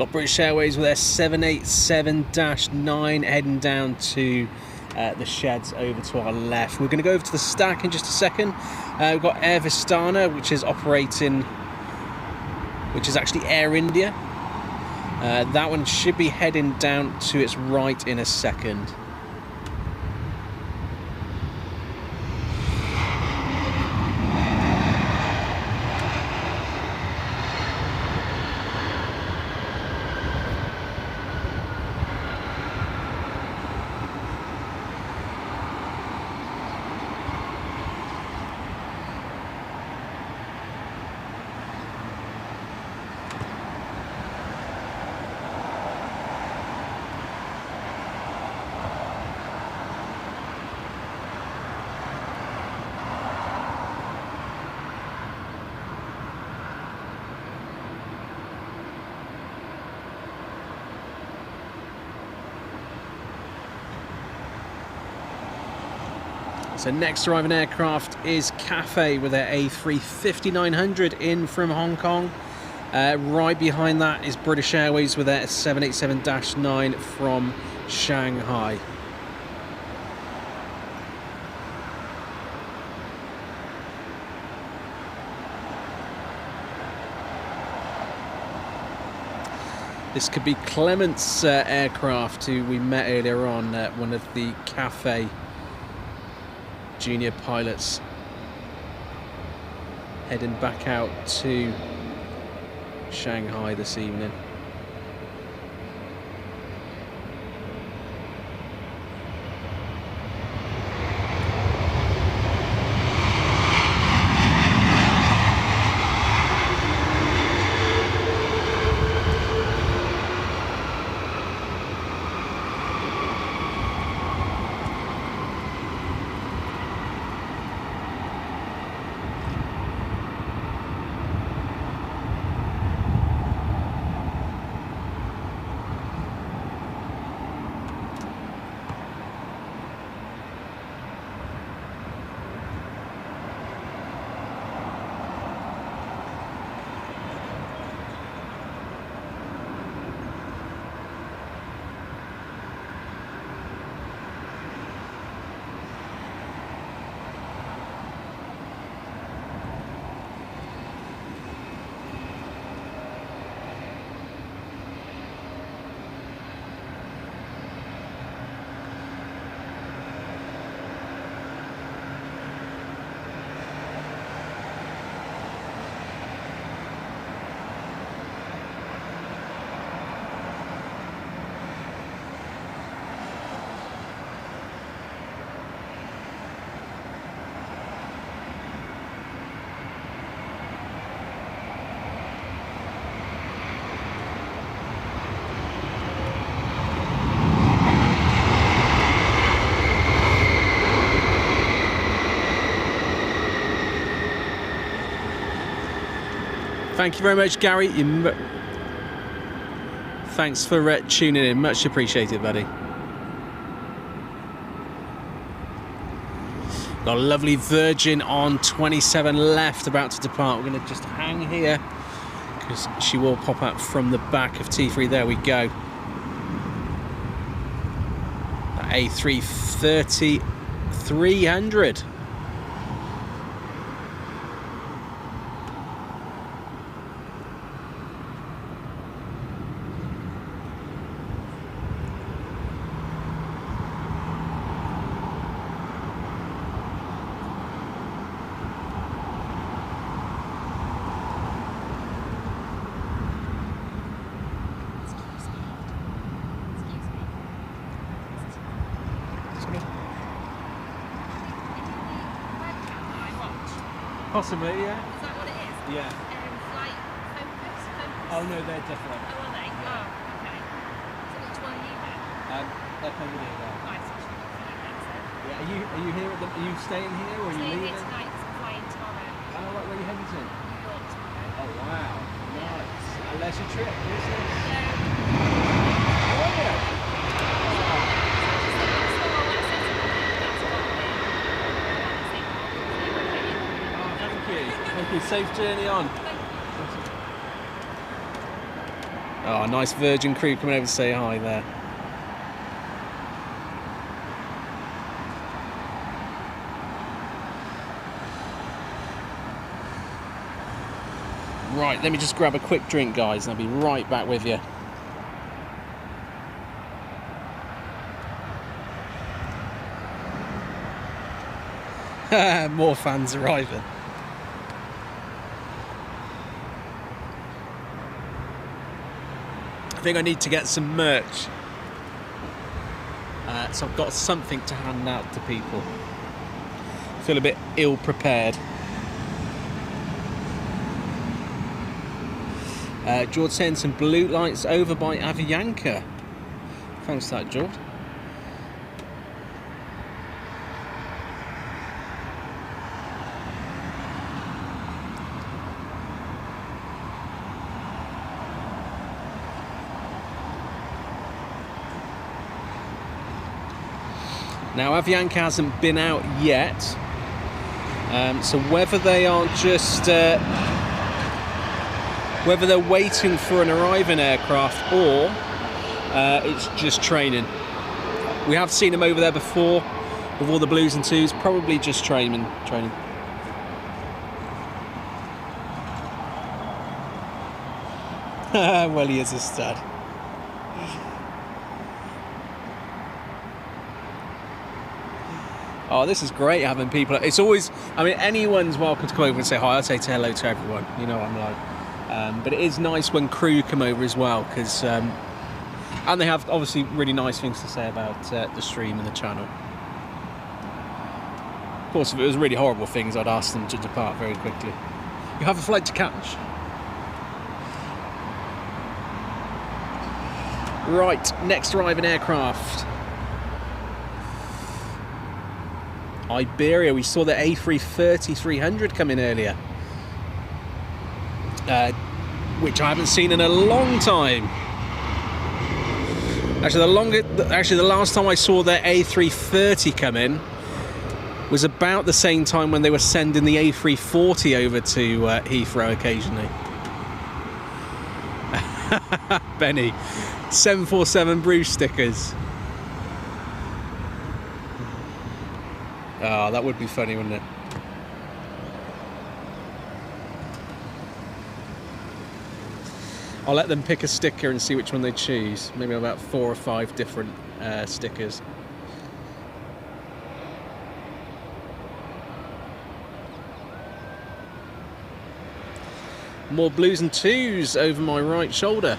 Got British Airways with their 787-9 heading down to the sheds over to our left. We're going to go over to the stack in just a second. We've got Air Vistana, which is operating, which is actually Air India. That one should be heading down to its right in a second. So next arriving aircraft is Cathay with their A350-900 in from Hong Kong. Right behind that is British Airways with their 787-9 from Shanghai. This could be Clement's aircraft, who we met earlier on, one of the Cathay junior pilots, heading back out to Shanghai this evening. Thank you very much, Gary. Thanks for tuning in. Much appreciated, buddy. Got a lovely Virgin on 27 left, about to depart. We're going to just hang here because she will pop out from the back of T3. There we go. That A330-300. Possibly, yeah. Is that what it is? Yeah. Flight focus? Oh no, they're different. Oh, are they? Yeah. Oh, okay. So which one are you then? AirplaneVideoGuy. Nice, actually. Yeah. Are you here? Are you staying here, or are you Staying leaving? here tonight, flying tomorrow. Oh, right, where are you heading to? New York tomorrow. Oh wow, nice. A leisure trip, isn't it? Yeah. Oh yeah. Thank you. Safe journey on. Oh, nice Virgin crew coming over to say hi there. Right, let me just grab a quick drink, guys, and I'll be right back with you. More fans arriving. I think I need to get some merch. So I've got something to hand out to people. I feel a bit ill prepared. George saying some blue lights over by Aviation. Thanks for that, George. Now, Aviation hasn't been out yet, so whether they are just whether they're waiting for an arriving aircraft or it's just training. We have seen them over there before with all the blues and twos, probably just training. Well, he is a stud. Oh, this is great having people. It's always, I mean, anyone's welcome to come over and say hi. I say hello to everyone. You know what I'm like. But it is nice when crew come over as well, because and they have obviously really nice things to say about the stream and the channel. Of course, if it was really horrible things, I'd ask them to depart very quickly. You have a flight to catch. Right, next arriving aircraft. Iberia, we saw the A330-300 come in earlier, which I haven't seen in a long time. Actually, the last time I saw the A330 come in was about the same time when they were sending the A340 over to Heathrow occasionally. Benny, 747 Bruce stickers. Oh, that would be funny, wouldn't it? I'll let them pick a sticker and see which one they choose. Maybe about 4 or 5 different stickers. More blues and twos over my right shoulder.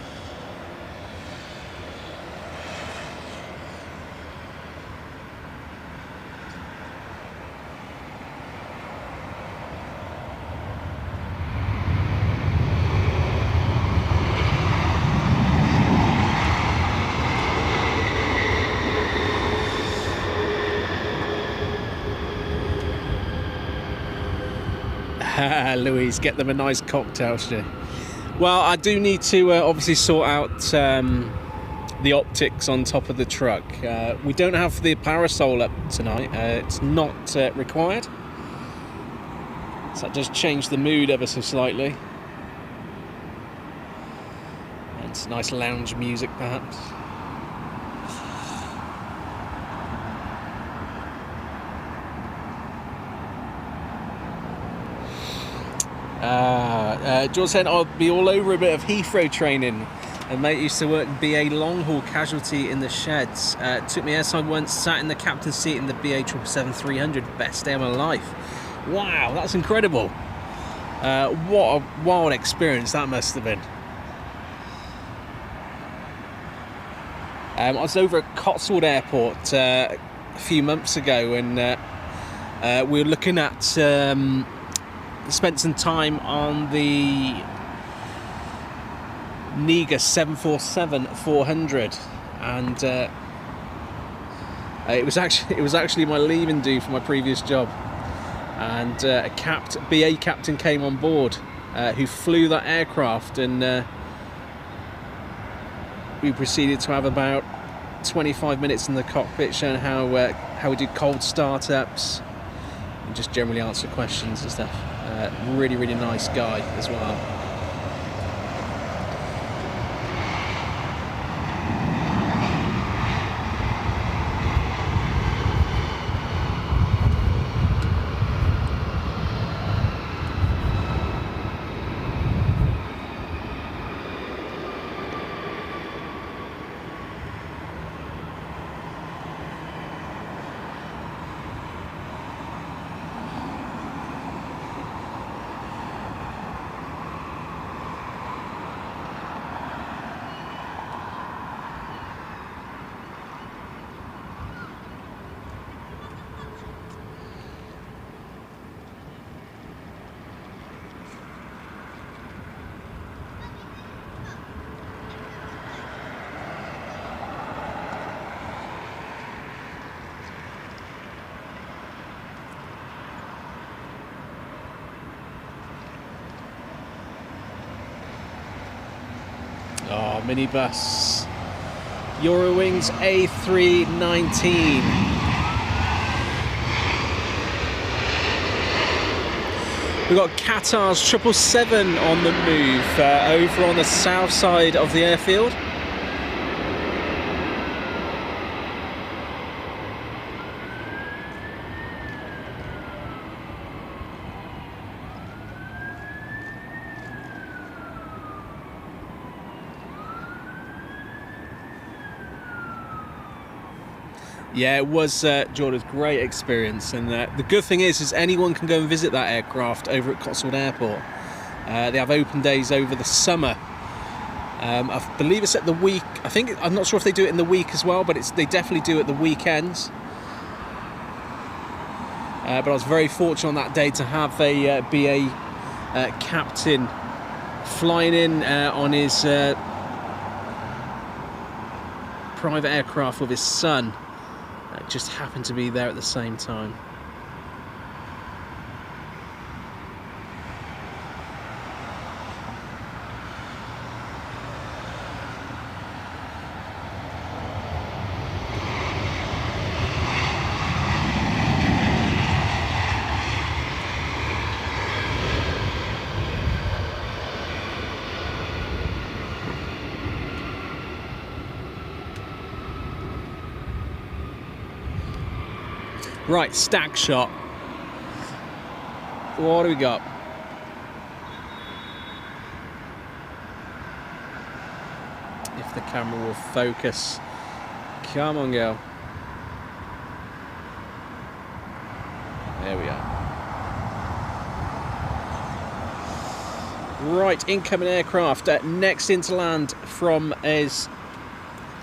Louise, get them a nice cocktail, Stu. Well, I do need to obviously sort out the optics on top of the truck. We don't have the parasol up tonight. It's not required. So that does change the mood ever so slightly. And some nice lounge music, perhaps. George said, I'll be all over a bit of Heathrow training. A mate used to work BA long haul casualty in the sheds. Took me airside once, sat in the captain's seat in the BA 777-300. Best day of my life. Wow, that's incredible. What a wild experience that must have been. I was over at Cotswold Airport a few months ago, and we were looking at spent some time on the Niga 747-400, and it was actually my leaving due for my previous job, and a BA captain came on board who flew that aircraft, and we proceeded to have about 25 minutes in the cockpit showing how we do cold startups and just generally answer questions and stuff. Really nice guy as well. Oh, minibus. Eurowings A319. We've got Qatar's 777 on the move over on the south side of the airfield. Yeah, it was Jordan's great experience, and the good thing is anyone can go and visit that aircraft over at Cotswold Airport. They have open days over the summer. I believe it's at the week. I'm not sure if they do it in the week as well, but they definitely do it at the weekends. But I was very fortunate on that day to have a BA captain flying in on his private aircraft with his son. Just happened to be there at the same time. Right, stack shot. What do we got? If the camera will focus. Come on, girl. There we are. Right, incoming aircraft. Next in to land from is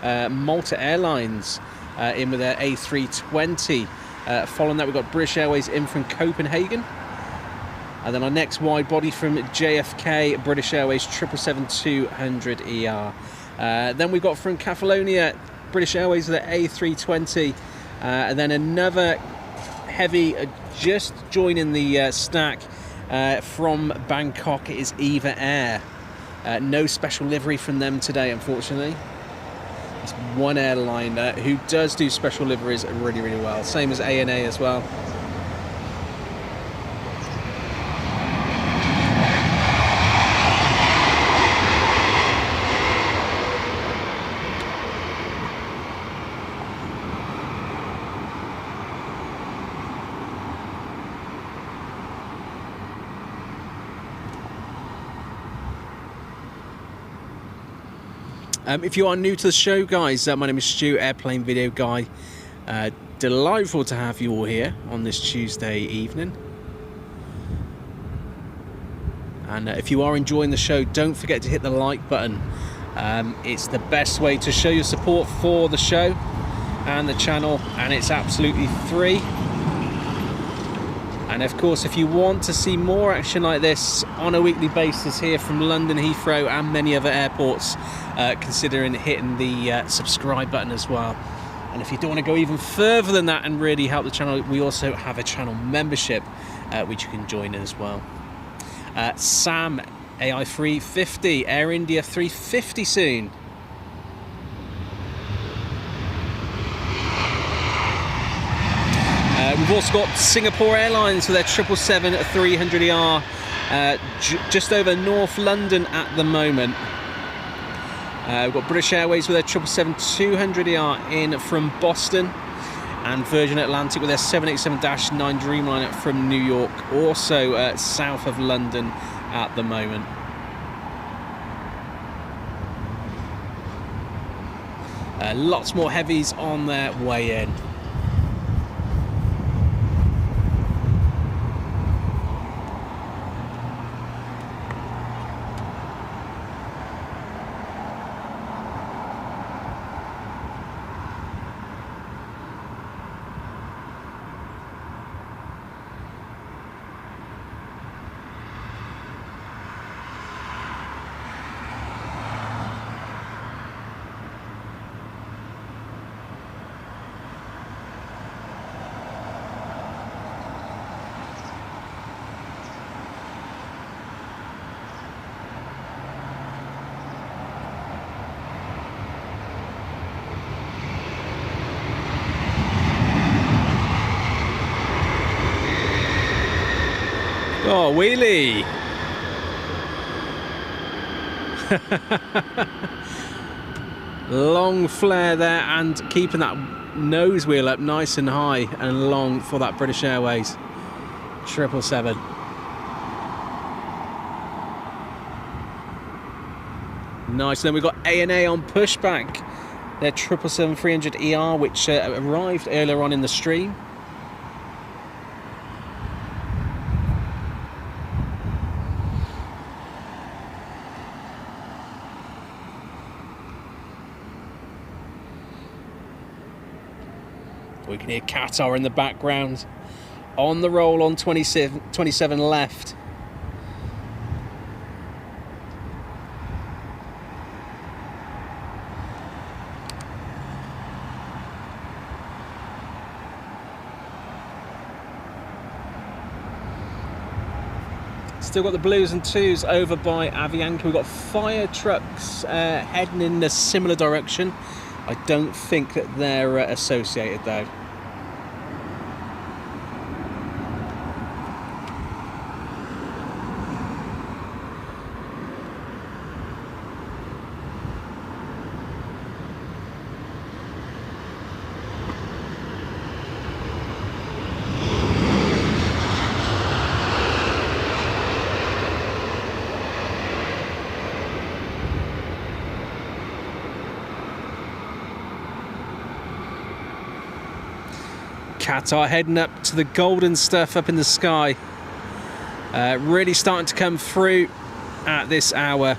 Malta Airlines in with their A320. Following that, we've got British Airways in from Copenhagen. And then our next wide body from JFK, British Airways 777-200ER. Then we've got from Catalonia, British Airways with their A320. And then another heavy just joining the stack from Bangkok is Eva Air. No special livery from them today, unfortunately. It's one airline who does do special liveries really, really well. Same as ANA as well. If you are new to the show, guys, my name is Stu, Airplane Video Guy. Delightful to have you all here on this Tuesday evening. And if you are enjoying the show, don't forget to hit the like button. It's the best way to show your support for the show and the channel, and it's absolutely free. And of course, if you want to see more action like this on a weekly basis here from London Heathrow and many other airports, considering hitting the subscribe button as well. And if you don't want to go even further than that and really help the channel, we also have a channel membership which you can join as well. Sam AI 350, Air India 350 soon. We've also got Singapore Airlines with their 777-300ER just over North London at the moment. We've got British Airways with their 777-200ER in from Boston, and Virgin Atlantic with their 787-9 Dreamliner from New York, also south of London at the moment. Lots more heavies on their way in. Oh, wheelie. Long flare there, and keeping that nose wheel up nice and high and long for that British Airways 777. Nice. Then we've got A&A on pushback. Their 777-300ER, which arrived earlier on in the stream. We can hear Qatar in the background. On the roll on 27 left. Still got the blues and twos over by Aviation. We've got fire trucks heading in a similar direction. I don't think that they're associated though. Qatar heading up to the golden stuff up in the sky. Really starting to come through at this hour.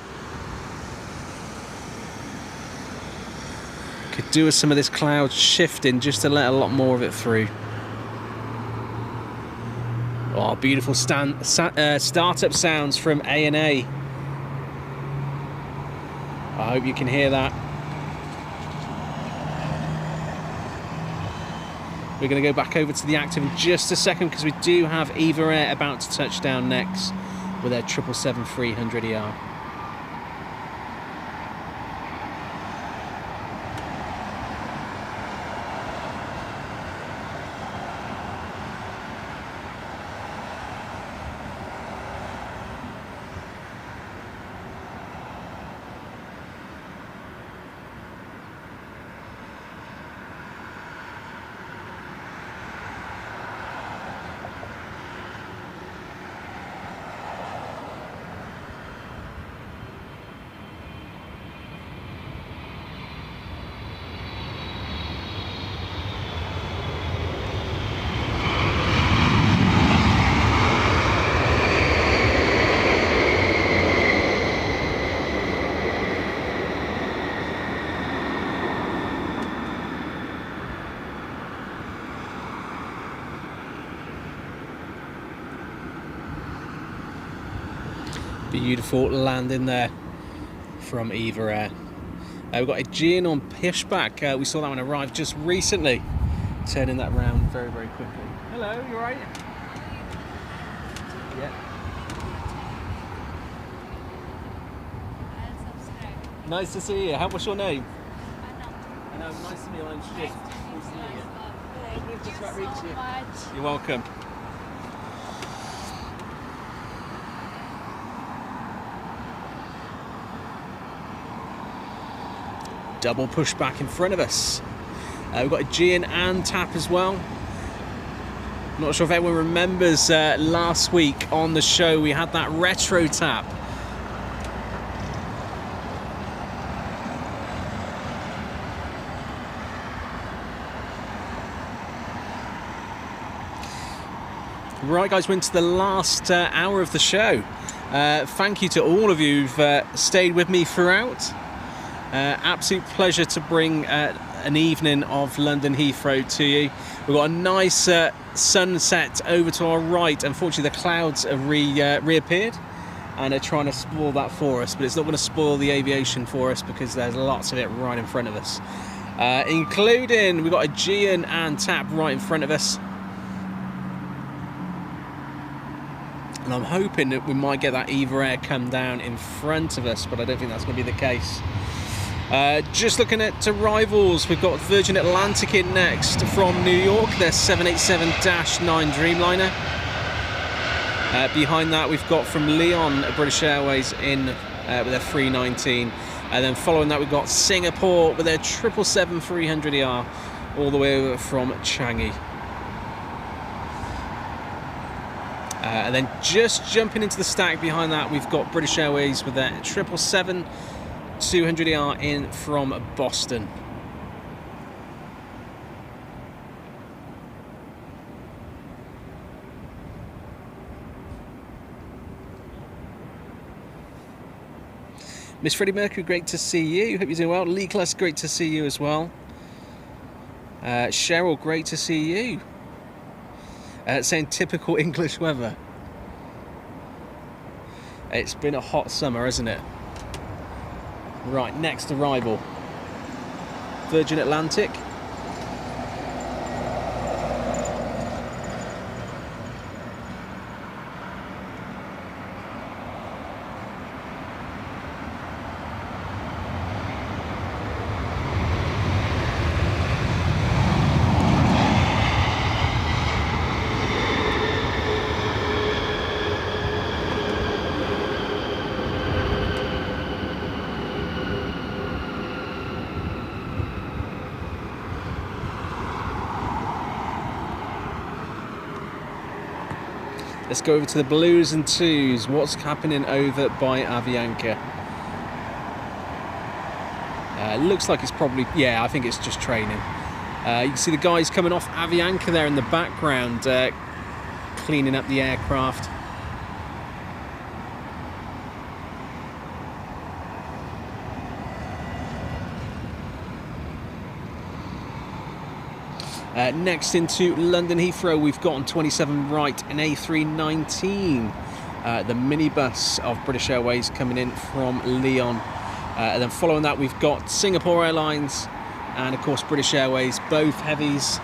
Could do with some of this cloud shifting just to let a lot more of it through. Oh, beautiful startup sounds from A&A. I hope you can hear that. We're going to go back over to the active in just a second because we do have Eva Air about to touch down next with their 777-300ER. Beautiful landing there from Eva Air. We've got a Aegean on pushback. We saw that one arrive just recently. Turning that round very, very quickly. Hello, you alright? Yeah. Nice to see you. What's your name? Anna. Nice to meet you. I'm Stu. Nice to meet you. Thank you so much. You're welcome. Double pushback in front of us. We've got a Aegean and tap as well. Not sure if everyone remembers last week on the show we had that retro tap. Right guys, we're into the last hour of the show. Thank you to all of you who've stayed with me throughout. Absolute pleasure to bring an evening of London Heathrow to you. We've got a nice sunset over to our right. Unfortunately, the clouds have reappeared and are trying to spoil that for us, but it's not going to spoil the aviation for us because there's lots of it right in front of us. Including, we've got a Aegean and tap right in front of us. And I'm hoping that we might get that Eva Air come down in front of us, but I don't think that's going to be the case. Just looking at arrivals, we've got Virgin Atlantic in next from New York, their 787-9 Dreamliner. Behind that, we've got from Lyon, British Airways in with their 319. And then following that, we've got Singapore with their 777-300ER all the way over from Changi. And then just jumping into the stack behind that, we've got British Airways with their 777-200ER in from Boston. Miss Freddie Mercury, great to see you. Hope you're doing well. Lee Class, great to see you as well. Cheryl, great to see you. Saying typical English weather. It's been a hot summer, hasn't it? Right, next arrival. Virgin Atlantic. Let's go over to the blues and twos. What's happening over by Avianca? Looks like it's probably, yeah, I think it's just training. You can see the guys coming off Avianca there in the background, cleaning up the aircraft. Next into London Heathrow, we've got on 27 right an A319, the minibus of British Airways coming in from Lyon. And then following that, we've got Singapore Airlines and, of course, British Airways, both heavies.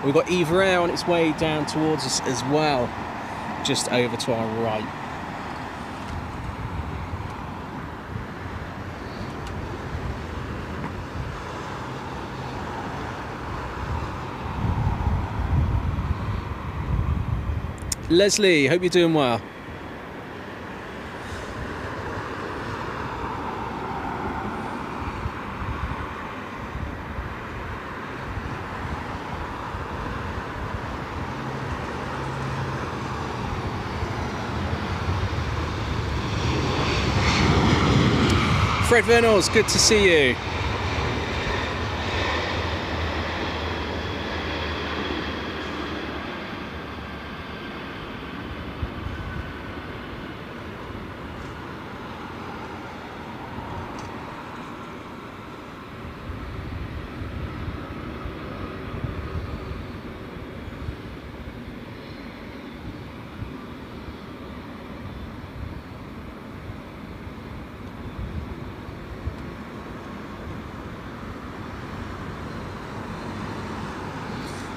We've got Eva Air on its way down towards us as well, just over to our right. Leslie, hope you're doing well. Fred Vernals, good to see you.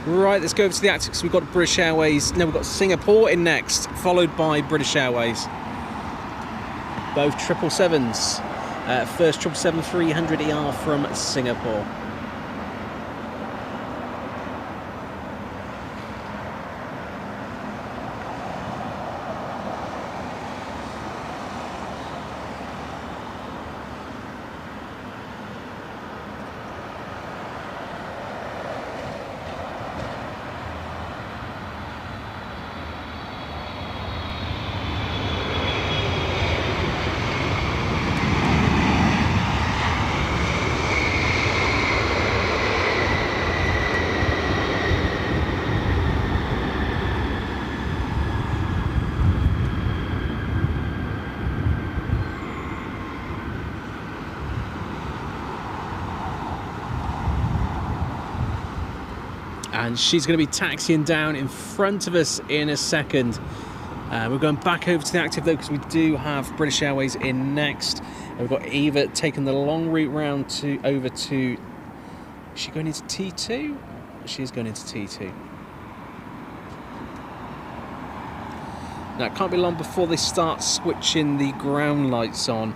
Right, let's go over to the active. We've got British Airways. No, we've got Singapore in next, followed by British Airways. Both 777s. First 777-300ER from Singapore. And she's going to be taxiing down in front of us in a second. We're going back over to the active though, because we do have British Airways in next. And we've got Eva taking the long route round to over to. Is she going into T2? She is going into T2. Now it can't be long before they start switching the ground lights on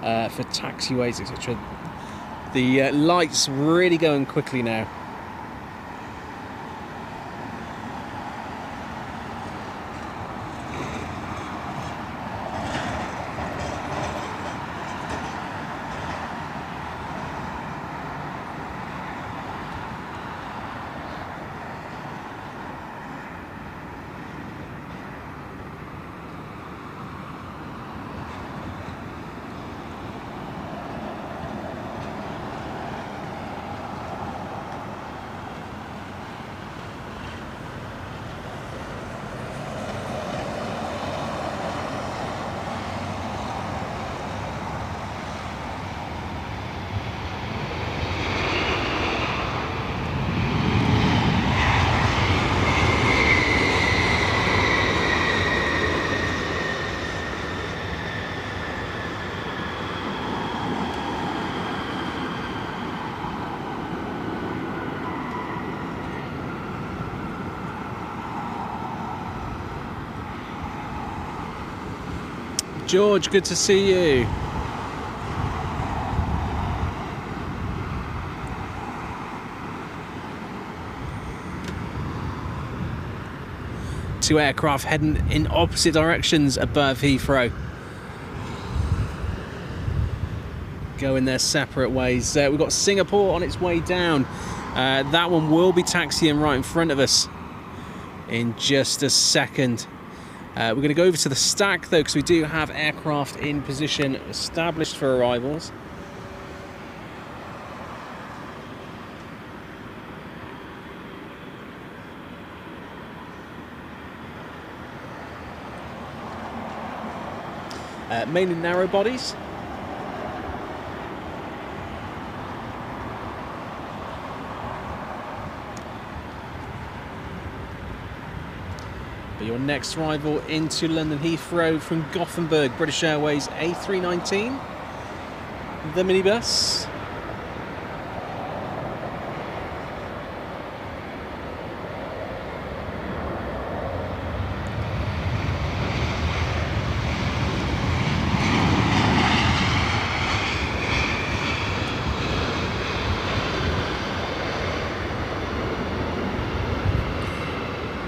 for taxiways, etc. The lights really going quickly now. George, good to see you. Two aircraft heading in opposite directions above Heathrow. Going their separate ways. We've got Singapore on its way down. That one will be taxiing right in front of us in just a second. We're going to go over to the stack though, because we do have aircraft in position established for arrivals. Mainly narrow bodies. But your next arrival into London Heathrow from Gothenburg, British Airways A319, the minibus.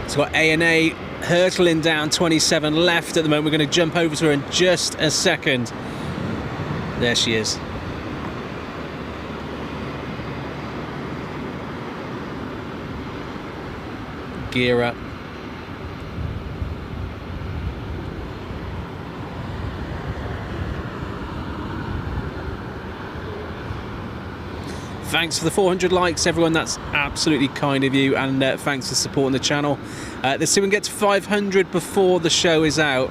So got A&A hurtling down 27 left at the moment. We're going to jump over to her in just a second. There she is. Gear up. Thanks for the 400 likes, everyone. That's absolutely kind of you, and thanks for supporting the channel. Let's see if we can get to 500 before the show is out.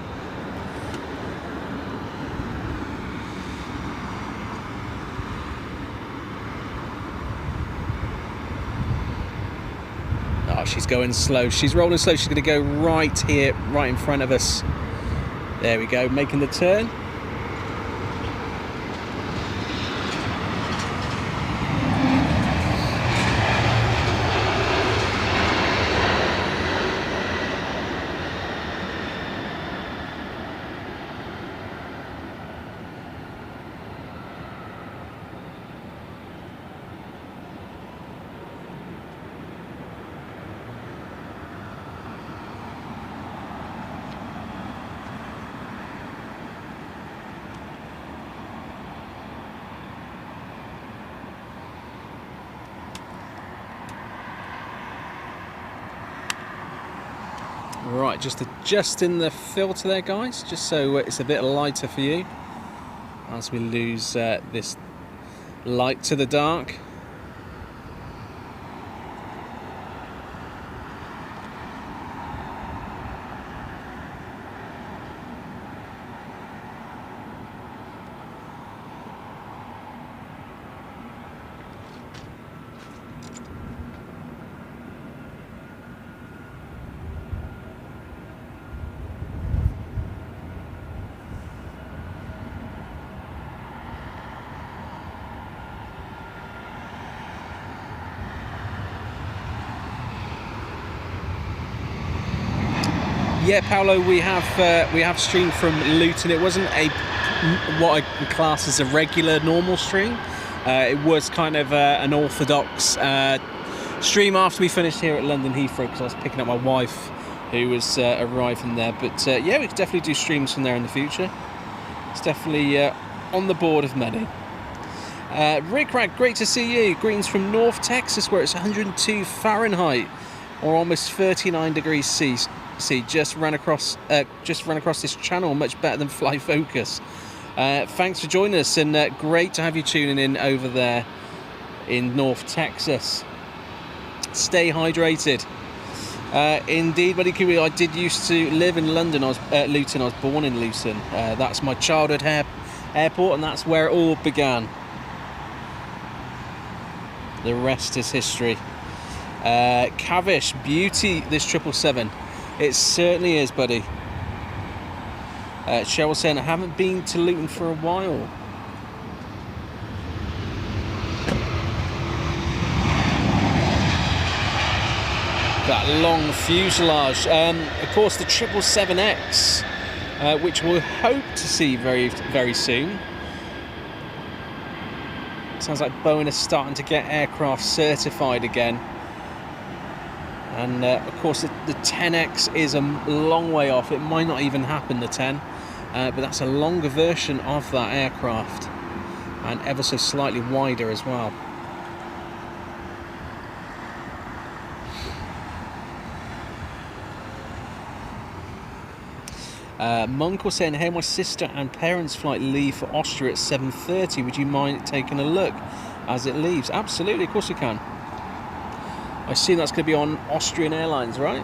Oh, she's going slow. She's rolling slow. She's going to go right here, right in front of us. There we go, making the turn. Right, just adjusting the filter there, guys, just so it's a bit lighter for you as we lose this light to the dark. Yeah, Paolo, we have streamed from Luton. It wasn't what I class as a regular normal stream. It was kind of an orthodox stream after we finished here at London Heathrow, because I was picking up my wife who was arriving there. But yeah, we could definitely do streams from there in the future. It's definitely on the board of many. Rick Rack, great to see you. Greetings from North Texas, where it's 102 Fahrenheit or almost 39 degrees C. Just ran across this channel, much better than Fly Focus. Thanks for joining us, and great to have you tuning in over there in North Texas. Stay hydrated. Indeed, buddy Kiwi, I did used to live in London. I was Luton. I was born in Luton. That's my childhood airport, and that's where it all began. The rest is history. Cavish, beauty, this 777. It certainly is, buddy. Cheryl saying, I haven't been to Luton for a while. That long fuselage. Of course, the 777X which we'll hope to see very, very soon. Sounds like Boeing is starting to get aircraft certified again. And of course the 10X is a long way off. It might not even happen, the 10, but that's a longer version of that aircraft and ever so slightly wider as well. Monk was saying, hey, my sister and parents' flight leave for Austria at 7:30. Would you mind taking a look as it leaves? Absolutely, of course you can. I assume that's going to be on Austrian Airlines, right?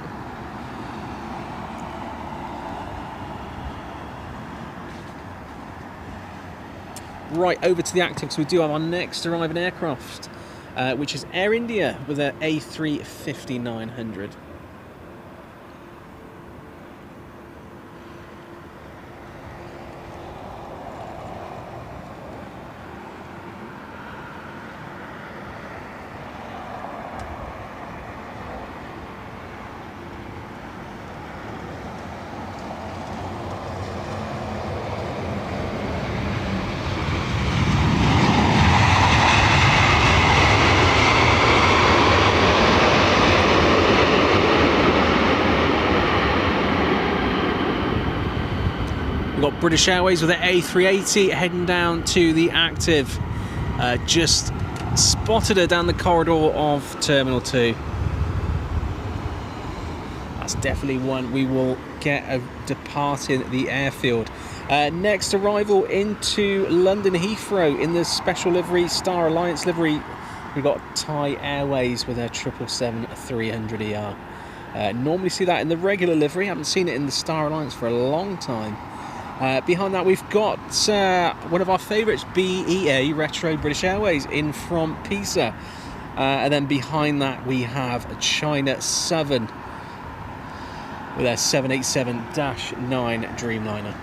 Right, over to the active, so we do have our next arriving aircraft, which is Air India with their A350-900. We've got British Airways with their A380 heading down to the active. Just spotted her down the corridor of Terminal 2. That's definitely one we will get departing the airfield. Next arrival into London Heathrow in the special livery, Star Alliance livery. We've got Thai Airways with their 777-300ER. Normally see that in the regular livery. Haven't seen it in the Star Alliance for a long time. Behind that we've got one of our favourites, BEA Retro British Airways in from Pisa. And then behind that we have China Southern with their 787-9 Dreamliner.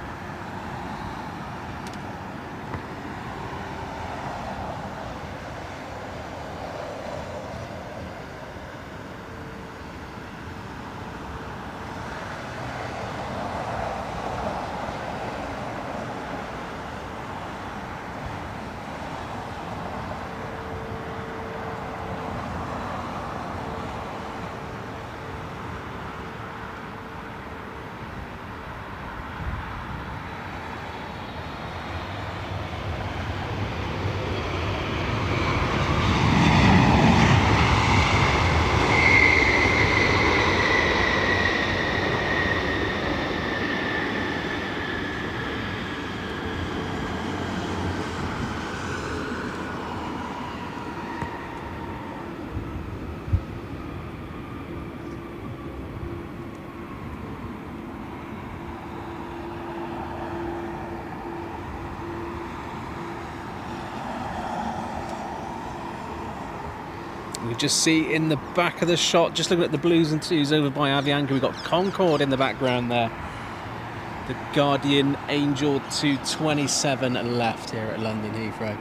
We just see in the back of the shot, just looking at the blues and twos over by Aviation, we've got Concorde in the background there. The Guardian Angel 227 left here at London Heathrow.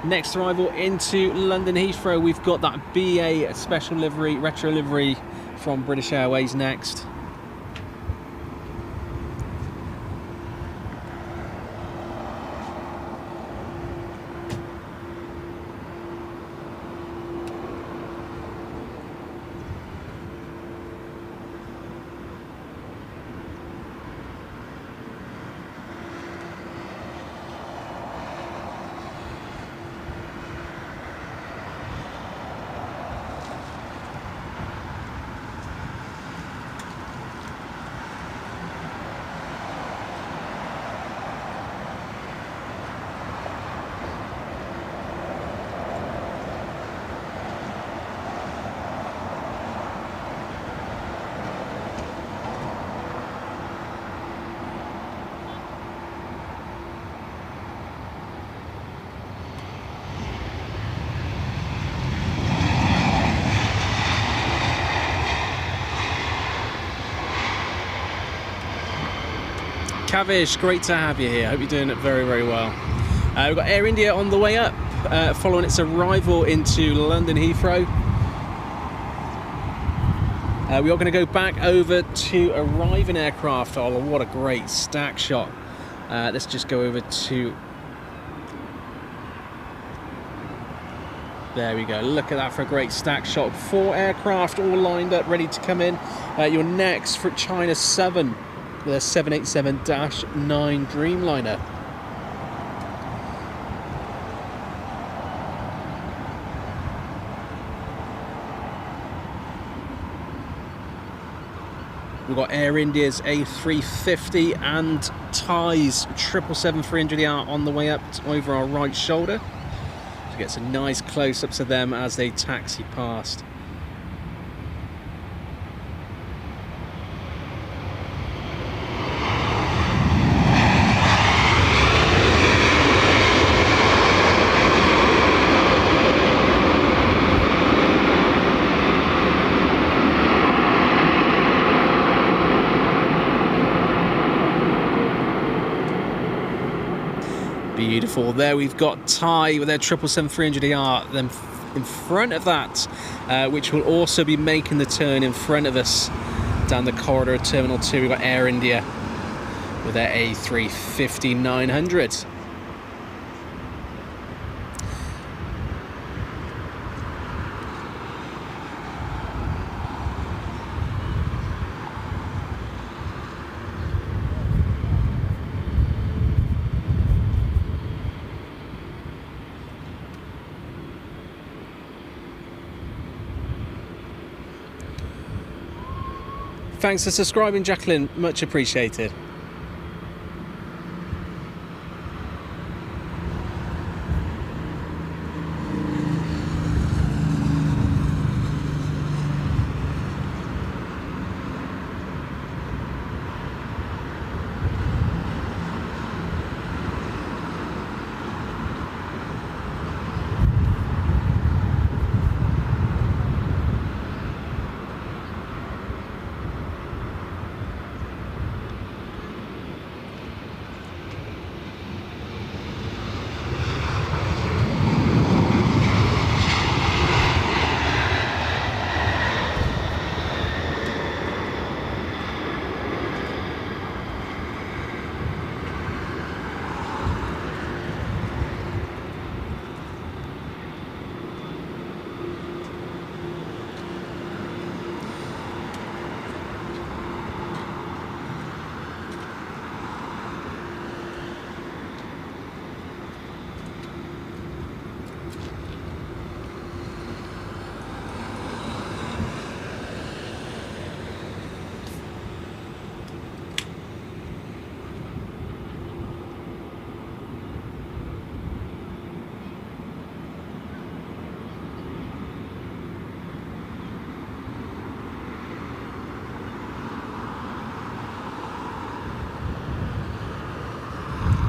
Next arrival into London Heathrow, we've got that BA special livery, retro livery from British Airways next. Kavish, great to have you here. Hope you're doing it very, very well. We've got Air India on the way up, following its arrival into London Heathrow. We are going to go back over to arriving aircraft. Oh, what a great stack shot. Let's just go over to... There we go. Look at that for a great stack shot. 4 aircraft all lined up, ready to come in. Your next for China 7, the 787-9 Dreamliner. We've got Air India's A350 and Thai's 777-300ER on the way up over our right shoulder. So get some nice close-ups of them as they taxi past. Beautiful. There we've got Thai with their 777-300ER. Then in front of that, which will also be making the turn in front of us down the corridor of Terminal 2, we've got Air India with their A350-900. Thanks for subscribing, Jacqueline. Much appreciated.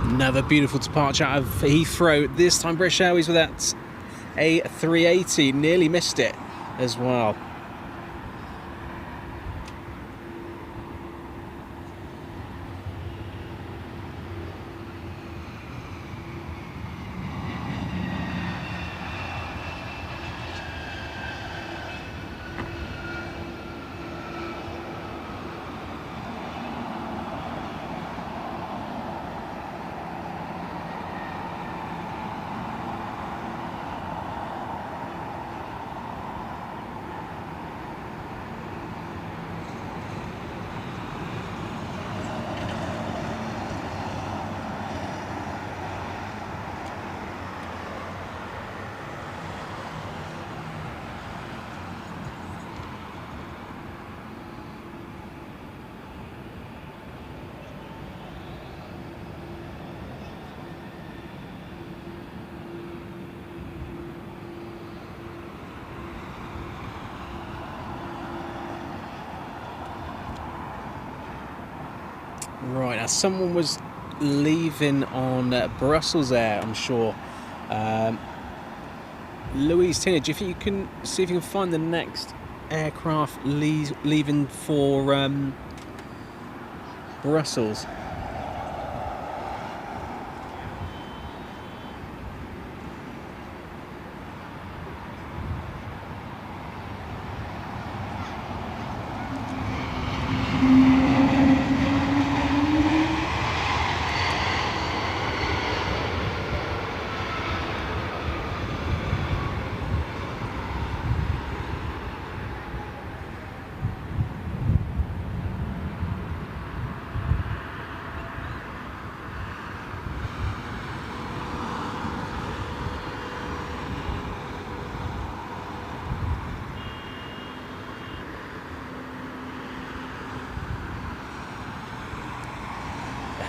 Another beautiful departure out of Heathrow. This time British Airways with that A380. Nearly missed it as well. Right, now someone was leaving on Brussels Air, I'm sure. Louise, Tina, do you think you can see if you can find the next aircraft leaving for Brussels?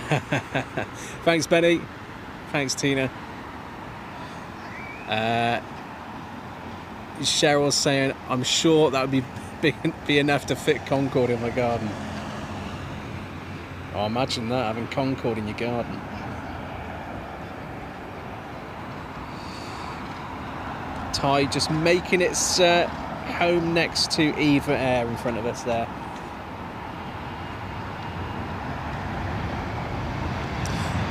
Thanks, Benny. Thanks, Tina. Cheryl's saying, I'm sure that would be enough to fit Concord in my garden. Oh, imagine that, having Concord in your garden. Tide just making its home next to Eva Air in front of us there.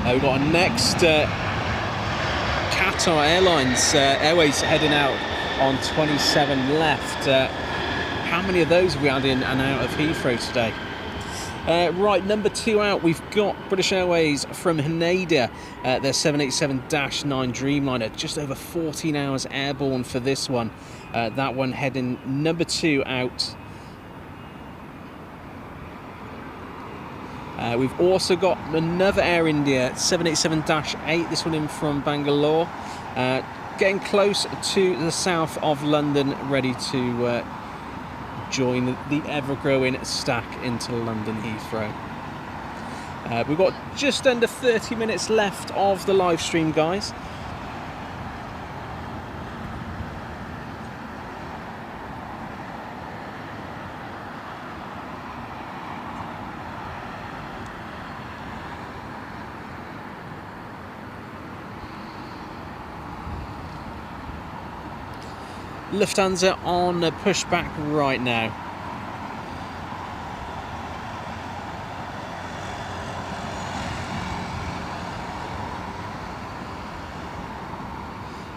We've got our next Qatar Airways heading out on 27 left. How many of those have we had in and out of Heathrow today? Right, number 2 out, we've got British Airways from Haneda, their 787-9 Dreamliner, just over 14 hours airborne for this one. That one heading number 2 out. We've also got another Air India 787-8, this one in from Bangalore, getting close to the south of London, ready to join the ever-growing stack into London Heathrow. We've got just under 30 minutes left of the live stream, guys. Lufthansa on a pushback right now.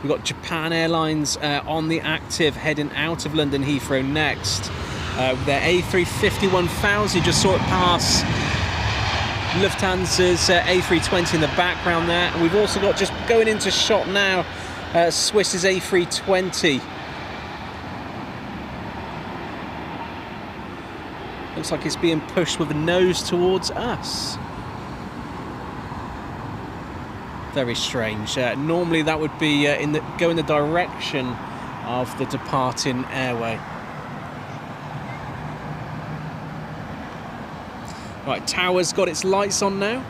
We've got Japan Airlines on the active, heading out of London Heathrow next. Their A350-1000, just saw it pass Lufthansa's A320 in the background there. And we've also got, just going into shot now, Swiss's A320. Looks like it's being pushed with a nose towards us. Very strange. Normally that would be go in the direction of the departing airway. Right, tower's got its lights on now.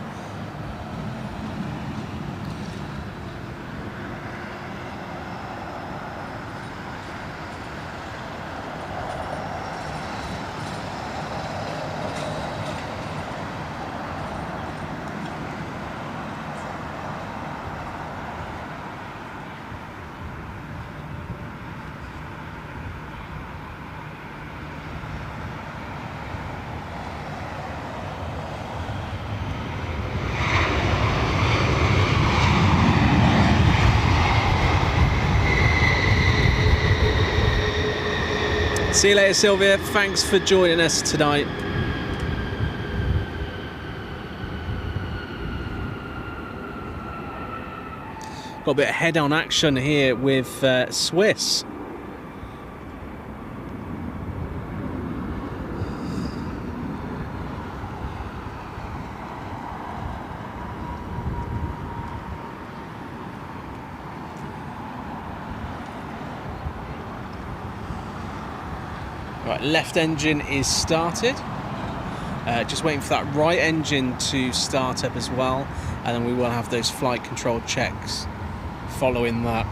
See you later, Sylvia. Thanks for joining us tonight. Got a bit of head-on action here with Swiss. Right, left engine is started. Just waiting for that right engine to start up as well, and then we will have those flight control checks following that.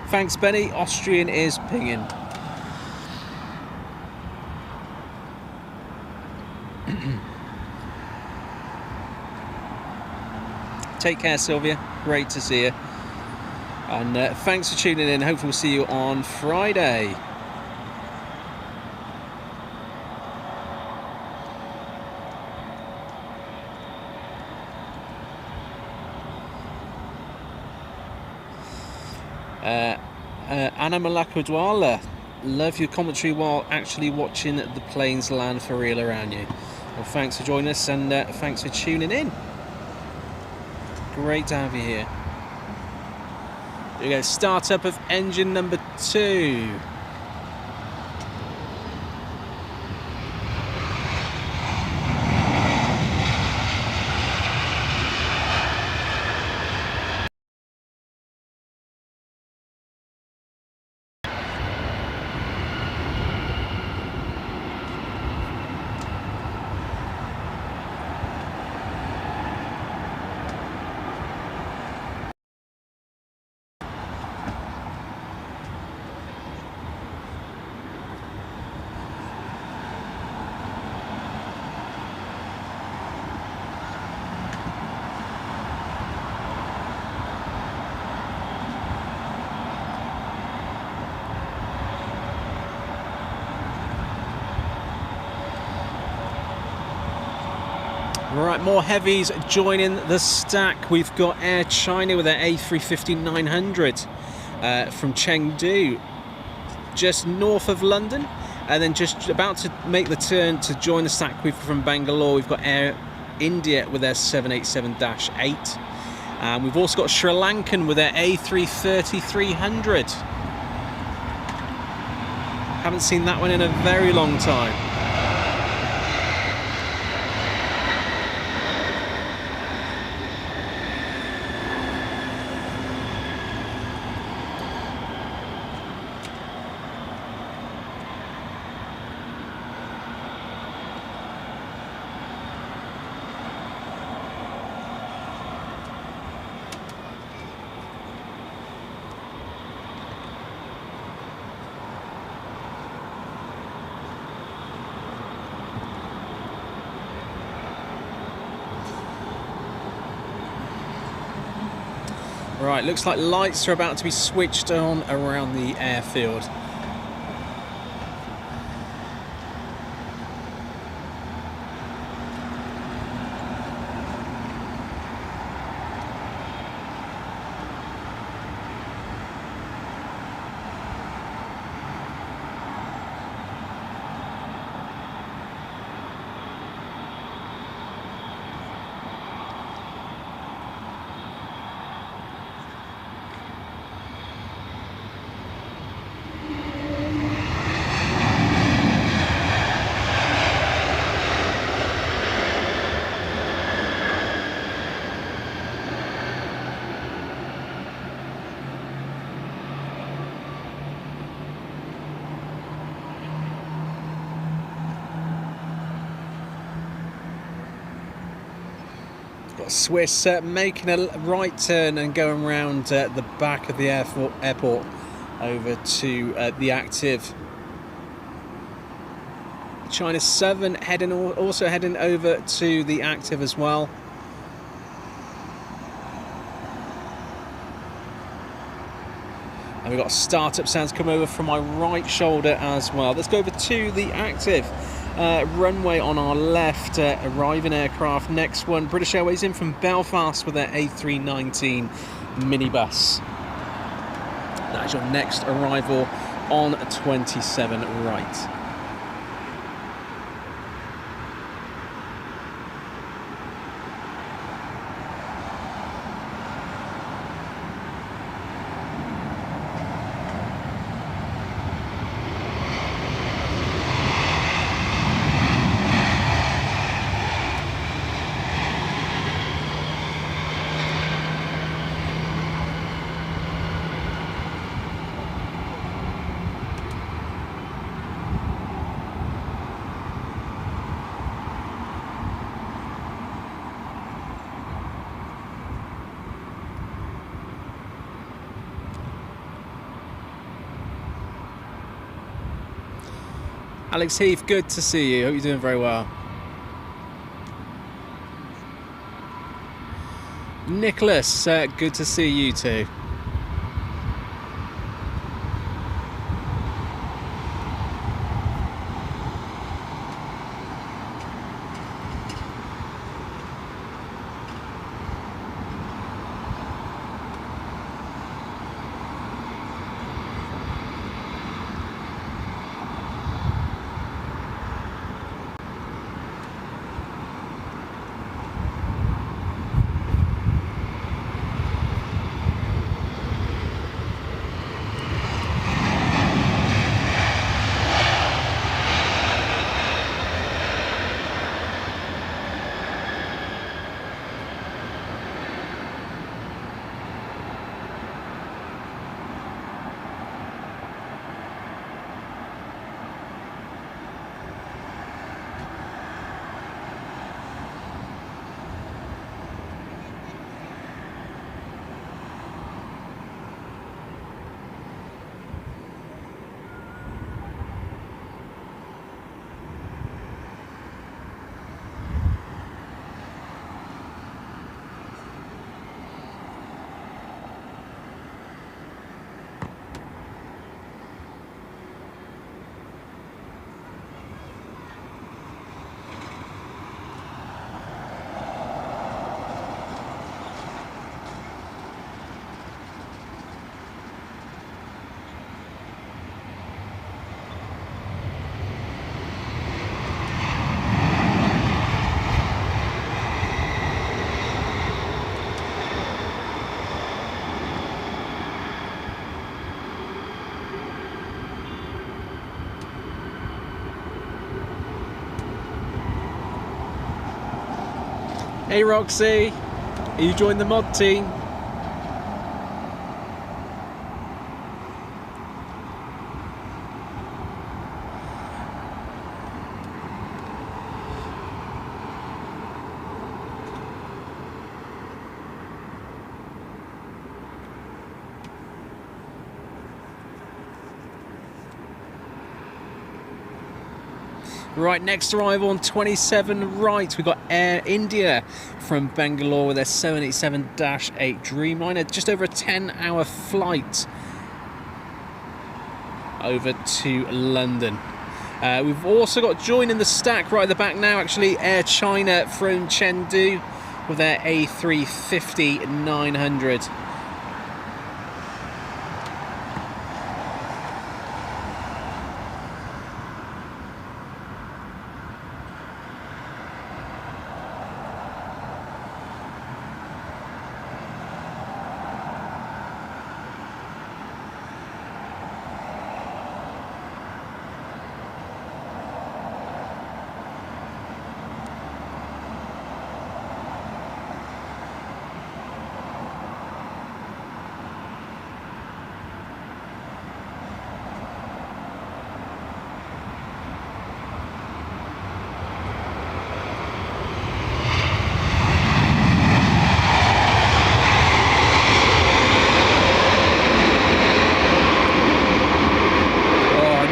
Thanks, Benny. Austrian is pinging. Take care, Sylvia. Great to see you. And thanks for tuning in. Hopefully we'll see you on Friday. Anna Malakudwala, love your commentary while actually watching the planes land for real around you. Well, thanks for joining us, and thanks for tuning in. Great to have you here. There we go, start up of engine number 2. Right, more heavies joining the stack. We've got Air China with their A350-900 from Chengdu, just north of London, and then just about to make the turn to join the stack from Bangalore. We've got Air India with their 787-8, and we've also got Sri Lankan with their A330-300. Haven't seen that one in a very long time. Right, looks like lights are about to be switched on around the airfield. Got Swiss making a right turn and going around the back of the airport over to the active. China 7 also heading over to the active as well. And we've got startup sounds come over from my right shoulder as well. Let's go over to the active. Runway on our left, arriving aircraft. Next one, British Airways in from Belfast with their A319 minibus. That is your next arrival on 27 right. Alex Heath, good to see you. Hope you're doing very well. Nicholas, good to see you too. Hey Roxy, are you joined the mod team? Right, next arrival on 27 right, we've got Air India from Bangalore with their 787-8 Dreamliner, just over a 10-hour flight over to London. We've also got joining the stack right at the back now, actually, Air China from Chengdu with their A350-900.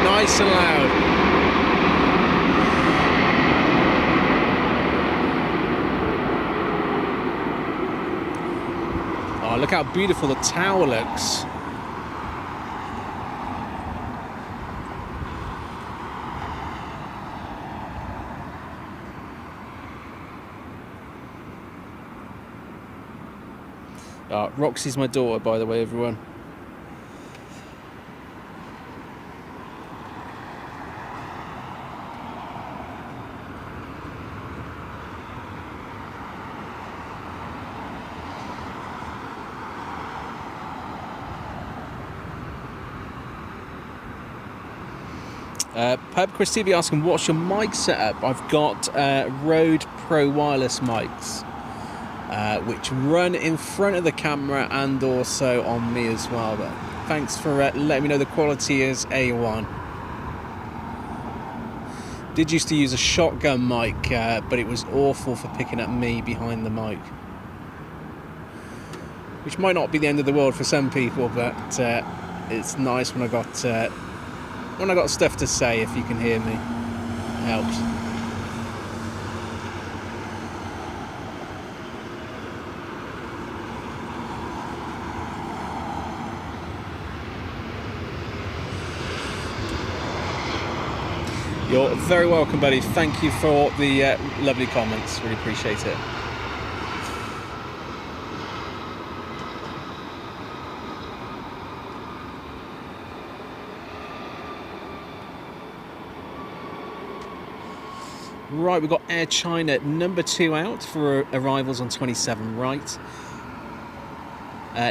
Nice and loud. Oh, look how beautiful the tower looks. Roxy's my daughter, by the way, everyone. Pub Chris TV asking, what's your mic setup? I've got Rode Pro wireless mics, which run in front of the camera and also on me as well. But thanks for letting me know the quality is A1. Did used to use a shotgun mic, but it was awful for picking up me behind the mic. Which might not be the end of the world for some people, but it's nice when I got stuff to say, if you can hear me. It helps. You're very welcome, buddy. Thank you for the lovely comments. Really appreciate it. Right, we've got Air China number 2 out for arrivals on 27 right.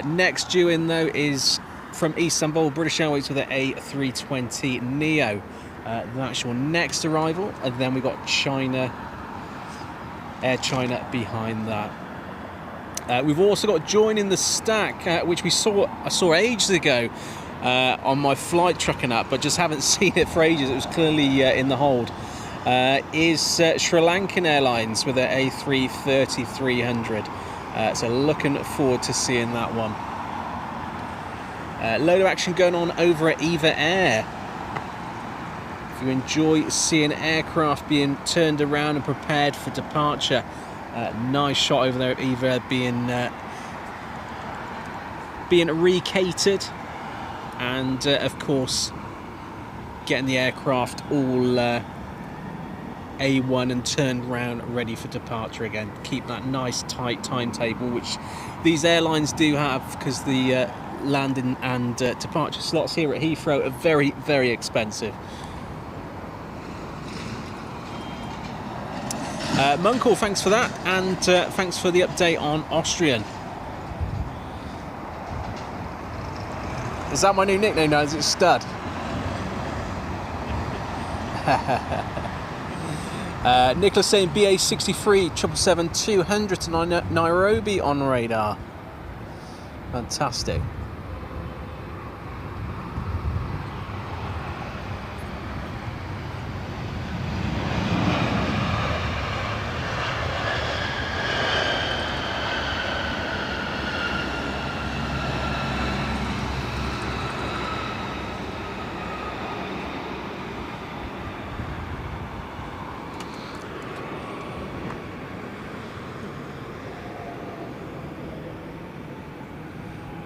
Next due in though is from Istanbul, British Airways with an A320 Neo. The actual next arrival, and then we've got China, Air China behind that. We've also got joining the stack, which I saw ages ago on my flight tracking app, but just haven't seen it for ages. It was clearly in the hold. Is Sri Lankan Airlines with their A330-300. So looking forward to seeing that one. Load of action going on over at Eva Air. If you enjoy seeing aircraft being turned around and prepared for departure, nice shot over there at Eva being recatered, and of course getting the aircraft all A1 and turned around ready for departure again. Keep that nice tight timetable, which these airlines do have, because the landing and departure slots here at Heathrow are very, very expensive. Munkle, thanks for that, and thanks for the update on Austrian. Is that my new nickname now? Is it Stud? Nicholas saying BA63 777-200 to Nairobi on radar. Fantastic.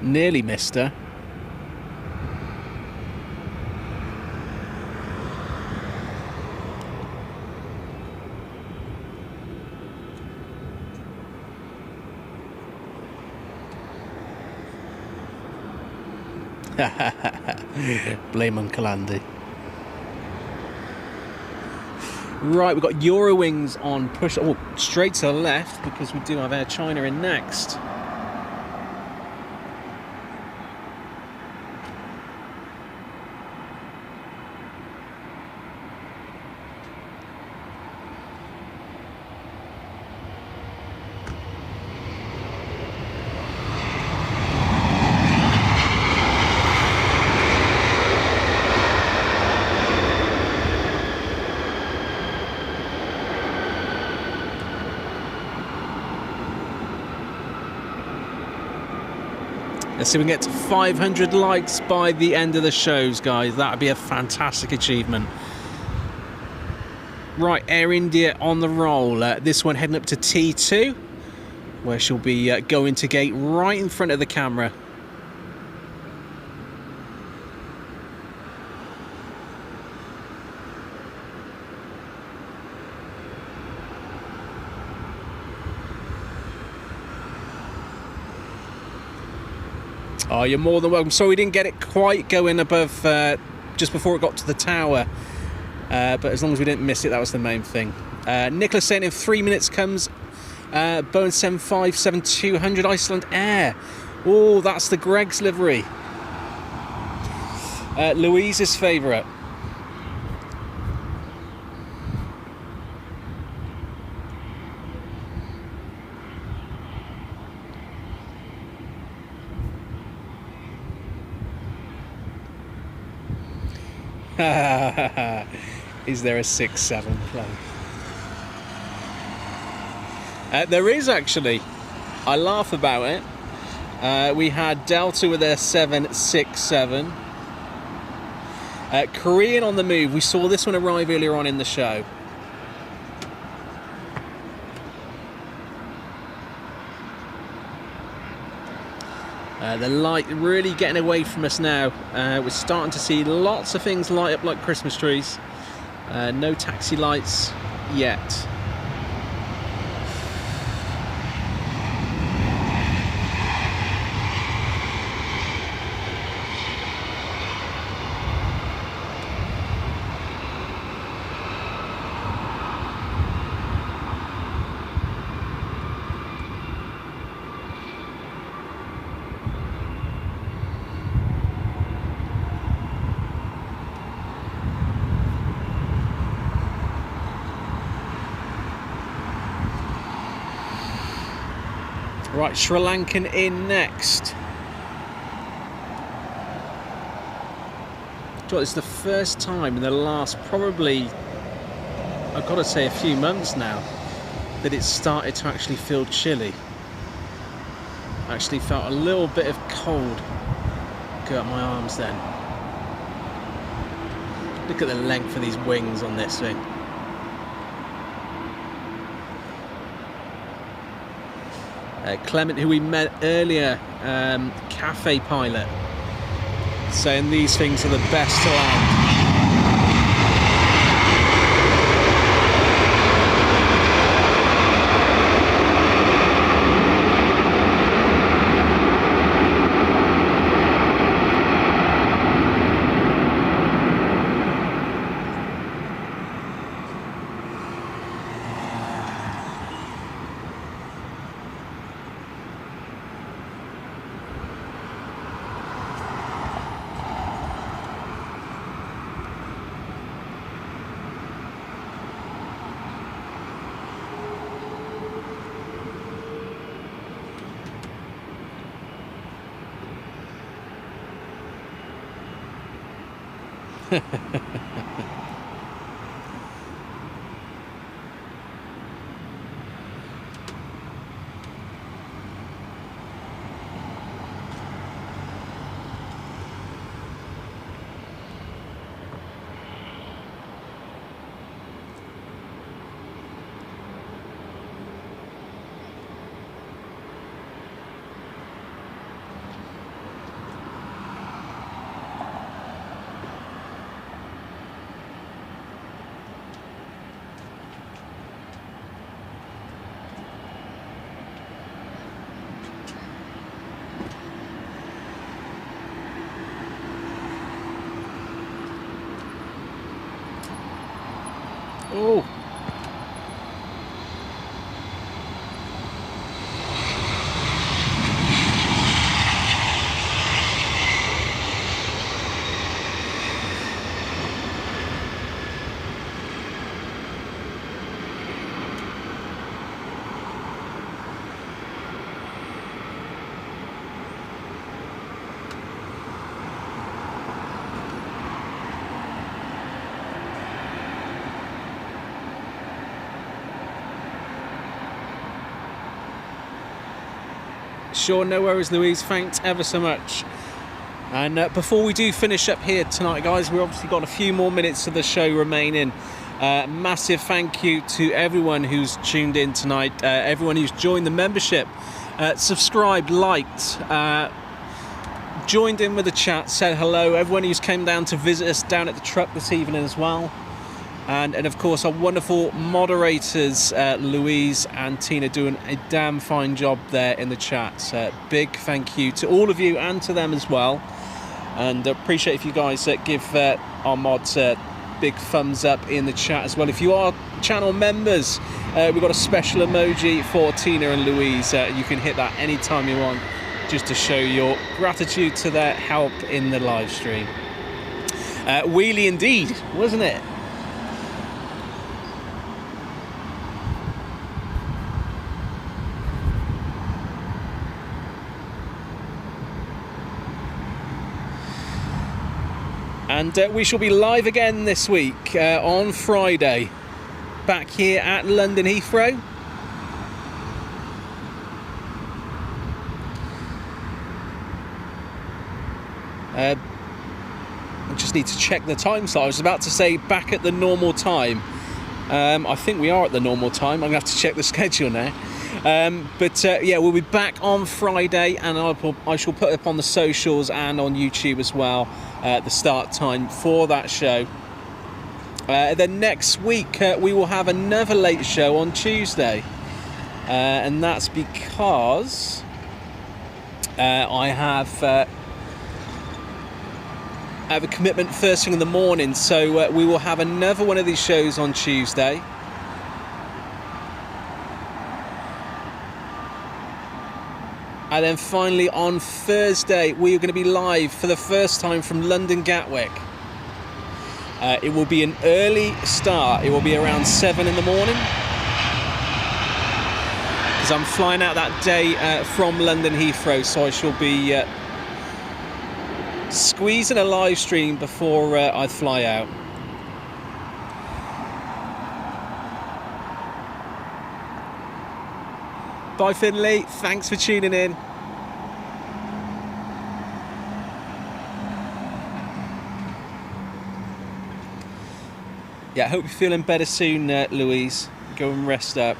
Nearly missed her. Blame Uncle Andy. Right, we've got Eurowings on push. Oh, straight to the left because we do have Air China in next. Let's see if we can get to 500 likes by the end of the shows, guys. That would be a fantastic achievement. Right, Air India on the roll. This one heading up to T2, where she'll be going to gate right in front of the camera. Oh, you're more than welcome. Sorry we didn't get it quite going above just before it got to the tower. But as long as we didn't miss it, that was the main thing. Nicholas saying in 3 minutes comes Boeing 757-200 Iceland Air. Oh, that's the Greg's livery. Louise's favourite. Is there a 6-7 plane? There is actually. I laugh about it. We had Delta with their 767. Korean on the move. We saw this one arrive earlier on in the show. The light really getting away from us now. We're starting to see lots of things light up like Christmas trees. No taxi lights yet. Right, Sri Lankan in next. It's the first time in the last probably, I've got to say, a few months now that it's started to actually feel chilly. I actually felt a little bit of cold go up my arms then. Look at the length of these wings on this thing. Clement, who we met earlier, cafe pilot, saying these things are the best to land. Oh. Sure, no worries, Louise. Thanks ever so much. And before we do finish up here tonight, guys, we've obviously got a few more minutes of the show remaining. Massive thank you to everyone who's tuned in tonight, everyone who's joined the membership, subscribed, liked, joined in with the chat, said hello, everyone who's came down to visit us down at the truck this evening as well. And of course our wonderful moderators, Louise and Tina, doing a damn fine job there in the chat. Big thank you to all of you and to them as well. And appreciate if you guys give our mods a big thumbs up in the chat as well. If you are channel members, we've got a special emoji for Tina and Louise. You can hit that anytime you want, just to show your gratitude to their help in the live stream. Wheelie indeed, wasn't it? And we shall be live again this week on Friday, back here at London Heathrow. I just need to check the time slot. I was about to say back at the normal time. I think we are at the normal time. I'm going to have to check the schedule now. But yeah, we'll be back on Friday, and I shall put up on the socials and on YouTube as well the start time for that show. Then next week we will have another late show on Tuesday, and that's because I have a commitment first thing in the morning, so we will have another one of these shows on Tuesday. And then finally on Thursday, we are going to be live for the first time from London Gatwick. It will be an early start. It will be around 7 in the morning, because I'm flying out that day from London Heathrow, so I shall be squeezing a live stream before I fly out. Bye Finley, thanks for tuning in. Yeah, I hope you're feeling better soon, Louise. Go and rest up.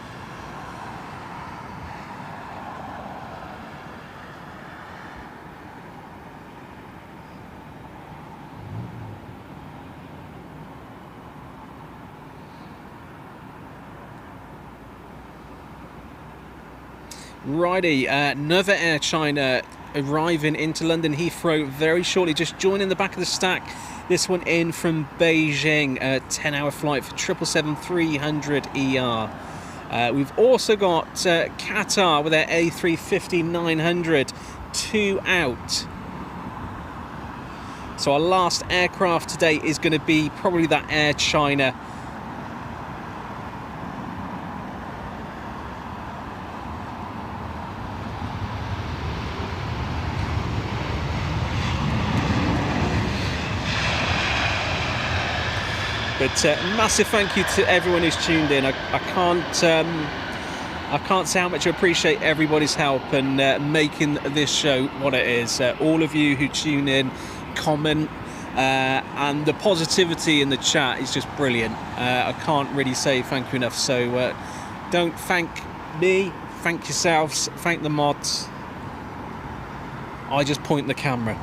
Righty, another Air China arriving into London Heathrow very shortly, just joining the back of the stack. This one in from Beijing, a 10-hour flight for 777-300 ER. We've also got Qatar with their A350-900, 2 out. So our last aircraft today is going to be probably that Air China. But massive thank you to everyone who's tuned in. I can't say how much I appreciate everybody's help and making this show what it is. All of you who tune in, comment, and the positivity in the chat is just brilliant. I can't really say thank you enough. So don't thank me, thank yourselves, thank the mods. I just point the camera.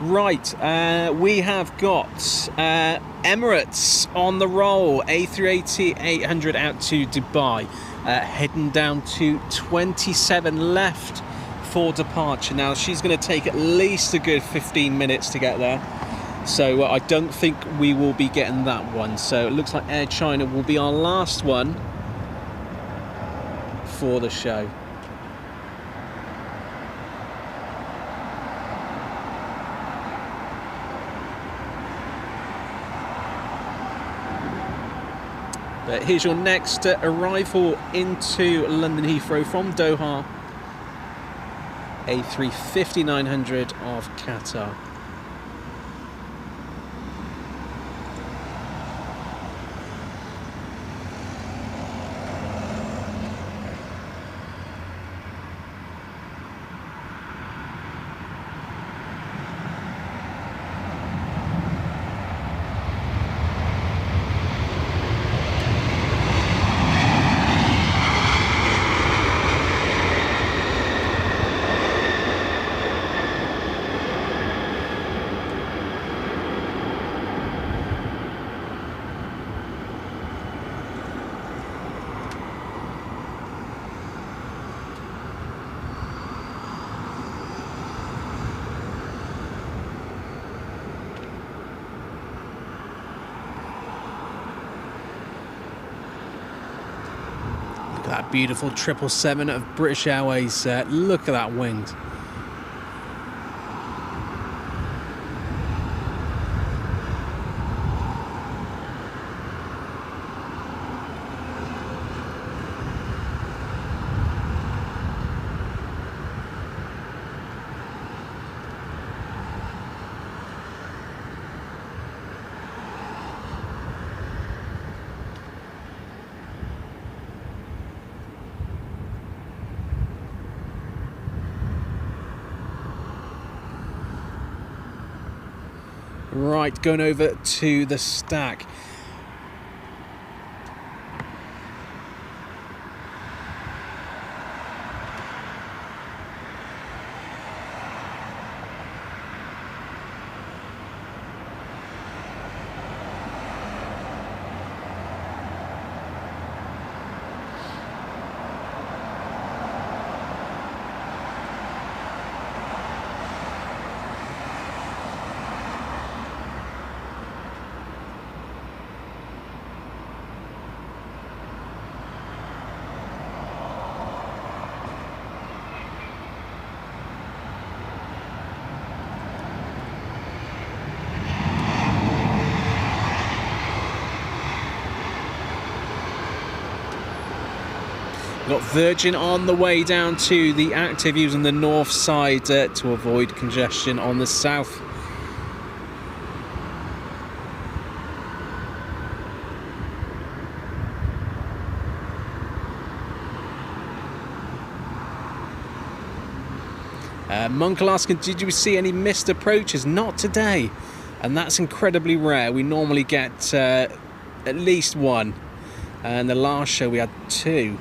Right, we have got Emirates on the roll, A380-800 out to Dubai, heading down to 27 left for departure. Now she's going to take at least a good 15 minutes to get there, so I don't think we will be getting that one. So it looks like Air China will be our last one for the show. But here's your next arrival into London Heathrow from Doha, A350-900 of Qatar. That beautiful 777 of British Airways. Look at that wings. Right, going over to the stack. Got Virgin on the way down to the active using the north side to avoid congestion on the south. Monkel asking, did you see any missed approaches? Not today, and that's incredibly rare. We normally get at least one, and the last show we had two.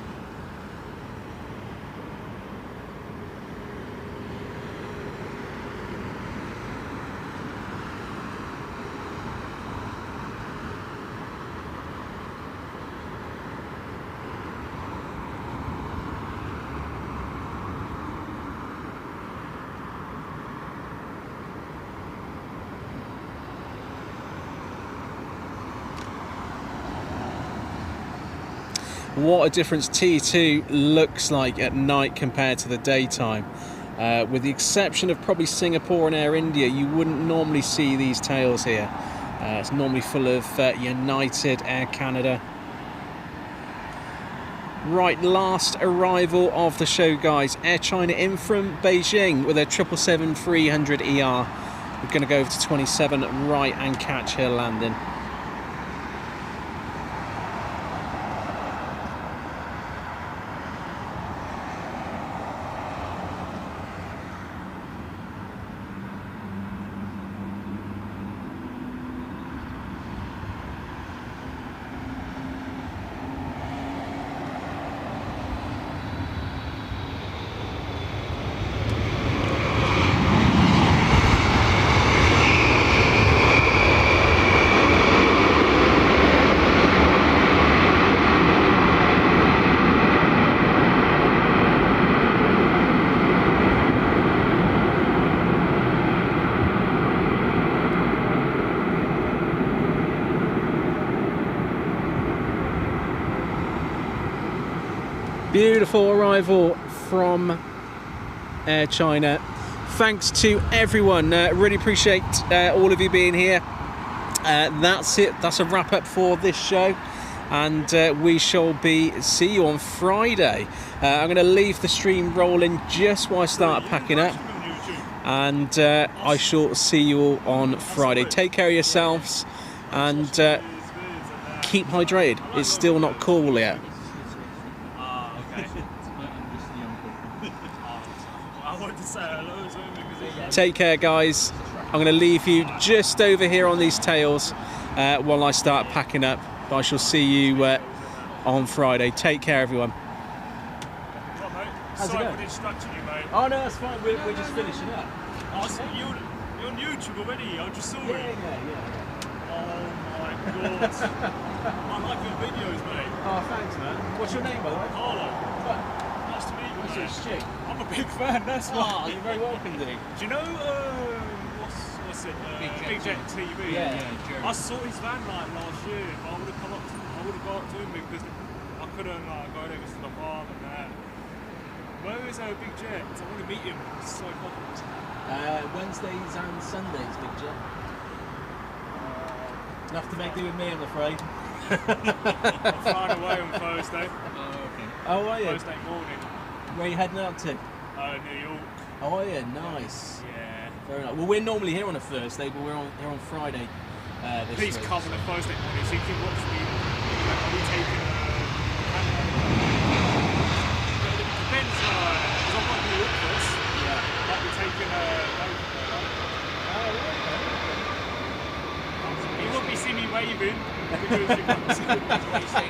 What a difference T2 looks like at night compared to the daytime. With the exception of probably Singapore and Air India, you wouldn't normally see these tails here. It's normally full of United, Air Canada. Right, last arrival of the show, guys. Air China in from Beijing with their 777-300ER. We're going to go over to 27 right and catch her landing. Beautiful arrival from Air China. Thanks to everyone. Really appreciate all of you being here. That's it. That's a wrap up for this show, and we shall see you on Friday. I'm going to leave the stream rolling just while I start packing up, and I shall see you all on Friday. Take care of yourselves and keep hydrated. It's still not cool yet. Take care, guys. I'm going to leave you just over here on these tails while I start packing up. But I shall see you on Friday. Take care, everyone. Sorry for distracting you, mate. Oh no, that's fine. We're just finishing up. You're on YouTube already. I just saw it. Yeah. Oh my god. I like your videos, mate. Oh, thanks, man. What's your name, by the way? Carlo. Nice to meet you, What's mate. your shit? I'm a big fan, that's why. Oh, you're very welcome, dude. Do you know, what's it? Big Jet TV? Yeah. I saw his van like last year. I would have gone up to him because I couldn't go there to the farm and that. Where is Big Jet? I want to meet him. It's so cool. Wednesdays and Sundays, Big Jet. Enough to make do with me, I'm afraid. I'm flying away on Thursday. Oh, are you? Thursday morning. Where are you heading out to? New York. Oh, are you? Nice. Yeah. Very nice. Well, we're normally here on a Thursday, but we're here on Friday. Please week. come on a Thursday morning so you can watch me. Are we taking depends, because I've got New York first. Yeah. Might be taking you won't be seeing me waving because you can't see.